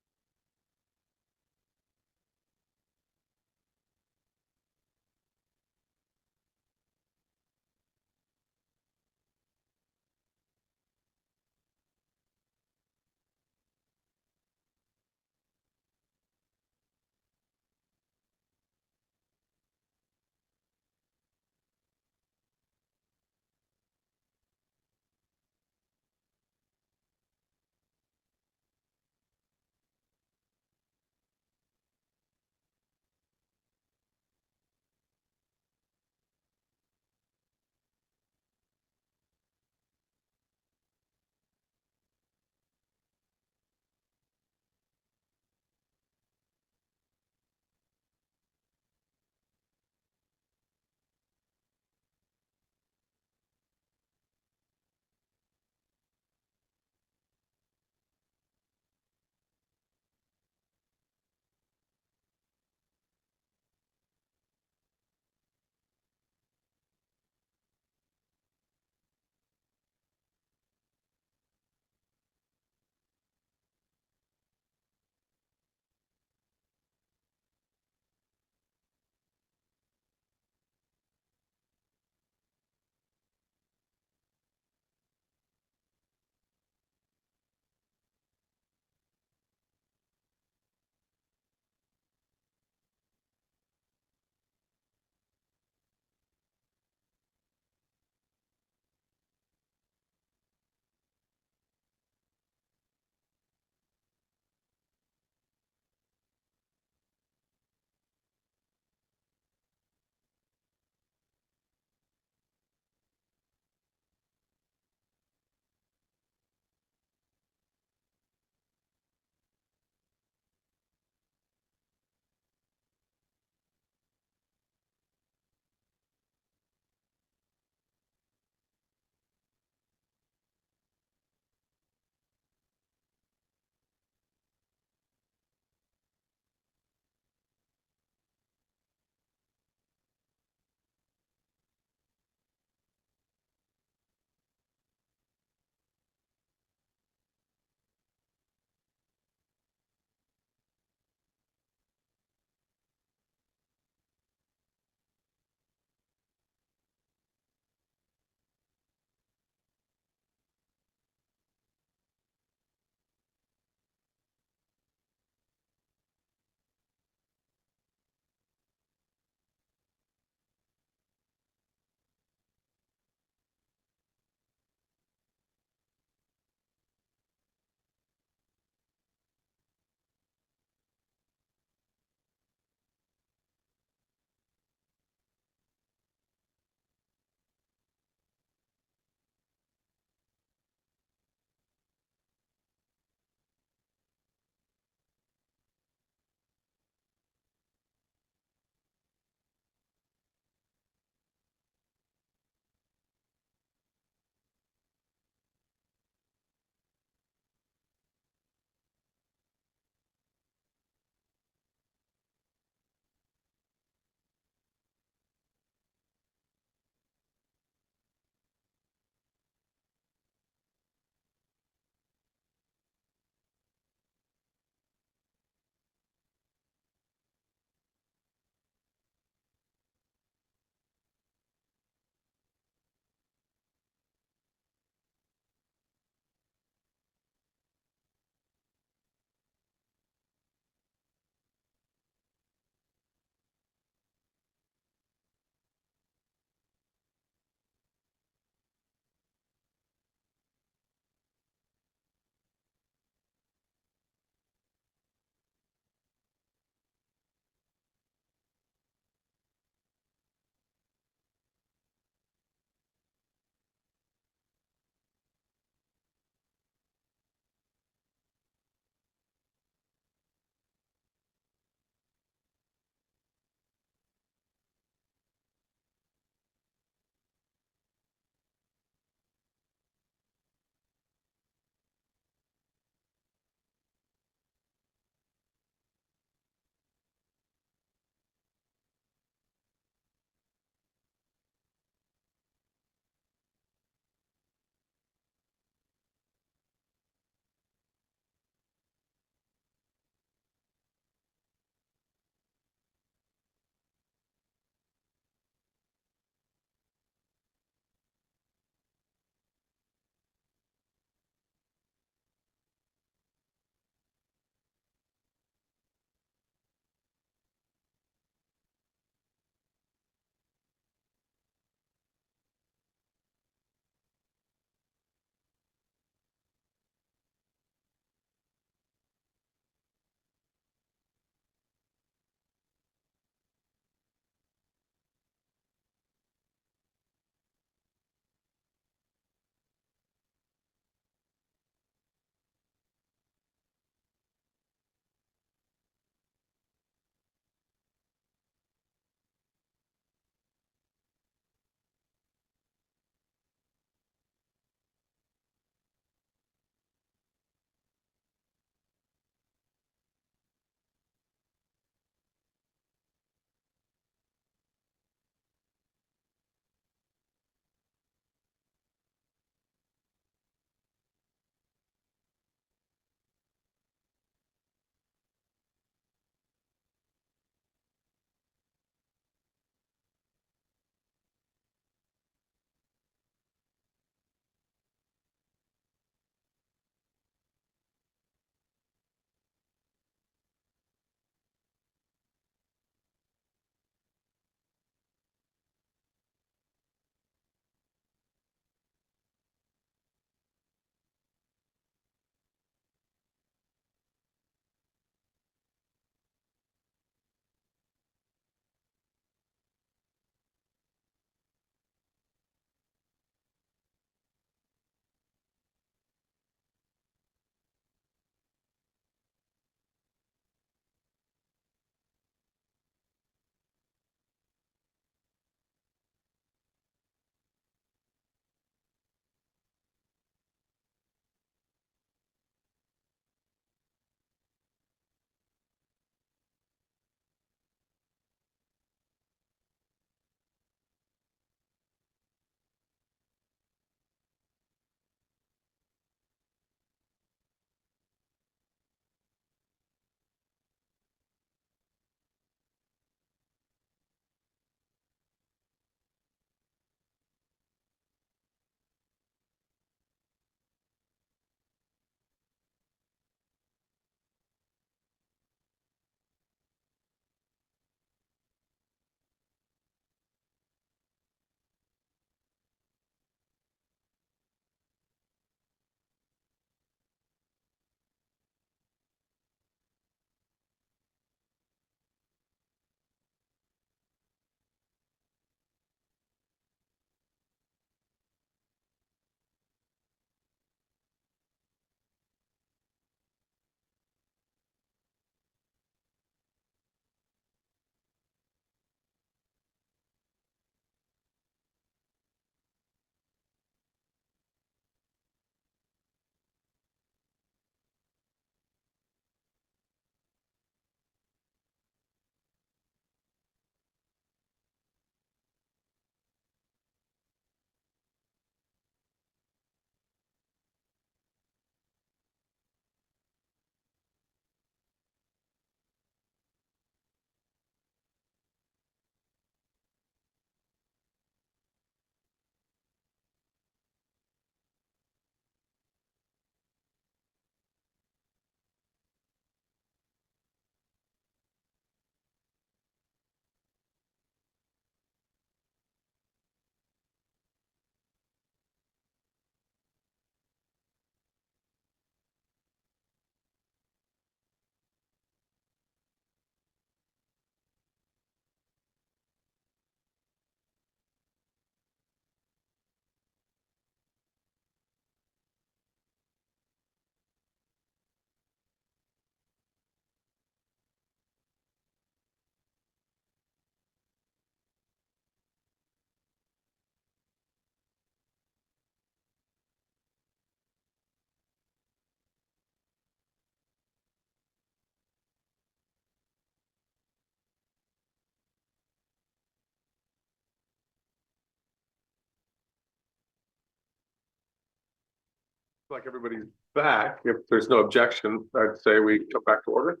Like everybody's back, if there's no objection, I'd say we come back to order.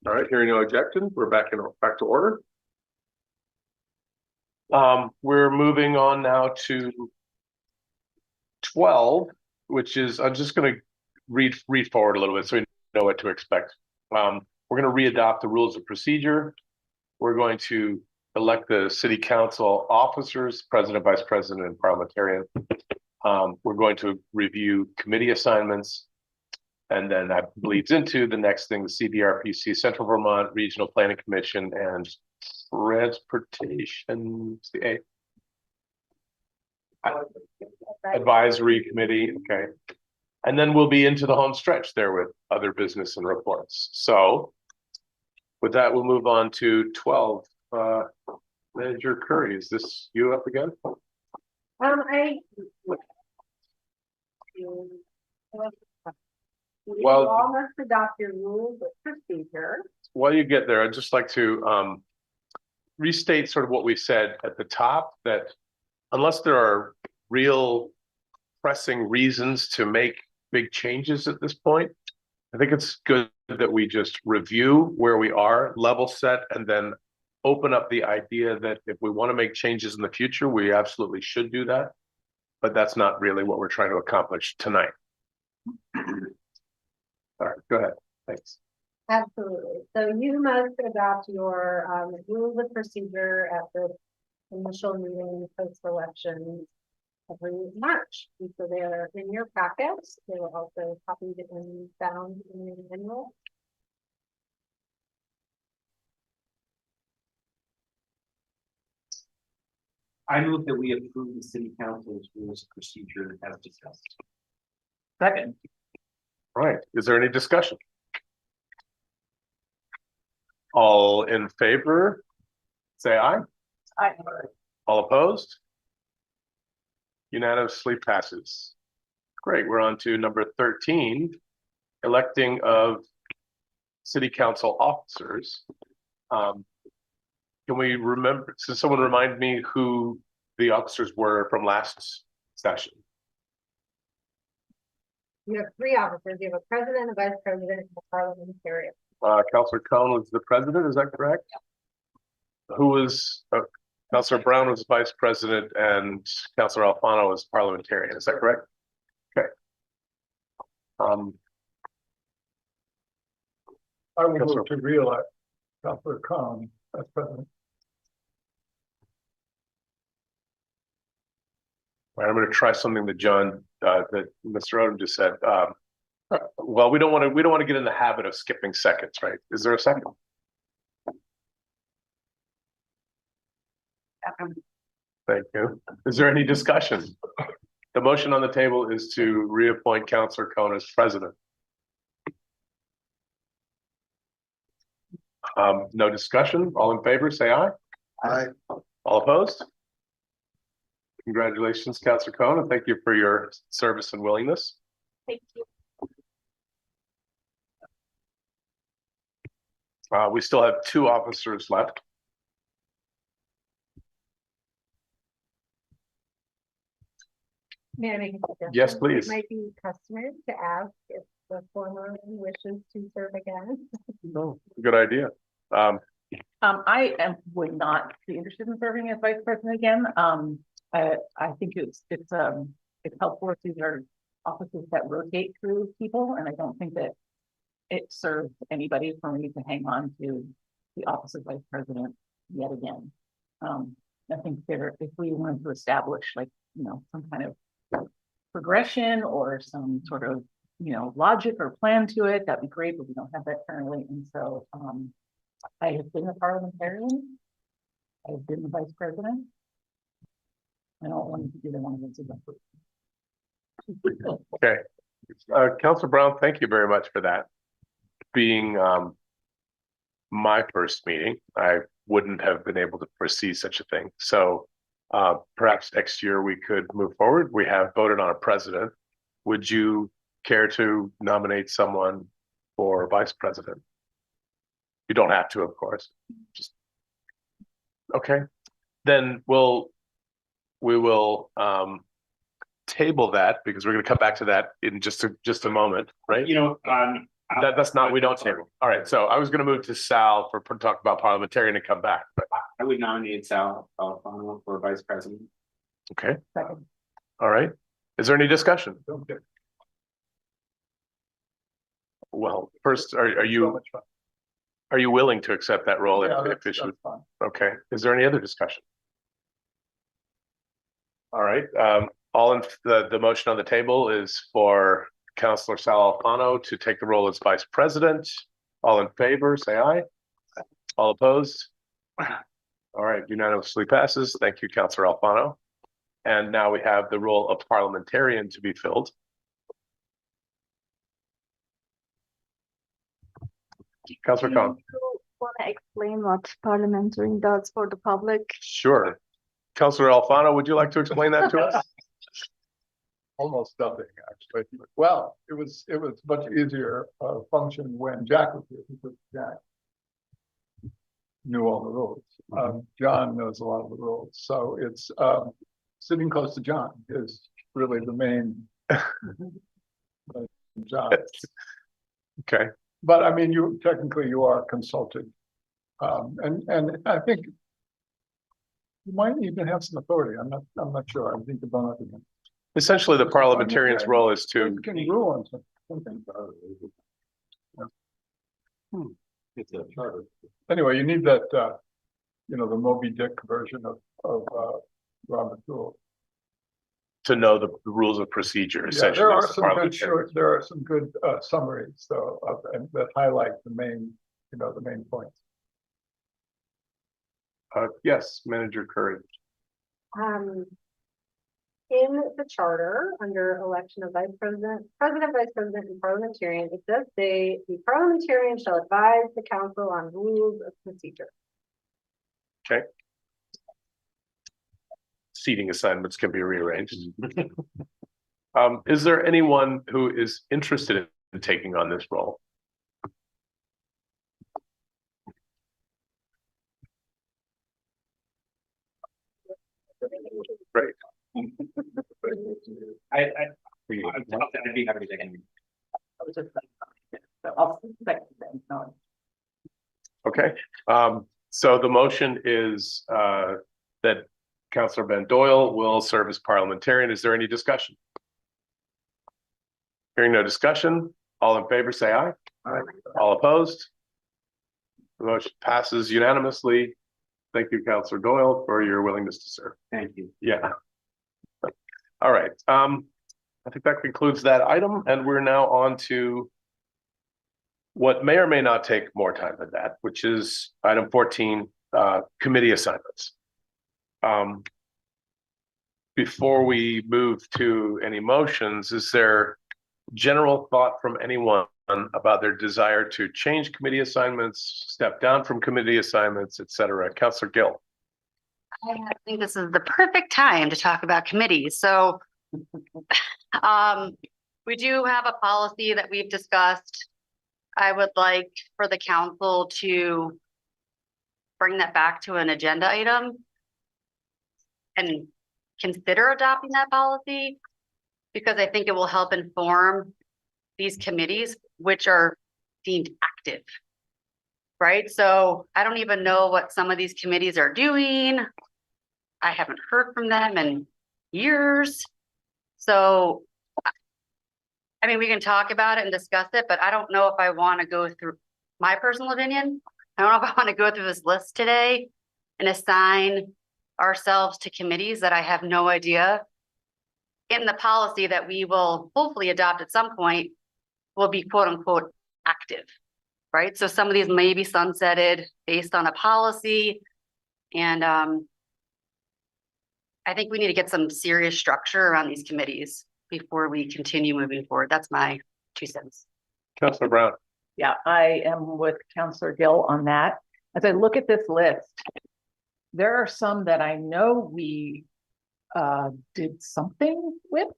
All right, hearing no objection, we're back to order. We're moving on now to 12, which is, I'm just gonna read forward a little bit so we know what to expect. We're gonna readopt the rules of procedure. We're going to elect the city council officers, president, vice president, and parliamentarian. We're going to review committee assignments. And then that bleeds into the next thing, the CDRPC, Central Vermont Regional Planning Commission, and Transportation, the Advisory Committee, okay. And then we'll be into the home stretch there with other business and reports. So with that, we'll move on to 12. Manager Curry, is this you up again? Well, You all must adopt your rules of procedure. while you get there, I'd just like to restate sort of what we said at the top, that unless there are real pressing reasons to make big changes at this point, I think it's good that we just review where we are, level set, and then open up the idea that if we want to make changes in the future, we absolutely should do that. But that's not really what we're trying to accomplish tonight. All right, go ahead. Thanks. Absolutely. So you must adopt your rules of procedure at the initial meeting post-election every March. And so they're in your packets. They were also copied and found in the manual. I move that we approve the city council's rules of procedure as discussed. Second. All right, is there any discussion? All in favor, say aye. Aye. All opposed? Unanimously passes. Great, we're on to number 13, electing of city council officers. Can we remember, so someone remind me who the officers were from last session? You have three officers. You have a president, a vice president, and a parliamentarian. Councilor Cohn was the president, is that correct? Who was, Councilor Brown was vice president and Councilor Alfano was parliamentarian, is that correct? Okay. I would move to re-elect Councilor Khan as president. All right, I'm going to try something that that Mr. Odom just said. Well, we don't want to get in the habit of skipping seconds, right? Is there a second? Thank you. Is there any discussion? The motion on the table is to reappoint Councilor Cohn as president. No discussion. All in favor, say aye. Aye. All opposed? Congratulations, Councilor Cohn, and thank you for your service and willingness. Thank you. We still have 2 officers left. May I make a suggestion? Yes, please. It might be customary to ask if the former wishes to serve again. No, good idea. Would not be interested in serving as vice president again. I think it's helpful if these are offices that rotate through people, and I don't think that it serves anybody for me to hang on to the office of vice president yet again. I think if we wanted to establish some kind of progression or some sort of logic or plan to it, that'd be great, but we don't have that currently. And so I have been a parliamentarian. I have been the vice president. I don't want to be the one of those. Okay. Councilor Brown, thank you very much for that. Being my first meeting, I wouldn't have been able to foresee such a thing. So perhaps next year we could move forward. We have voted on a president. Would you care to nominate someone for vice president? You don't have to, of course. Just okay. Then we will table that because we're gonna come back to that in just a moment, right? You know, That's not, we don't table. All right, so I was gonna move to Sal for talk about parliamentarian and come back, but, I would nominate Sal Alfano for vice president. okay, Second. all right. Is there any discussion? Okay. Well, first, are So you, much fun. are you willing to accept that role Yeah, if that's issued? fine. Okay, is there any other discussion? All right, all in, the motion on the table is for Councilor Sal Alfano to take the role as vice president. All in favor, say aye. All opposed? All right, unanimously passes. Thank you, Councilor Alfano. And now we have the role of parliamentarian to be filled. Councilor Khan. Want to explain what parliamentarian does for the public? Sure. Councilor Alfano, would you like to explain that to us? Almost nothing, actually. Well, it was much easier function when Jack was here because Jack knew all the rules. John knows a lot of the rules, so it's sitting close to John is really the main job. Okay, But I mean, you technically you are consulted, and I think you might even have some authority. I'm not sure. I think about it again. essentially the parliamentarian's role is to, You can rule on something. It's a charter. Anyway, you need that, the Moby Dick version of Robert Rule. to know the rules of procedure, Yeah, essentially. there as are the some good parliamentarian. there are some good summaries though and that highlight the main, the main points. Yes, Manager Curry. In the charter, under election of vice president, vice president, and parliamentarian, it does say the parliamentarian shall advise the council on rules of procedure. Okay. Seating assignments can be rearranged. Is there anyone who is interested in taking on this role? Great. I'd be happy to take any. I'll second that. No. Okay, so the motion is that Councilor Van Doyle will serve as parliamentarian. Is there any discussion? Hearing no discussion, all in favor, say aye. Aye. All opposed? The motion passes unanimously. Thank you, Councilor Doyle, for your willingness to serve. Thank you. Yeah. All right, I think that concludes that item, and we're now on to what may or may not take more time than that, which is item 14, committee assignments. Before we move to any motions, is there general thought from anyone about their desire to change committee assignments, step down from committee assignments, et cetera? Councilor Gill. I think this is the perfect time to talk about committees. So we do have a policy that we've discussed. I would like for the council to bring that back to an agenda item and consider adopting that policy, because I think it will help inform these committees, which are deemed active. Right? So I don't even know what some of these committees are doing. I haven't heard from them in years. So, I mean, we can talk about it and discuss it, but I don't know if I want to go through my personal opinion. I don't know if I want to go through this list today and assign ourselves to committees that I have no idea. In the policy that we will hopefully adopt at some point will be quote unquote active, right? So some of these may be sunsetted based on a policy. And I think we need to get some serious structure around these committees before we continue moving forward. That's my 2 cents. Councilor Brown. Yeah, I am with Councilor Gill on that. As I look at this list, there are some that I know we did something with.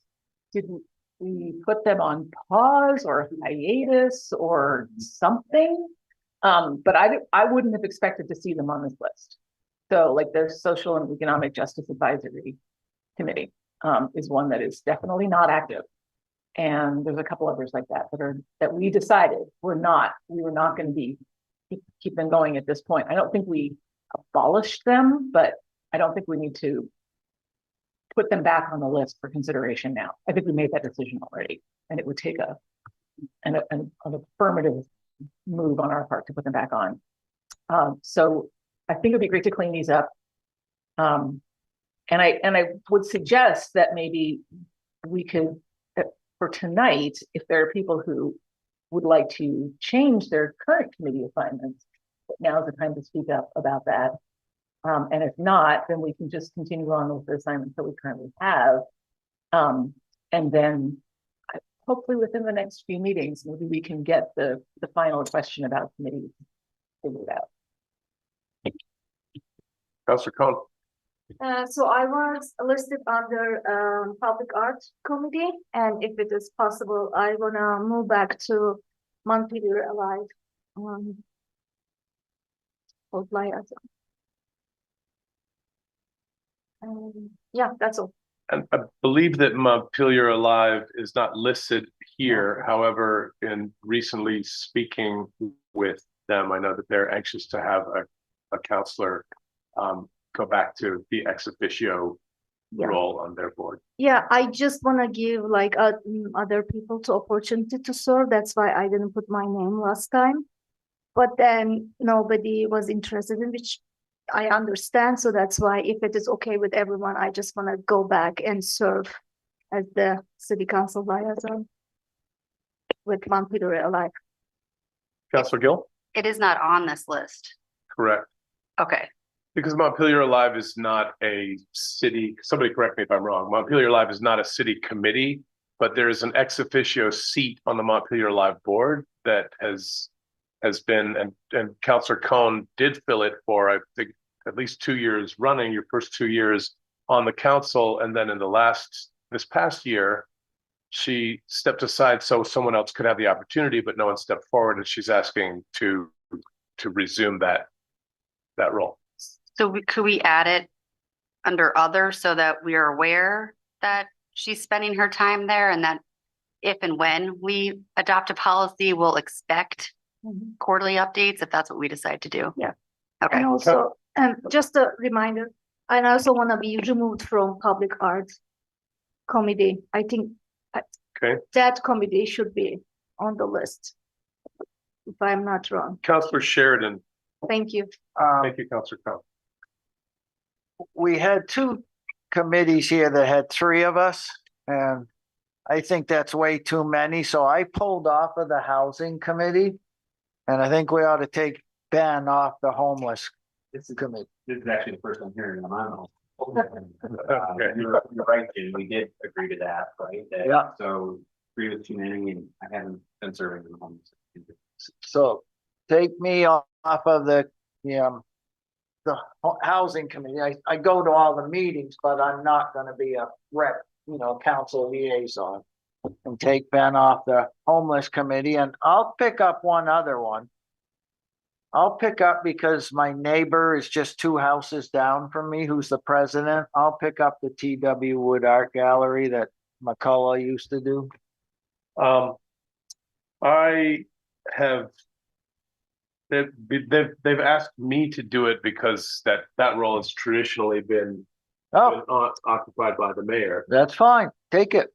Didn't we put them on pause or hiatus or something? But I wouldn't have expected to see them on this list. So like there's Social and Economic Justice Advisory Committee. is one that is definitely not active. And there's a couple others like that that we decided we were not going to keep them going at this point. I don't think we abolished them, but I don't think we need to put them back on the list for consideration now. I think we made that decision already, and it would take an affirmative move on our part to put them back on. So I think it'd be great to clean these up. And I would suggest that maybe we could, for tonight, if there are people who would like to change their current committee assignments, now's the time to speak up about that. And if not, then we can just continue on with the assignments that we currently have. And then hopefully within the next few meetings, maybe we can get the final question about committees figured out. Councilor Cohn. So I was listed under Public Art Committee, and if it is possible, I wanna move back to Montpelier Alive. Yeah, that's all. And I believe that Montpelier Alive is not listed here. However, in recently speaking with them, I know that they're anxious to have a counselor go back to the ex officio role on their board. Yeah, I just wanna give like other people to opportunity to serve. That's why I didn't put my name last time. But then nobody was interested in, which I understand. So that's why if it is okay with everyone, I just wanna go back and serve as the city council liaison with Montpelier Alive. Councilor Gill? It is not on this list. Correct. Okay, Because Montpelier Alive is not a city, somebody correct me if I'm wrong, Montpelier Alive is not a city committee, but there is an ex officio seat on the Montpelier Alive board that has been, and Councilor Cohn did fill it for, I think, at least 2 years running, your first 2 years on the council, and then in this past year, she stepped aside so someone else could have the opportunity, but no one stepped forward, and she's asking to resume that role. so could we add it under other so that we are aware that she's spending her time there, and that if and when we adopt a policy, we'll expect quarterly updates if that's what we decide to do? Yeah. Okay. And also, just a reminder, I also want to be removed from Public Art Committee. I think that committee should be on the list, if I'm not wrong. Councilor Sheridan. Thank you. Thank you, Councilor Cohn. We had two committees here that had three of us, and I think that's way too many. So I pulled off of the housing committee, and I think we ought to take Ben off the homeless committee. This is actually the first I'm hearing on my own. Okay. You're right, Jim. We did agree to that, right? Yeah. So agree with too many, and I haven't been serving in the homeless. So take me off of the housing committee. I go to all the meetings, but I'm not gonna be a rep, council liaison. And take Ben off the homeless committee, and I'll pick up one other one. I'll pick up, because my neighbor is just 2 houses down from me, who's the president. I'll pick up the TW Wood Art Gallery that McCullough used to do. I have, they've asked me to do it because that role has traditionally been occupied by the mayor. That's fine. Take it.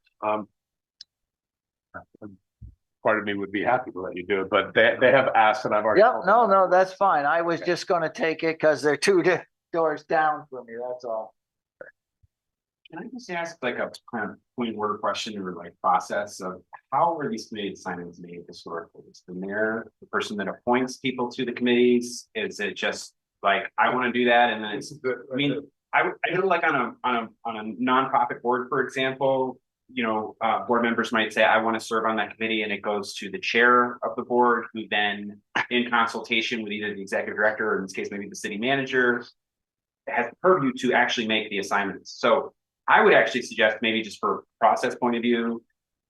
Part of me would be happy to let you do it, but they have asked, and I've already. Yep, no, that's fine. I was just gonna take it because they're 2 doors down from me, that's all. Can I just ask like a kind of point word question or like process of how were these committee assignments made historically? Is the mayor the person that appoints people to the committees? Is it just like, I want to do that, and then it's, I mean, I know like on a nonprofit board, for example, board members might say, I want to serve on that committee, and it goes to the chair of the board, who then, in consultation with either the executive director, or in this case, maybe the city manager, has the purview to actually make the assignments. So I would actually suggest, maybe just for process point of view,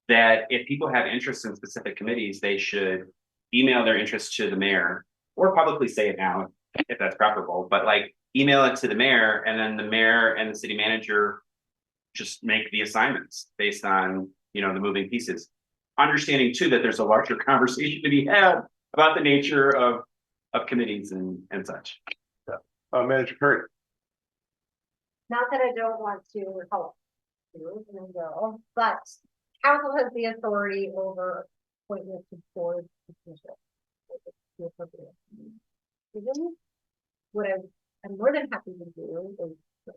that if people have interest in specific committees, they should email their interest to the mayor, or publicly say it now, if that's preferable, but like email it to the mayor, and then the mayor and the city manager just make the assignments based on, the moving pieces. Understanding too, that there's a larger conversation to be had about the nature of committees and such. Manager Curry. Not that I don't want to help you, and go, but council has the authority over appointments to board positions. What I'm more than happy to do is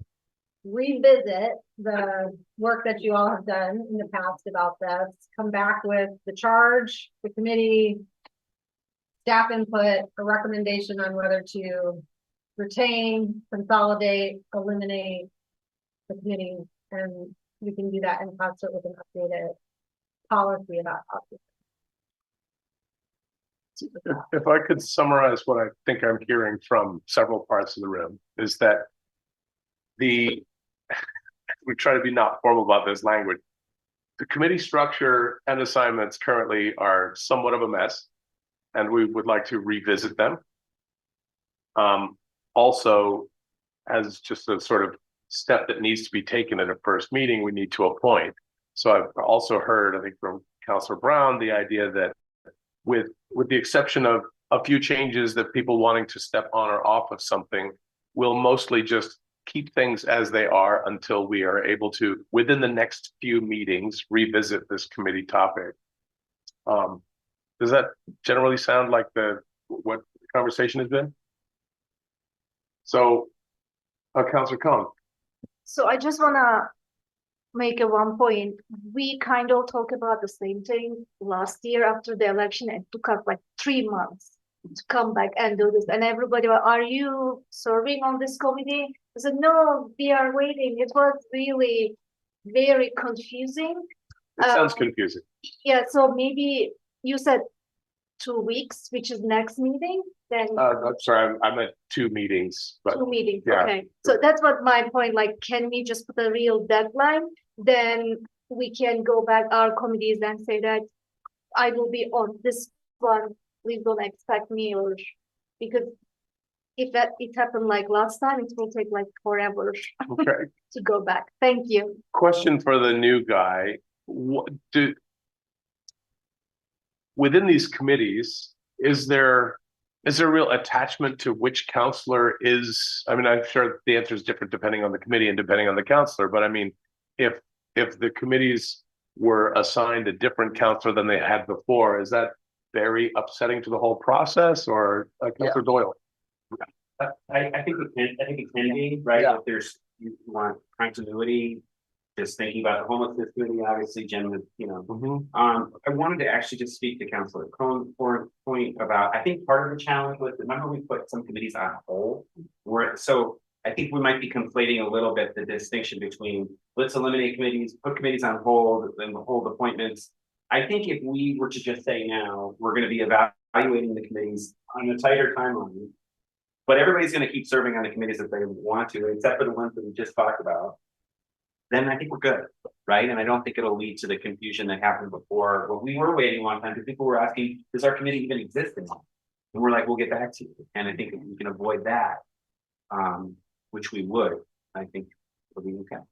revisit the work that you all have done in the past about this, come back with the charge, the committee, staff input, a recommendation on whether to retain, consolidate, eliminate the committee, and we can do that in concert with an updated policy about office. If I could summarize what I think I'm hearing from several parts of the room is that we try to be not formal about this language. The committee structure and assignments currently are somewhat of a mess, and we would like to revisit them. Also, as just a sort of step that needs to be taken at a first meeting, we need to appoint. So I've also heard, I think from Councilor Brown, the idea that with the exception of a few changes that people wanting to step on or off of something, we'll mostly just keep things as they are until we are able to, within the next few meetings, revisit this committee topic. Does that generally sound like what the conversation has been? So, Councilor Cohen. So I just wanna make a one point. We kind of talked about the same thing last year after the election. It took us like 3 months to come back and do this. And everybody was, are you serving on this committee? I said, no, we are waiting. It was really very confusing. It sounds confusing. Yeah, so maybe you said 2 weeks, which is next meeting, then. I'm sorry, I'm at 2 meetings, but 2 meetings, yeah. okay. So that's what my point, like, can we just put a real deadline? Then we can go back our committees and say that I will be on this one, please don't expect me, or because if it happened like last time, it will take like forever Okay. to go back. Thank you. Question for the new guy. Within these committees, is there real attachment to which counselor is? I mean, I'm sure the answer is different depending on the committee and depending on the counselor, but I mean, if the committees were assigned a different counselor than they had before, is that very upsetting to the whole process, or Councilor Doyle? I think it can be, right? Yeah. If you want continuity, just thinking about the homelessness committee, obviously, Jen was, I wanted to actually just speak to Councilor Cohen for a point about, I think part of the challenge was, remember we put some committees on hold, so I think we might be conflating a little bit the distinction between let's eliminate committees, put committees on hold, and hold appointments. I think if we were to just say now, we're going to be evaluating the committees on a tighter timeline, but everybody's going to keep serving on the committees if they want to, except for the ones that we just talked about, then I think we're good, right? And I don't think it'll lead to the confusion that happened before. Well, we were waiting a long time because people were asking, does our committee even exist anymore? And we're like, we'll get back to you. And I think if we can avoid that, which we would, I think it'll be okay.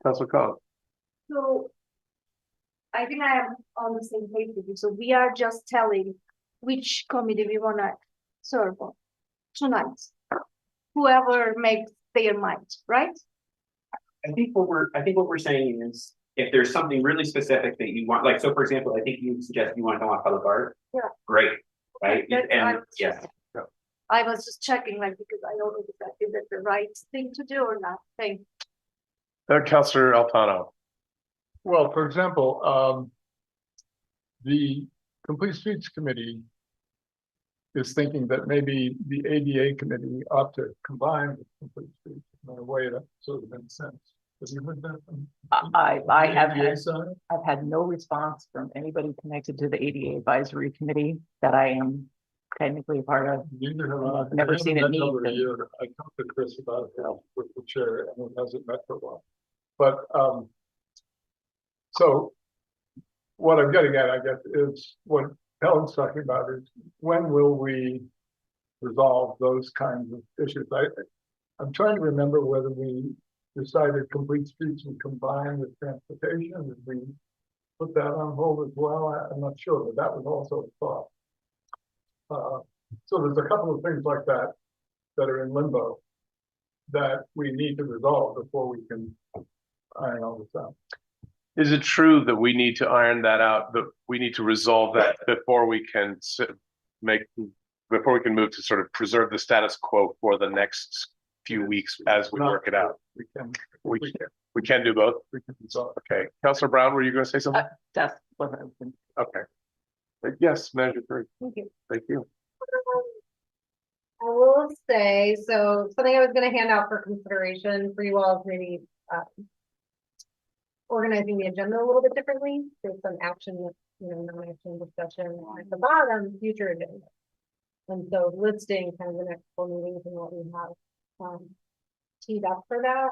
Councilor Cohen. So I think I am on the same page with you. So we are just telling which committee we want to serve on tonight. Whoever makes their mind, right? I think what we're saying is, if there's something really specific that you want, like, so for example, I think you suggest you want to go on public art. Yeah. Great, right? And yes. I was just checking, like, because I don't know exactly if that's the right thing to do or not. Thank you. Councilor Altano. Well, for example, the Complete Streets Committee is thinking that maybe the ADA committee ought to combine with Complete Streets in a way that sort of makes sense. Have you heard that from I've had no response from anybody connected to the ADA advisory committee that I am technically a part of. Neither have I. I've never seen it need over a to. year. I talked to Chris about it with the chair, and it hasn't met for a while. But so what I'm getting at, I guess, is what Helen's talking about is when will we resolve those kinds of issues? I'm trying to remember whether we decided complete streets would combine with transportation, did we put that on hold as well? I'm not sure, but that was also a thought. So there's a couple of things like that that are in limbo that we need to resolve before we can iron all this out. Is it true that we need to iron that out, that we need to resolve that before we can before we can move to sort of preserve the status quo for the next few weeks as we work it out? We can, We can do both? we can resolve. Okay. Councilor Brown, were you going to say something? That's what I was thinking. Okay. Yes, Manager Curry. Thank you. Thank you. I will say, so something I was gonna hand out for consideration for you all is maybe organizing the agenda a little bit differently. There's some action, non-action discussion at the bottom, future agenda. And so listing kind of the next 4 meetings and what we have teed up for that.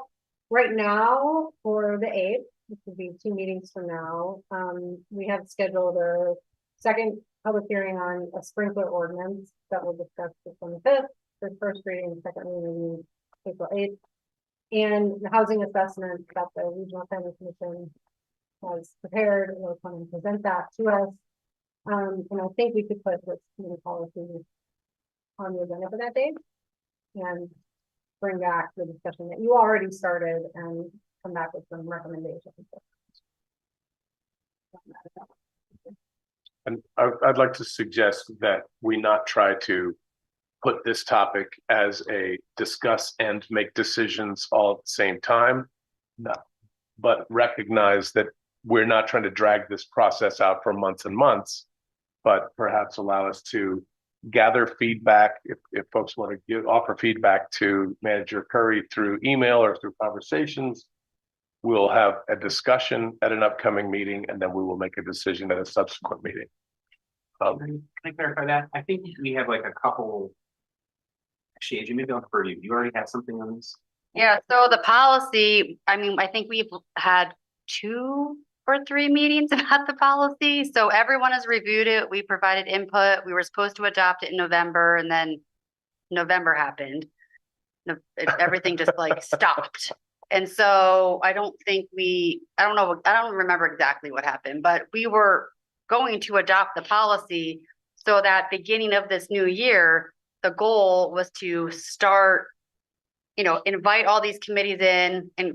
Right now, for the 8th, which would be 2 meetings from now, we have scheduled a second public hearing on a sprinkler ordinance that we'll discuss the 25th, the first reading, second reading, April 8th. And the housing assessment that the Regional Planning Commission has prepared, and we'll come and present that to us. And I think we could put this community policy on the agenda for that day and bring back the discussion that you already started and come back with some recommendations. And I'd like to suggest that we not try to put this topic as a discuss and make decisions all at the same time. No, but recognize that we're not trying to drag this process out for months and months, but perhaps allow us to gather feedback. If folks want to offer feedback to Manager Curry through email or through conversations, we'll have a discussion at an upcoming meeting, and then we will make a decision at a subsequent meeting. Can I clarify that? I think we have like a couple. Actually, Adrian, maybe I'll defer to you. You already have something on this? Yeah, so the policy, I mean, I think we've had 2 or 3 meetings about the policy. So everyone has reviewed it. We provided input. We were supposed to adopt it in November, and then November happened. Everything just like stopped. And so I don't remember exactly what happened, but we were going to adopt the policy so that beginning of this new year, the goal was to start, invite all these committees in and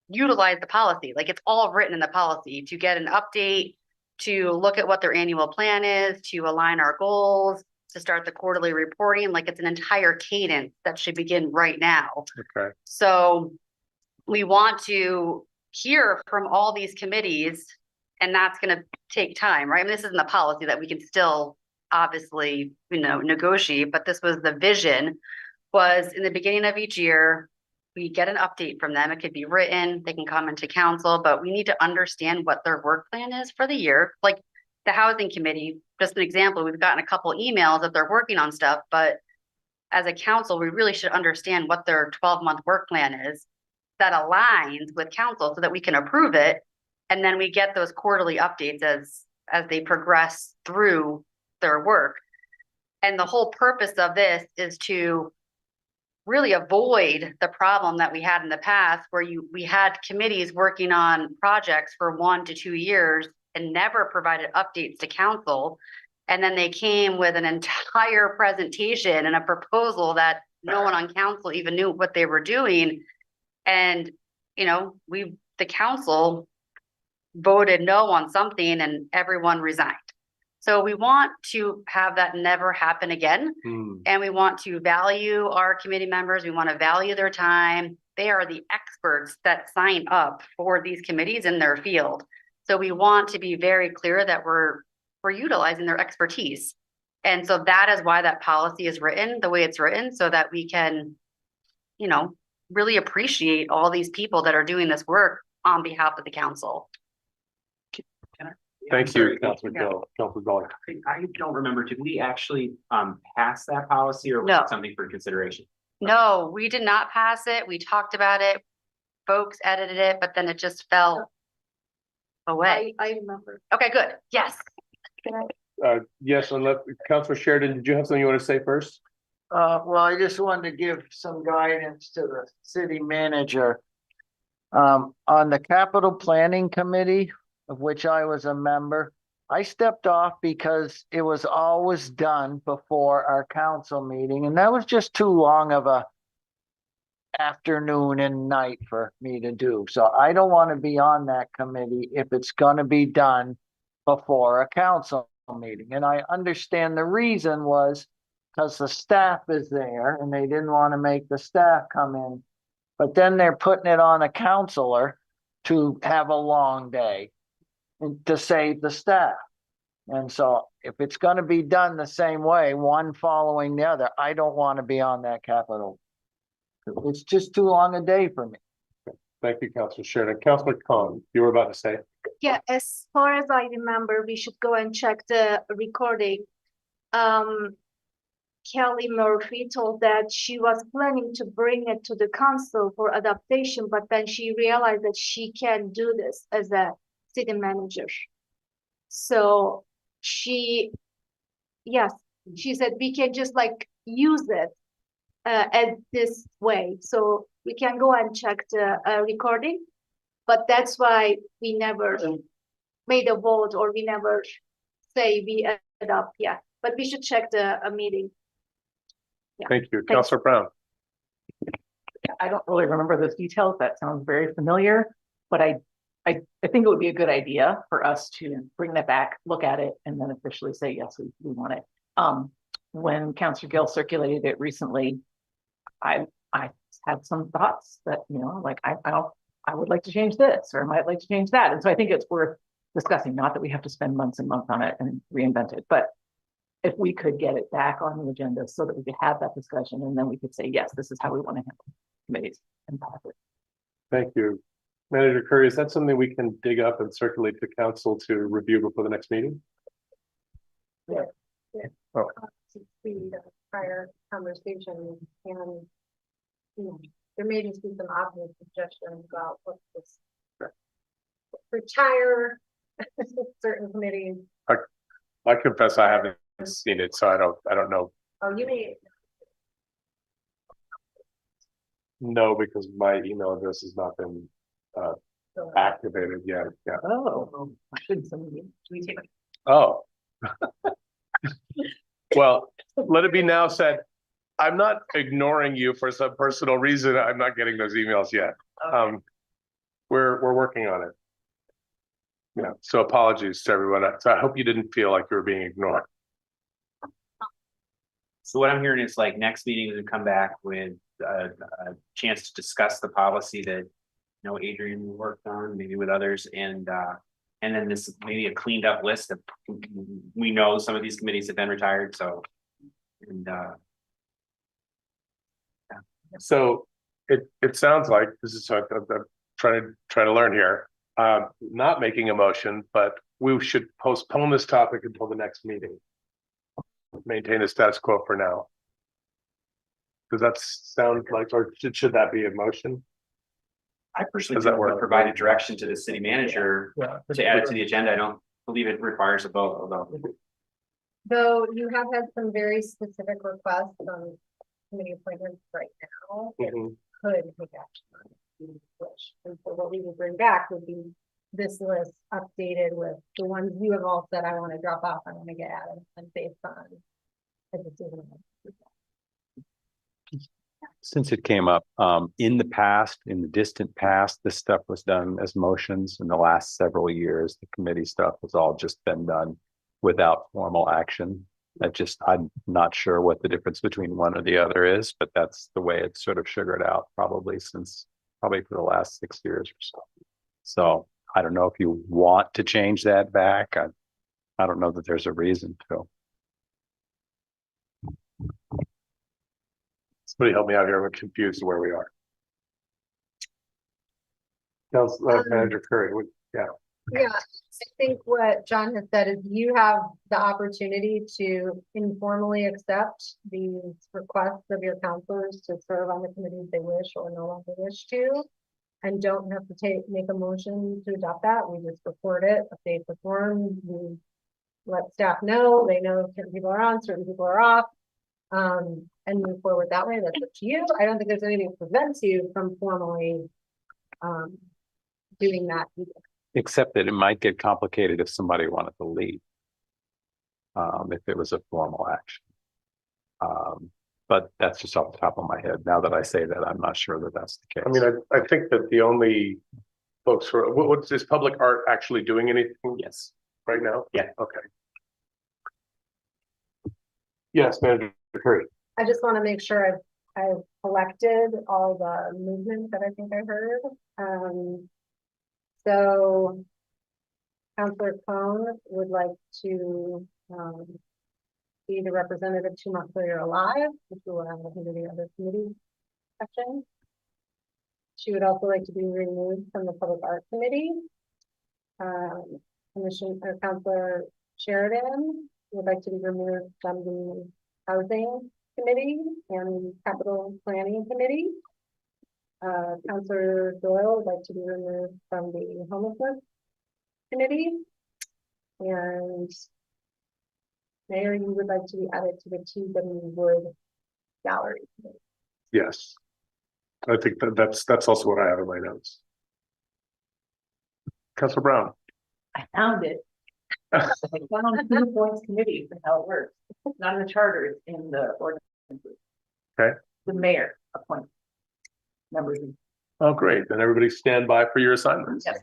utilize the policy. Like, it's all written in the policy to get an update, to look at what their annual plan is, to align our goals, to start the quarterly reporting. Like, it's an entire cadence that should begin right now. Okay. So we want to hear from all these committees, and that's going to take time, right? I mean, this isn't the policy that we can still obviously, negotiate, but this was the vision, was in the beginning of each year, we get an update from them. It could be written, they can come into council, but we need to understand what their work plan is for the year. Like the housing committee, just an example, we've gotten a couple emails that they're working on stuff, but as a council, we really should understand what their 12-month work plan is that aligns with council so that we can approve it. And then we get those quarterly updates as they progress through their work. And the whole purpose of this is to really avoid the problem that we had in the past, where we had committees working on projects for 1 to 2 years and never provided updates to council. And then they came with an entire presentation and a proposal that no one on council even knew what they were doing. And, the council voted no on something and everyone resigned. So we want to have that never happen again. And we want to value our committee members. We want to value their time. They are the experts that sign up for these committees in their field. So we want to be very clear that we're utilizing their expertise. And so that is why that policy is written the way it's written, so that we can, really appreciate all these people that are doing this work on behalf of the council. Thank you, Councilor Gill. I don't remember, did we actually pass that policy, or was No. it something for consideration? No, we did not pass it. We talked about it. Folks edited it, but then it just fell away. I remember. Okay, good. Yes. Yes, and Councilor Sheridan, did you have something you want to say first? Well, I just wanted to give some guidance to the city manager. On the capital planning committee, of which I was a member, I stepped off because it was always done before our council meeting, and that was just too long of a afternoon and night for me to do. So I don't want to be on that committee if it's gonna be done before a council meeting. And I understand the reason was because the staff is there and they didn't want to make the staff come in. But then they're putting it on a counselor to have a long day and to save the staff. And so if it's gonna be done the same way, one following the other, I don't want to be on that capital. It's just too long a day for me. Thank you, Councilor Sheridan. Councilor Khan, you were about to say? Yeah, as far as I remember, we should go and check the recording. Kelly Murphy told that she was planning to bring it to the council for adaptation, but then she realized that she can't do this as a city manager. So yes, she said we can just like use it as this way. So we can go and check the recording, but that's why we never made a vote or we never say we adopt. Yeah, but we should check the meeting. Yeah. Thank you. Councilor Brown. I don't really remember those details. That sounds very familiar, but I think it would be a good idea for us to bring that back, look at it, and then officially say, yes, we want it. When Councilor Gill circulated it recently, I had some thoughts that, like I would like to change this, or I might like to change that. And so I think it's worth discussing, not that we have to spend months and months on it and reinvent it, but if we could get it back on the agenda so that we could have that discussion, and then we could say, yes, this is how we want to handle committees and pass it. Thank you. Manager Curry, is that something we can dig up and circulate to council to review before the next meeting? Yeah. Oh. The prior conversation, and there may just be some obvious suggestions about what this retire certain committees. I confess I haven't seen it, so I don't know. Oh, you may. No, because my email address has not been activated yet. Yeah. Oh, I shouldn't send you. Should we take it? Oh. Well, let it be now said, I'm not ignoring you for some personal reason. I'm not getting those emails yet. Okay. We're working on it. Yeah, so apologies to everyone. So I hope you didn't feel like you were being ignored. So what I'm hearing is like next meeting, we would come back with a chance to discuss the policy that Adrian worked on, maybe with others, and then this maybe a cleaned up list of, we know some of these committees have been retired, so So it sounds like this is what I'm trying to learn here. Not making a motion, but we should postpone this topic until the next meeting. Maintain the status quo for now. Does that sound like, or should that be a motion? I personally Does that work? provide a direction to the city manager to add it to the agenda. I don't believe it requires a vote, although. Though you have had some very specific requests on committee appointments right now, it could take action on it if you wish. And so what we would bring back would be this list updated with the ones you have all said I want to drop off, I want to get added, and based on a decision. Since it came up, in the past, in the distant past, this stuff was done as motions. In the last several years, the committee stuff has all just been done without formal action. I'm not sure what the difference between one or the other is, but that's the way it's sort of sugared out probably for the last 6 years or so. So I don't know if you want to change that back. I don't know that there's a reason to. Somebody help me out here. I'm confused where we are. Manager Curry, yeah. Yeah, I think what John has said is you have the opportunity to informally accept these requests of your counselors to serve on the committees they wish or no longer wish to. And don't have to make a motion to adopt that. We just report it, update the form, we let staff know, they know certain people are on, certain people are off. and move forward that way. That's up to you. I don't think there's anything that prevents you from formally doing that either. Except that it might get complicated if somebody wanted to leave. If it was a formal action. But that's just off the top of my head. Now that I say that, I'm not sure that that's the case. I mean, I think that the only folks who are, what's is public art actually doing anything Yes. right now? Yeah. Okay. Yes, Manager Curry. I just want to make sure I've collected all the movement that I think I heard. So Councillor Cone would like to be the representative to Montpelier Alive, which will have into the other committee section. She would also like to be removed from the Public Art Committee. Councillor Sheridan would like to be removed from the Housing Committee and Capital Planning Committee. Councillor Doyle would like to be removed from the Homelessness Committee. And Mayor, you would like to be added to the T.W. Wood Gallery Committee. Yes. I think that's also what I have in my notes. Councilor Brown. I found it. I found who appoints committees and how it works. It's not in the charter, it's in the ordinances. Okay. The mayor appoints members. Oh, great. Then everybody stand by for your assignments. Yes.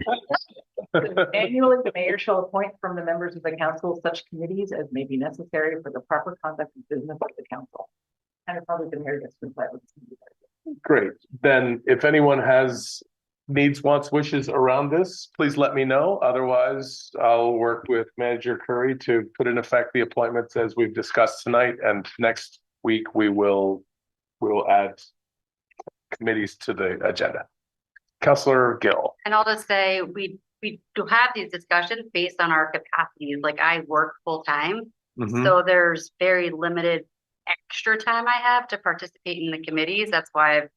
Annually, the mayor shall appoint from the members of the council such committees as may be necessary for the proper conduct of business of the council. And probably the mayor gets to decide what to do. Great. Then if anyone has needs, wants, wishes around this, please let me know. Otherwise, I'll work with Manager Curry to put in effect the appointments as we've discussed tonight. And next week we'll add committees to the agenda. Councilor Gill. And I'll just say, we do have these discussions based on our capacities. Like I work full time. So there's very limited extra time I have to participate in the committees. That's why I've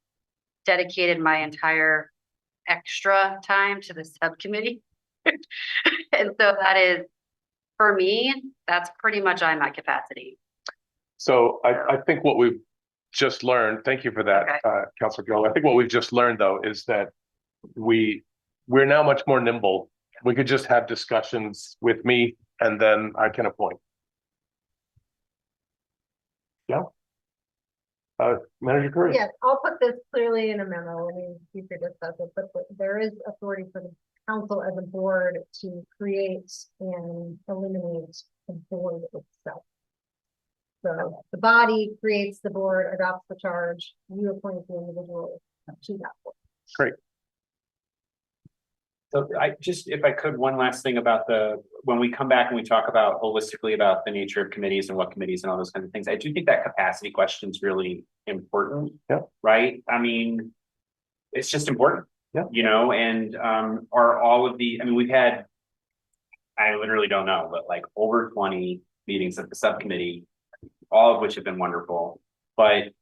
dedicated my entire extra time to the subcommittee. And so that is, for me, that's pretty much on my capacity. So I think what we've just learned, thank you for that, Okay. Councilor Gill. I think what we've just learned though is that we're now much more nimble. We could just have discussions with me and then I can appoint. Yeah. Manager Curry. Yes, I'll put this clearly in a memo when we future discuss it, but there is authority for the council as a board to create and eliminate the board itself. So the body creates the board, adopts the charge, you appoint the individual to that board. Great. So I just, if I could, one last thing about when we come back and we talk about holistically about the nature of committees and what committees and all those kinds of things, I do think that capacity question is really important. Yeah. Right? I mean, it's just important. Yeah. You know, and are all of the, I mean, we've had, I literally don't know, but like over 20 meetings of the subcommittee, all of which have been wonderful. But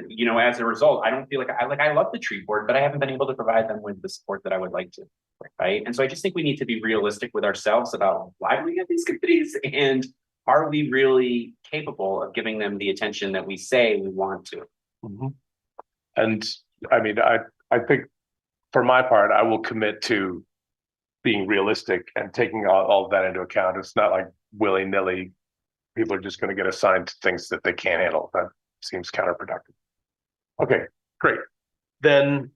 you know, as a result, I don't feel like I love the tree board, but I haven't been able to provide them with the support that I would like to. Right. And so I just think we need to be realistic with ourselves about why do we have these committees and are we really capable of giving them the attention that we say we want to? And I mean, I think for my part, I will commit to being realistic and taking all of that into account. It's not like willy-nilly. People are just going to get assigned to things that they can't handle. That seems counterproductive. Okay, great. Then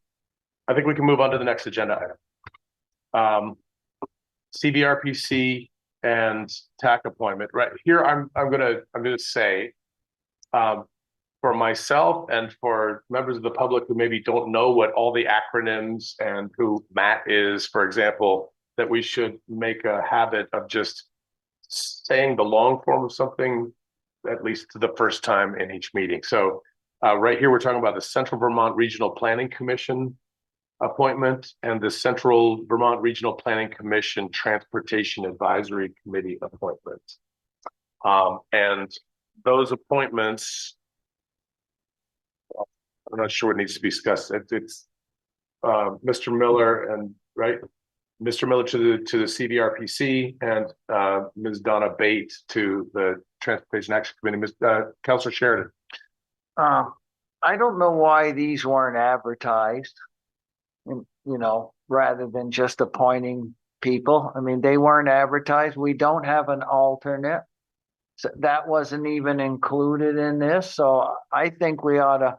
I think we can move on to the next agenda item. CVRPC and TAC appointment. Right here, I'm gonna say, for myself and for members of the public who maybe don't know what all the acronyms and who MAT is, for example, that we should make a habit of just saying the long form of something at least the first time in each meeting. So right here, we're talking about the Central Vermont Regional Planning Commission appointment and the Central Vermont Regional Planning Commission Transportation Advisory Committee appointment. And those appointments, I'm not sure what needs to be discussed. It's Mr. Miller and Mr. Miller to the CVRPC and Ms. Donna Bate to the Transportation Action Committee. Councilor Sheridan. I don't know why these weren't advertised. You know, rather than just appointing people. I mean, they weren't advertised. We don't have an alternate. So that wasn't even included in this. So I think we ought to,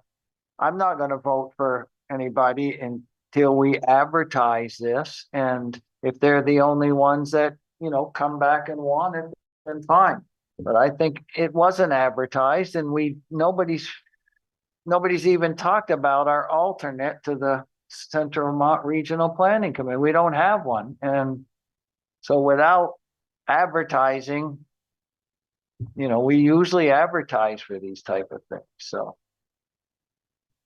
I'm not going to vote for anybody until we advertise this. And if they're the only ones that, you know, come back and want it, then fine. But I think it wasn't advertised and nobody's even talked about our alternate to the Central Vermont Regional Planning Committee. We don't have one. And so without advertising, you know, we usually advertise for these type of things. So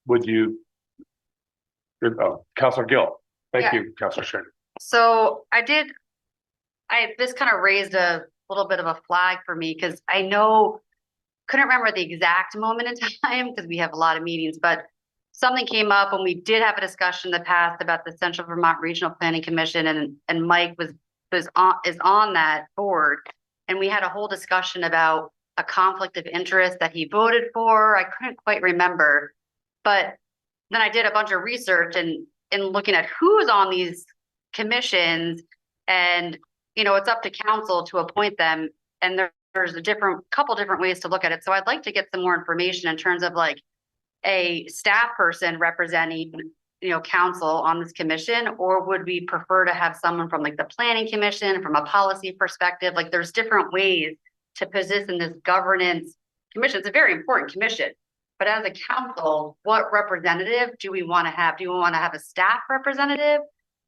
Would you? Oh, Councilor Gill. Thank Yeah. you, Councilor Sheridan. So this kind of raised a little bit of a flag for me because couldn't remember the exact moment in time because we have a lot of meetings, but something came up when we did have a discussion in the past about the Central Vermont Regional Planning Commission and Mike is on that board. And we had a whole discussion about a conflict of interest that he voted for. I couldn't quite remember, but then I did a bunch of research and looking at who's on these commissions and, you know, it's up to council to appoint them. And there's a couple different ways to look at it. So I'd like to get some more information in terms of like a staff person representing, you know, council on this commission, or would we prefer to have someone from like the planning commission, from a policy perspective? Like there's different ways to position this governance commission. It's a very important commission, but as a council, what representative do we want to have? Do we want to have a staff representative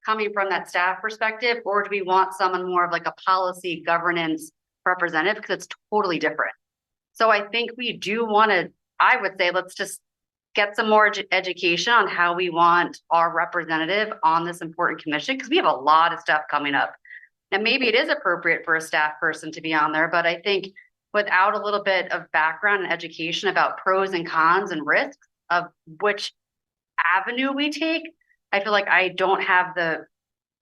coming from that staff perspective, or do we want someone more of like a policy governance representative? Because it's totally different. So I think we do want to, I would say, let's just get some more education on how we want our representative on this important commission, because we have a lot of stuff coming up. And maybe it is appropriate for a staff person to be on there, but I think without a little bit of background and education about pros and cons and risks of which avenue we take, I feel like I don't have the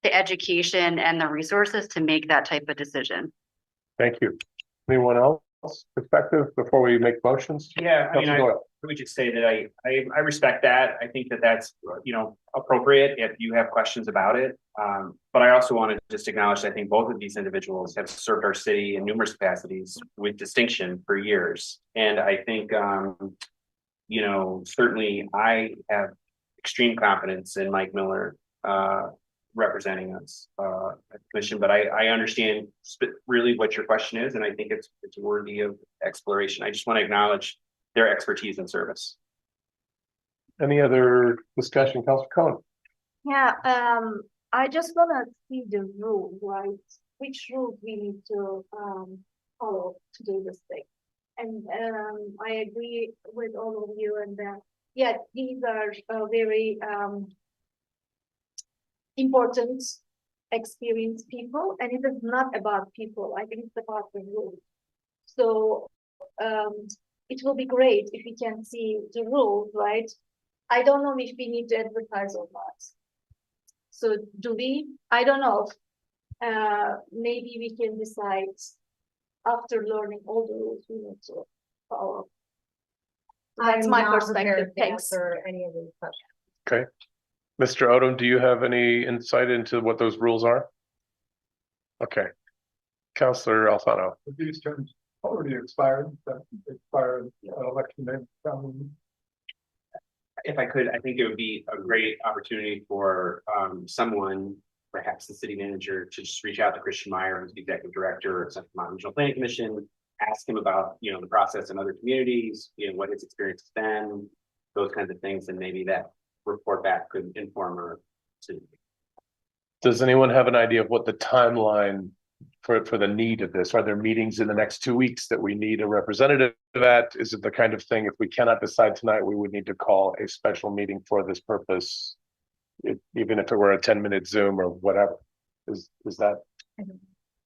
education and the resources to make that type of decision. Thank you. Anyone else perspective before we make motions? Yeah, I mean, I would just say that I respect that. I think that that's, you know, appropriate if you have questions about it. But I also want to just acknowledge, I think both of these individuals have served our city in numerous capacities with distinction for years. And I think, you know, certainly I have extreme confidence in Mike Miller, representing us at the commission, but I understand really what your question is, and I think it's worthy of exploration. I just want to acknowledge their expertise and service. Any other discussion, Councilor Cohen? Yeah, I just wanna see the rule, right? Which rules we need to follow to do this thing. And I agree with all of you and that, yeah, these are very important, experienced people, and it is not about people. I think it's about the rules. So it will be great if we can see the rules, right? I don't know if we need to advertise or not. So do we? I don't know. Maybe we can decide after learning all the rules we need to follow. That's I'm my not perspective. prepared to Thanks. answer any of these questions. Okay. Mr. Odom, do you have any insight into what those rules are? Okay. Councilor Alfano. These terms already expired, that expired election day. If I could, I think it would be a great opportunity for someone, perhaps the city manager, to just reach out to Christian Meyer, who's the executive director of Central Vermont Regional Planning Commission, ask him about, you know, the process in other communities, you know, what his experience has been, those kinds of things, and maybe that report back could inform her to. Does anyone have an idea of what the timeline for the need of this? Are there meetings in the next 2 weeks that we need a representative at? Is it the kind of thing, if we cannot decide tonight, we would need to call a special meeting for this purpose, even if it were a 10-minute Zoom or whatever? Is that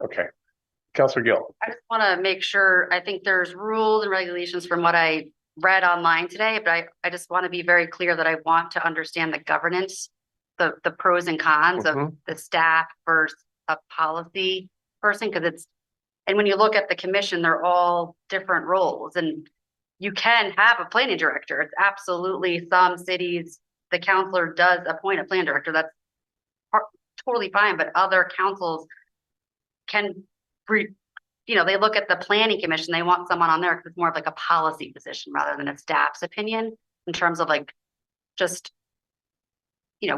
okay? Councilor Gill. I just want to make sure, I think there's rules and regulations from what I read online today, but I just want to be very clear that I want to understand the governance the pros and cons of Mhm. the staff versus a policy person, because and when you look at the commission, they're all different roles, and you can have a planning director. It's absolutely, some cities, the counselor does appoint a plan director. That's totally fine, but other councils can they look at the planning commission, they want someone on there because it's more of like a policy position rather than a staff's opinion in terms of like just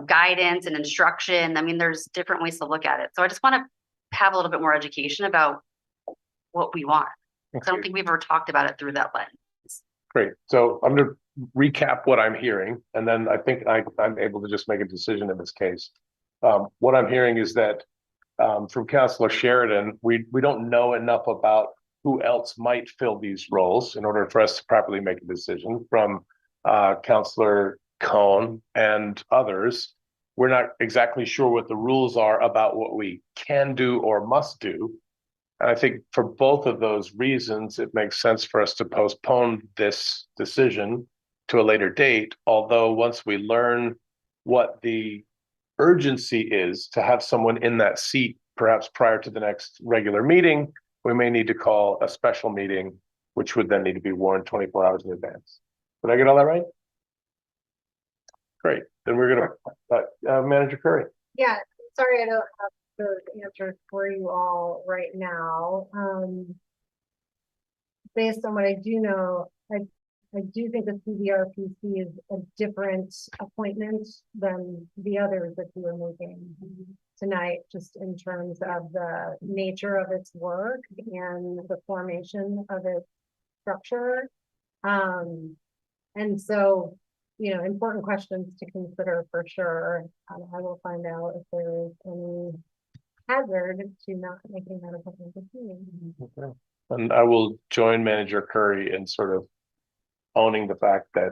guidance and instruction. I mean, there's different ways to look at it. So I just want to have a little bit more education about what we want. I don't think we've ever talked about it through that lens. Great. So I'm going to recap what I'm hearing, and then I think I'm able to just make a decision in this case. What I'm hearing is that from Councilor Sheridan, we don't know enough about who else might fill these roles in order for us to properly make a decision. From Councilor Cohn and others, we're not exactly sure what the rules are about what we can do or must do. And I think for both of those reasons, it makes sense for us to postpone this decision to a later date. Although once we learn what the urgency is to have someone in that seat, perhaps prior to the next regular meeting, we may need to call a special meeting, which would then need to be warned 24 hours in advance. Did I get all that right? Great. Then we're gonna Manager Curry. Yeah, sorry, I don't have the answers for you all right now. Based on what I do know, I do think the CVRPC is a different appointment than the others that you were making tonight, just in terms of the nature of its work and the formation of its structure. And so, important questions to consider for sure. I will find out if there is any hazard to not making that appointment this meeting. Okay. And I will join Manager Curry in sort of owning the fact that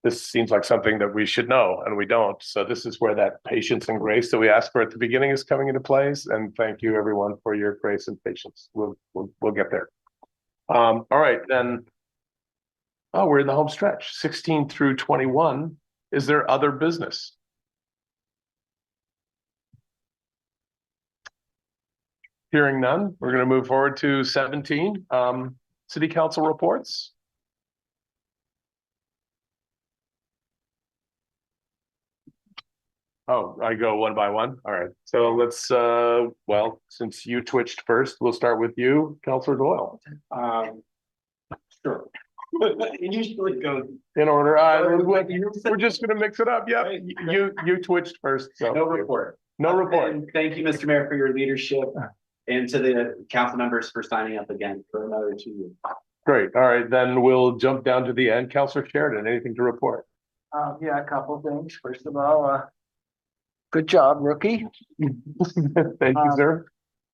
this seems like something that we should know and we don't. So this is where that patience and grace that we asked for at the beginning is coming into place. And thank you everyone for your grace and patience. We'll get there. All right, then. Oh, we're in the home stretch, 16 through 21. Is there other business? Hearing none, we're going to move forward to 17. City Council reports. Oh, I go one by one. All right. So let's, well, since you twitched first, we'll start with you, Councilor Doyle. Sure. It usually goes. In order. We're just going to mix it up. Yeah. You twitched first. So No report. No report. And thank you, Mr. Mayor, for your leadership and to the council members for signing up again for another 2 years. Great. All right. Then we'll jump down to the end. Councilor Sheridan, anything to report? Yeah, a couple things. First of all, good job, rookie. Thank you, sir.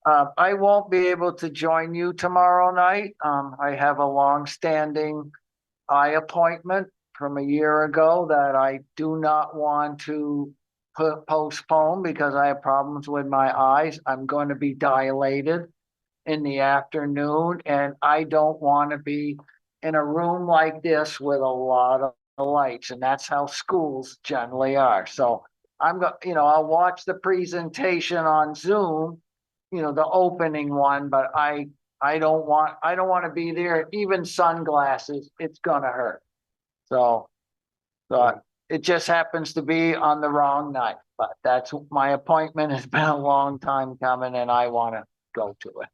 I won't be able to join you tomorrow night. I have a long-standing eye appointment from a year ago that I do not want to postpone because I have problems with my eyes. I'm going to be dilated in the afternoon, and I don't want to be in a room like this with a lot of lights, and that's how schools generally are. So I'll watch the presentation on Zoom, the opening one, but I don't want to be there. Even sunglasses, it's gonna hurt. So it just happens to be on the wrong night, but that's my appointment has been a long time coming and I want to go to it.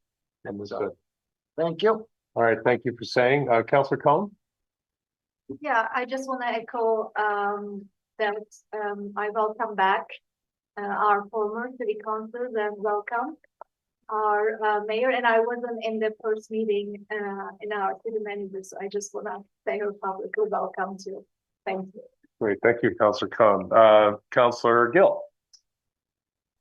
Understood. Thank you. All right. Thank you for saying, Councilor Cohn. Yeah, I just want to echo that I welcome back our former city councilors and welcome our mayor. And I wasn't in the first meeting in our city manager, so I just want to say her publicly welcome too. Thank you. Great. Thank you, Councilor Cohn. Councilor Gill.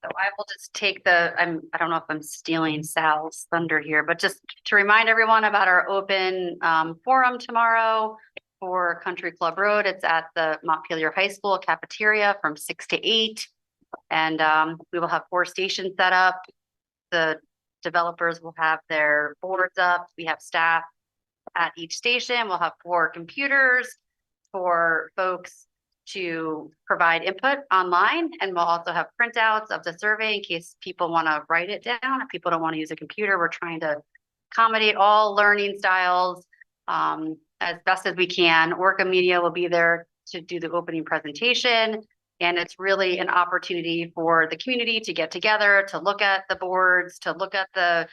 So I will just take I don't know if I'm stealing Sal's thunder here, but just to remind everyone about our open forum tomorrow for Country Club Road. It's at the Montpelier High School cafeteria from 6 to 8. And we will have 4 stations set up. The developers will have their boards up. We have staff at each station. We'll have 4 computers for folks to provide input online, and we'll also have printouts of the survey in case people want to write it down. If people don't want to use a computer, we're trying to accommodate all learning styles as best as we can. Orca Media will be there to do the opening presentation, and it's really an opportunity for the community to get together, to look at the boards, to look at the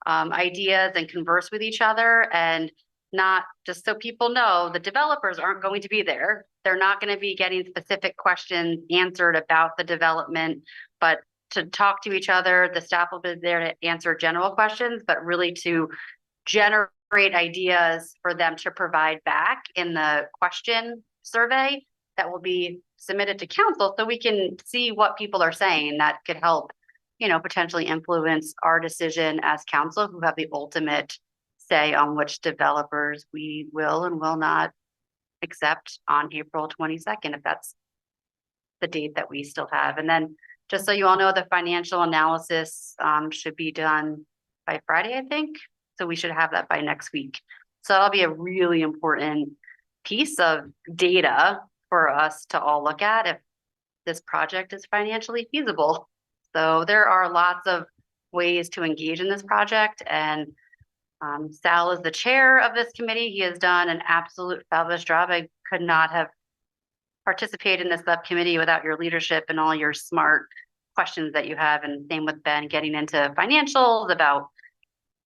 ideas and converse with each other. And not just so people know, the developers aren't going to be there. They're not going to be getting specific questions answered about the development, but to talk to each other. The staff will be there to answer general questions, but really to generate ideas for them to provide back in the question survey that will be submitted to council, so we can see what people are saying that could help, you know, potentially influence our decision as council, who have the ultimate say on which developers we will and will not accept on April 22nd, if that's the date that we still have. And then just so you all know, the financial analysis should be done by Friday, I think. So we should have that by next week. So that'll be a really important piece of data for us to all look at if this project is financially feasible. So there are lots of ways to engage in this project, and Sal is the chair of this committee. He has done an absolute fabulous job. I could not have participated in this subcommittee without your leadership and all your smart questions that you have. And same with Ben, getting into financials about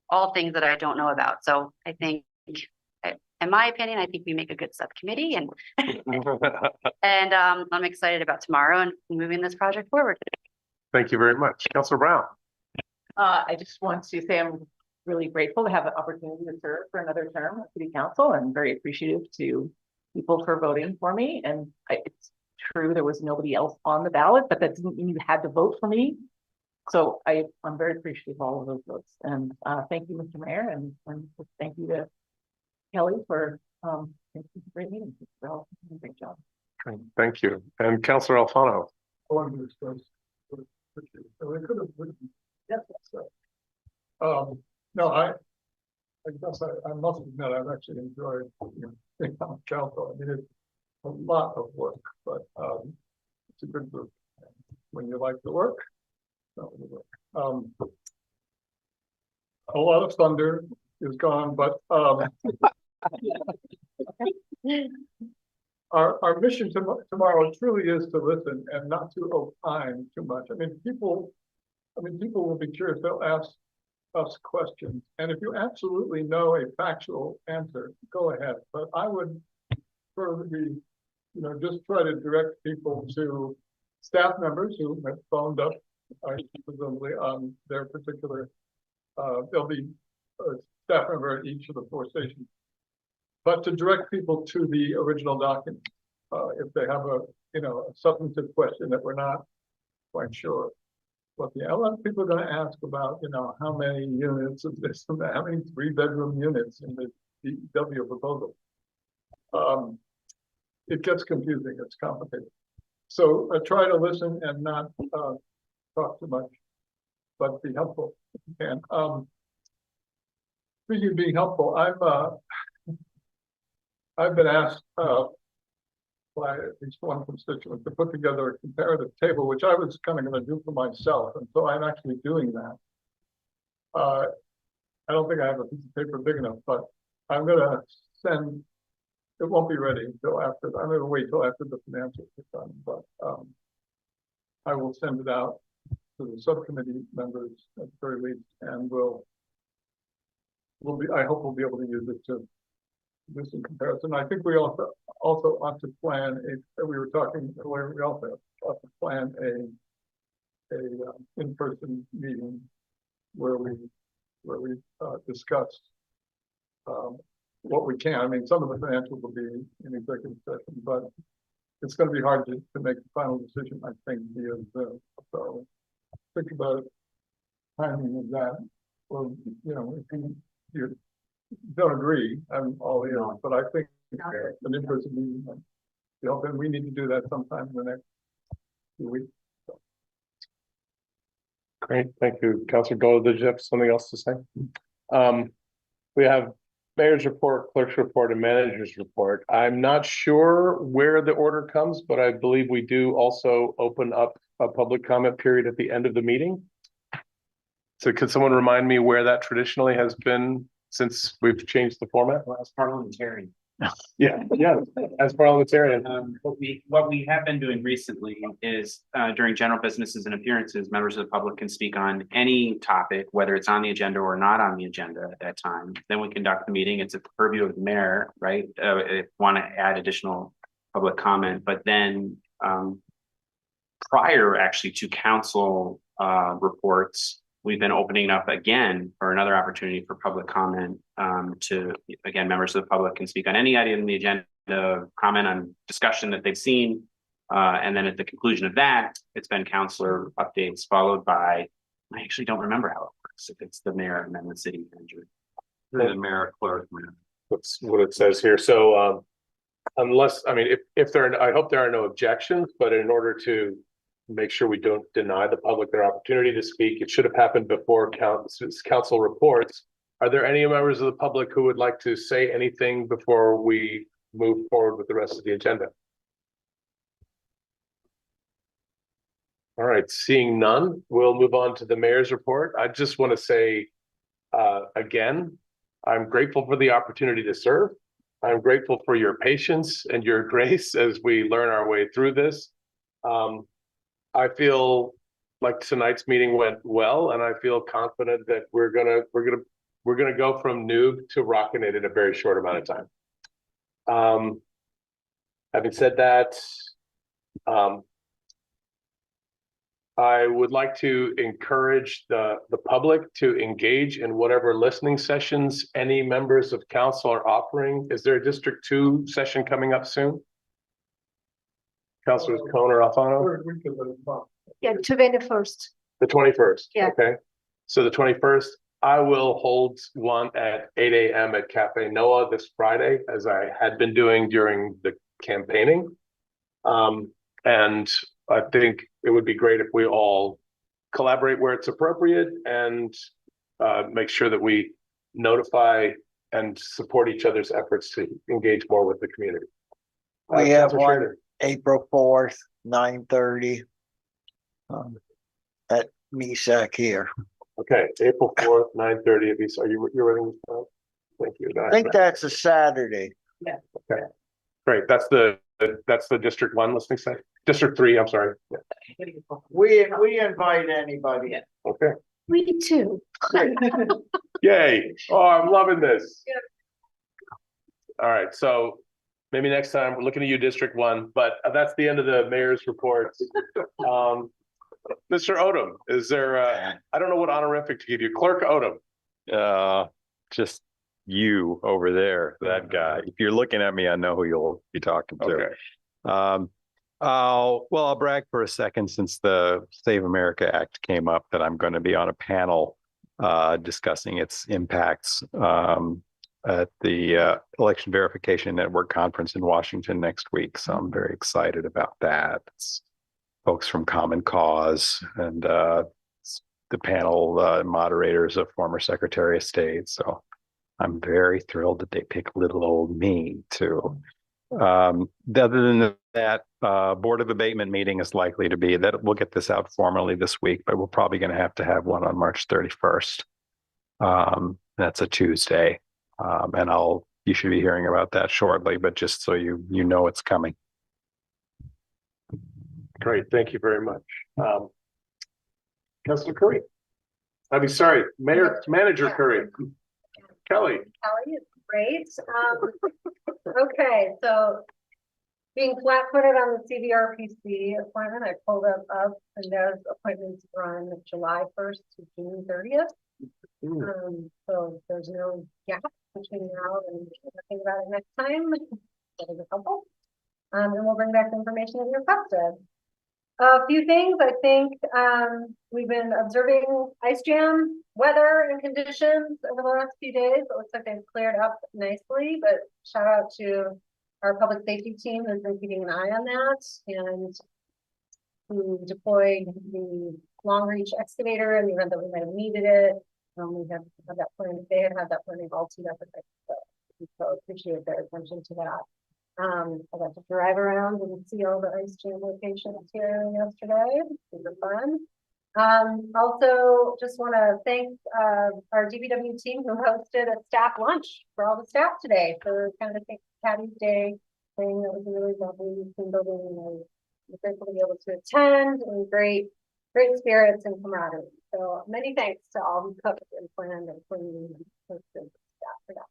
all things that I don't know about. So I think, in my opinion, I think we make a good subcommittee, and and I'm excited about tomorrow and moving this project forward. Thank you very much. Councilor Brown. I just want to say I'm really grateful to have the opportunity to serve for another term at City Council. I'm very appreciative to people for voting for me. And it's true, there was nobody else on the ballot, but that didn't mean you had to vote for me. So I'm very appreciative of all of those votes. And thank you, Mr. Mayor, and thank you to Kelly for great meeting. Well, great job. Thank you. And Councilor Alfano. I wanted to express. So I could have written. Yes. No, I guess I must admit I've actually enjoyed being on council. I mean, it's a lot of work, but it's a good group. When you like the work, not really work. A lot of thunder is gone, but our mission tomorrow truly is to listen and not to opine too much. I mean, people will be curious. They'll ask us questions, and if you absolutely know a factual answer, go ahead. But I would probably, just try to direct people to staff members who have phoned up, presumably on their particular. There'll be a staff member at each of the 4 stations, but to direct people to the original document if they have a substantive question that we're not quite sure. But a lot of people are going to ask about, how many units of this and that, how many 3-bedroom units in the DW proposal. It gets confusing, it's complicated. So try to listen and not talk too much, but be helpful if you can. Speaking of being helpful, I've been asked by at least one constituent to put together a comparative table, which I was kind of going to do for myself, and so I'm actually doing that. I don't think I have a piece of paper big enough, but I'm going to send. It won't be ready until after. I'm going to wait till after the financials are done, but I will send it out to the subcommittee members at the very least, and I hope we'll be able to use it to do some comparison. I think we also ought to plan we were talking earlier, we also ought to plan a in-person meeting where we discuss what we can. I mean, some of the financials will be in executive session, but it's going to be hard to make the final decision, I think, via Zoom. So think about timing of that. Or, if you don't agree, I'm all in, but I think an in-person meeting, and we need to do that sometime in the next few weeks. So. Great, thank you. Councilor Gold, did you have something else to say? We have mayor's report, clerk's report, and manager's report. I'm not sure where the order comes, but I believe we do also open up a public comment period at the end of the meeting. So could someone remind me where that traditionally has been since we've changed the format? Well, as parliamentarian. Yeah, as parliamentarian. What we have been doing recently is during general businesses and appearances, members of the public can speak on any topic, whether it's on the agenda or not on the agenda at that time. Then we conduct the meeting. It's a purview of the mayor, right? If want to add additional public comment, but then prior actually to council reports, we've been opening up again for another opportunity for public comment to, again, members of the public can speak on any item in the agenda, comment on discussion that they've seen. And then at the conclusion of that, it's been councilor updates followed by, I actually don't remember how it works. If it's the mayor and then the city manager. The mayor, clerk, That's what it says here. So unless, I mean, if there are, I hope there are no objections, but in order to make sure we don't deny the public their opportunity to speak, it should have happened before council reports. Are there any members of the public who would like to say anything before we move forward with the rest of the agenda? All right, seeing none, we'll move on to the mayor's report. I just want to say, again, I'm grateful for the opportunity to serve. I'm grateful for your patience and your grace as we learn our way through this. I feel like tonight's meeting went well, and I feel confident that we're gonna go from noob to rocking it in a very short amount of time. Having said that, I would like to encourage the public to engage in whatever listening sessions any members of council are offering. Is there a District 2 session coming up soon? Councilors Cone or Alfano? Third week of the month. Yeah, 21st. The 21st. Yeah. Okay. So the 21st, I will hold one at 8 a.m. at Cafe Noah this Friday, as I had been doing during the campaigning. And I think it would be great if we all collaborate where it's appropriate and make sure that we notify and support each other's efforts to engage more with the community. We have Councilor one Schrader. April 4th, 9:30. At MESAC here. Okay, April 4th, 9:30 at least. Are you're ready? Thank you. I think that's a Saturday. Okay, great. That's the District 1 listening session. District 3, I'm sorry. Yeah. We invite anybody. Okay. We too. Yay. Oh, I'm loving this. All right, so maybe next time we're looking at you, District 1, but that's the end of the mayor's reports. Mr. Odom, is there, I don't know what honorific to give you, Clerk Odom. Just you over there, that guy. If you're looking at me, I know who you'll be talking to. Okay. I'll brag for a second since the Save America Act came up that I'm going to be on a panel discussing its impacts at the Election Verification Network conference in Washington next week. So I'm very excited about that. It's folks from Common Cause and the panel moderators of former Secretary of State. So I'm very thrilled that they picked little old me too. Other than that, Board of Abatement meeting is likely to be that we'll get this out formally this week, but we're probably going to have one on March 31st. That's a Tuesday. And you should be hearing about that shortly, but just so you know it's coming. Great, thank you very much. Councilor Curry. I mean, sorry, Manager Curry. Kelly. Kelly is great. Okay, so being flat-footed on the CVRPC appointment, I pulled up and those appointments run July 1st to June 30th. So there's no gap between now and thinking about it next time. That is a couple. And we'll bring back the information as requested. A few things, I think we've been observing ice jam weather and conditions over the last few days. It looks like they've cleared up nicely, but shout out to our public safety team who's been keeping an eye on that and who deployed the long reach excavator in the event that we might have needed it. We have had that plan, they had that planning all teed up. So appreciate their attention to that. I got to drive around and see all the ice jam locations here yesterday. Super fun. Also just want to thank our DPW team who hosted a staff lunch for all the staff today for kind of Patty's Day thing. That was a really lovely team building, and I was grateful to be able to attend, and great spirits and camaraderie. So many thanks to all who cooked and planned and cleaned and hosted staff for that.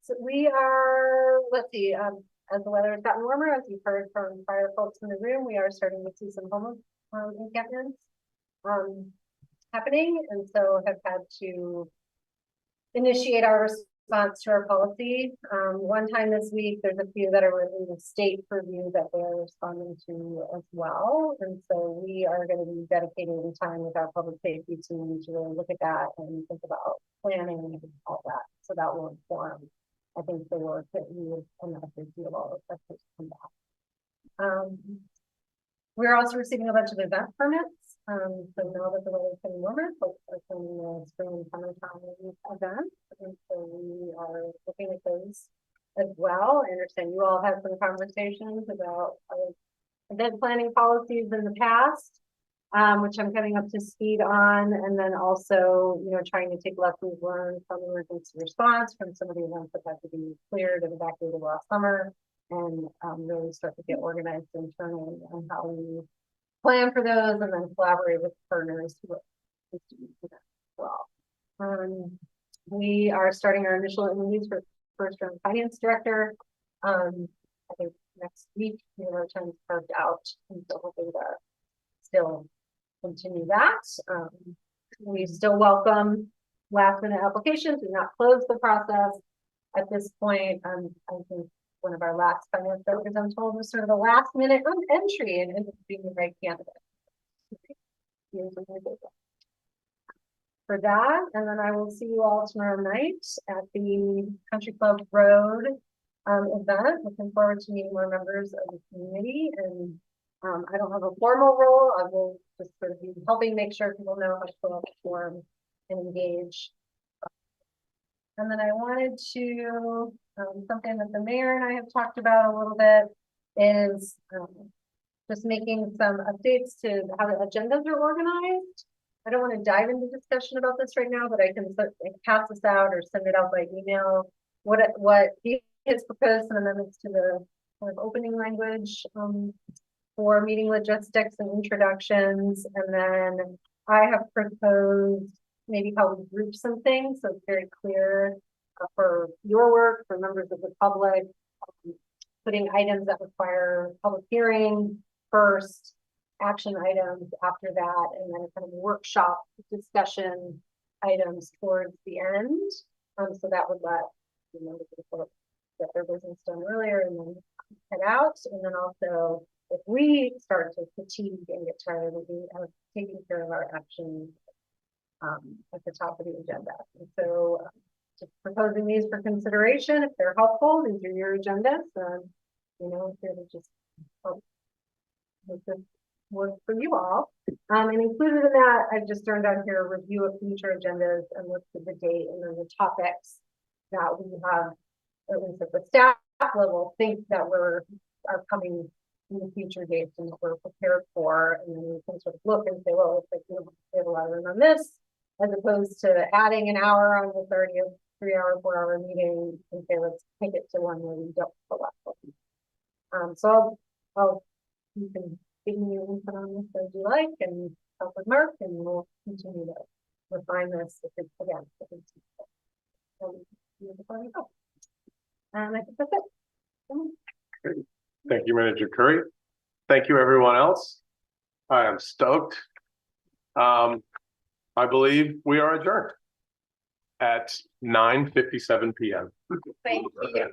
So we are, let's see, as the weather has gotten warmer, as you've heard from prior folks in the room, we are starting to see some homeless encampments happening, and so have had to initiate our response to our policy. One time this week, there's a few that are in the state purview that they're responding to as well, and so we are going to be dedicating time with our public safety team to really look at that and think about planning and all that. So that will inform, I think, the work that we would come up with to all of that come back. We're also receiving a bunch of event permits. So now that the weather is getting warmer, folks are planning the spring and summertime events, and so we are looking at those as well. I understand you all have some conversations about event planning policies in the past, which I'm coming up to speed on, and then also, you know, trying to take lessons learned from emergency response from some of the events that had to be cleared and evacuated last summer, and really start to get organized internally on how we plan for those, and then collaborate with partners who are as well. We are starting our initial interviews for first round finance director. I think next week we have our time carved out, and so hoping to still continue that. We still welcome last minute applications. We've not closed the process at this point. I think one of our last finance directors, I'm told, was sort of a last minute entry and being the right candidate. For that, and then I will see you all tomorrow night at the Country Club Road event. Looking forward to meeting more members of the community, and I don't have a formal role. I will just sort of be helping make sure people know how to fill out the form and engage. And then I wanted to, something that the mayor and I have talked about a little bit is just making some updates to how the agendas are organized. I don't want to dive into discussion about this right now, but I can pass this out or send it out by email. What he has proposed some amendments to the kind of opening language for meeting logistics and introductions. And then I have proposed maybe how we group some things so it's very clear for your work, for members of the public, putting items that require public hearing first, action items after that, and then kind of workshop discussion items towards the end. So that would let you know the folks get their business done earlier and then head out. And then also, if we start to fatigue and get tired, we'll be taking care of our action at the top of the agenda. And so just proposing these for consideration. If they're helpful, these are your agendas. You know, here to just help make this work for you all. And included in that, I've just turned on here a review of future agendas and listed the date and then the topics that we have, at least at the staff level, think that are coming in the future dates and what we're prepared for. And then we can sort of look and say, well, looks like we have a lot of room on this, as opposed to adding an hour on the 30th 3-hour, 4-hour meeting and say, let's take it to one where we don't fill up. So you can give me your input on this as you like and help with Mark, and we'll continue to refine this if it's again. And I think that's it. Thank you, Manager Curry. Thank you, everyone else. I am stoked. I believe we are adjourned at 9:57 p.m. Thank you.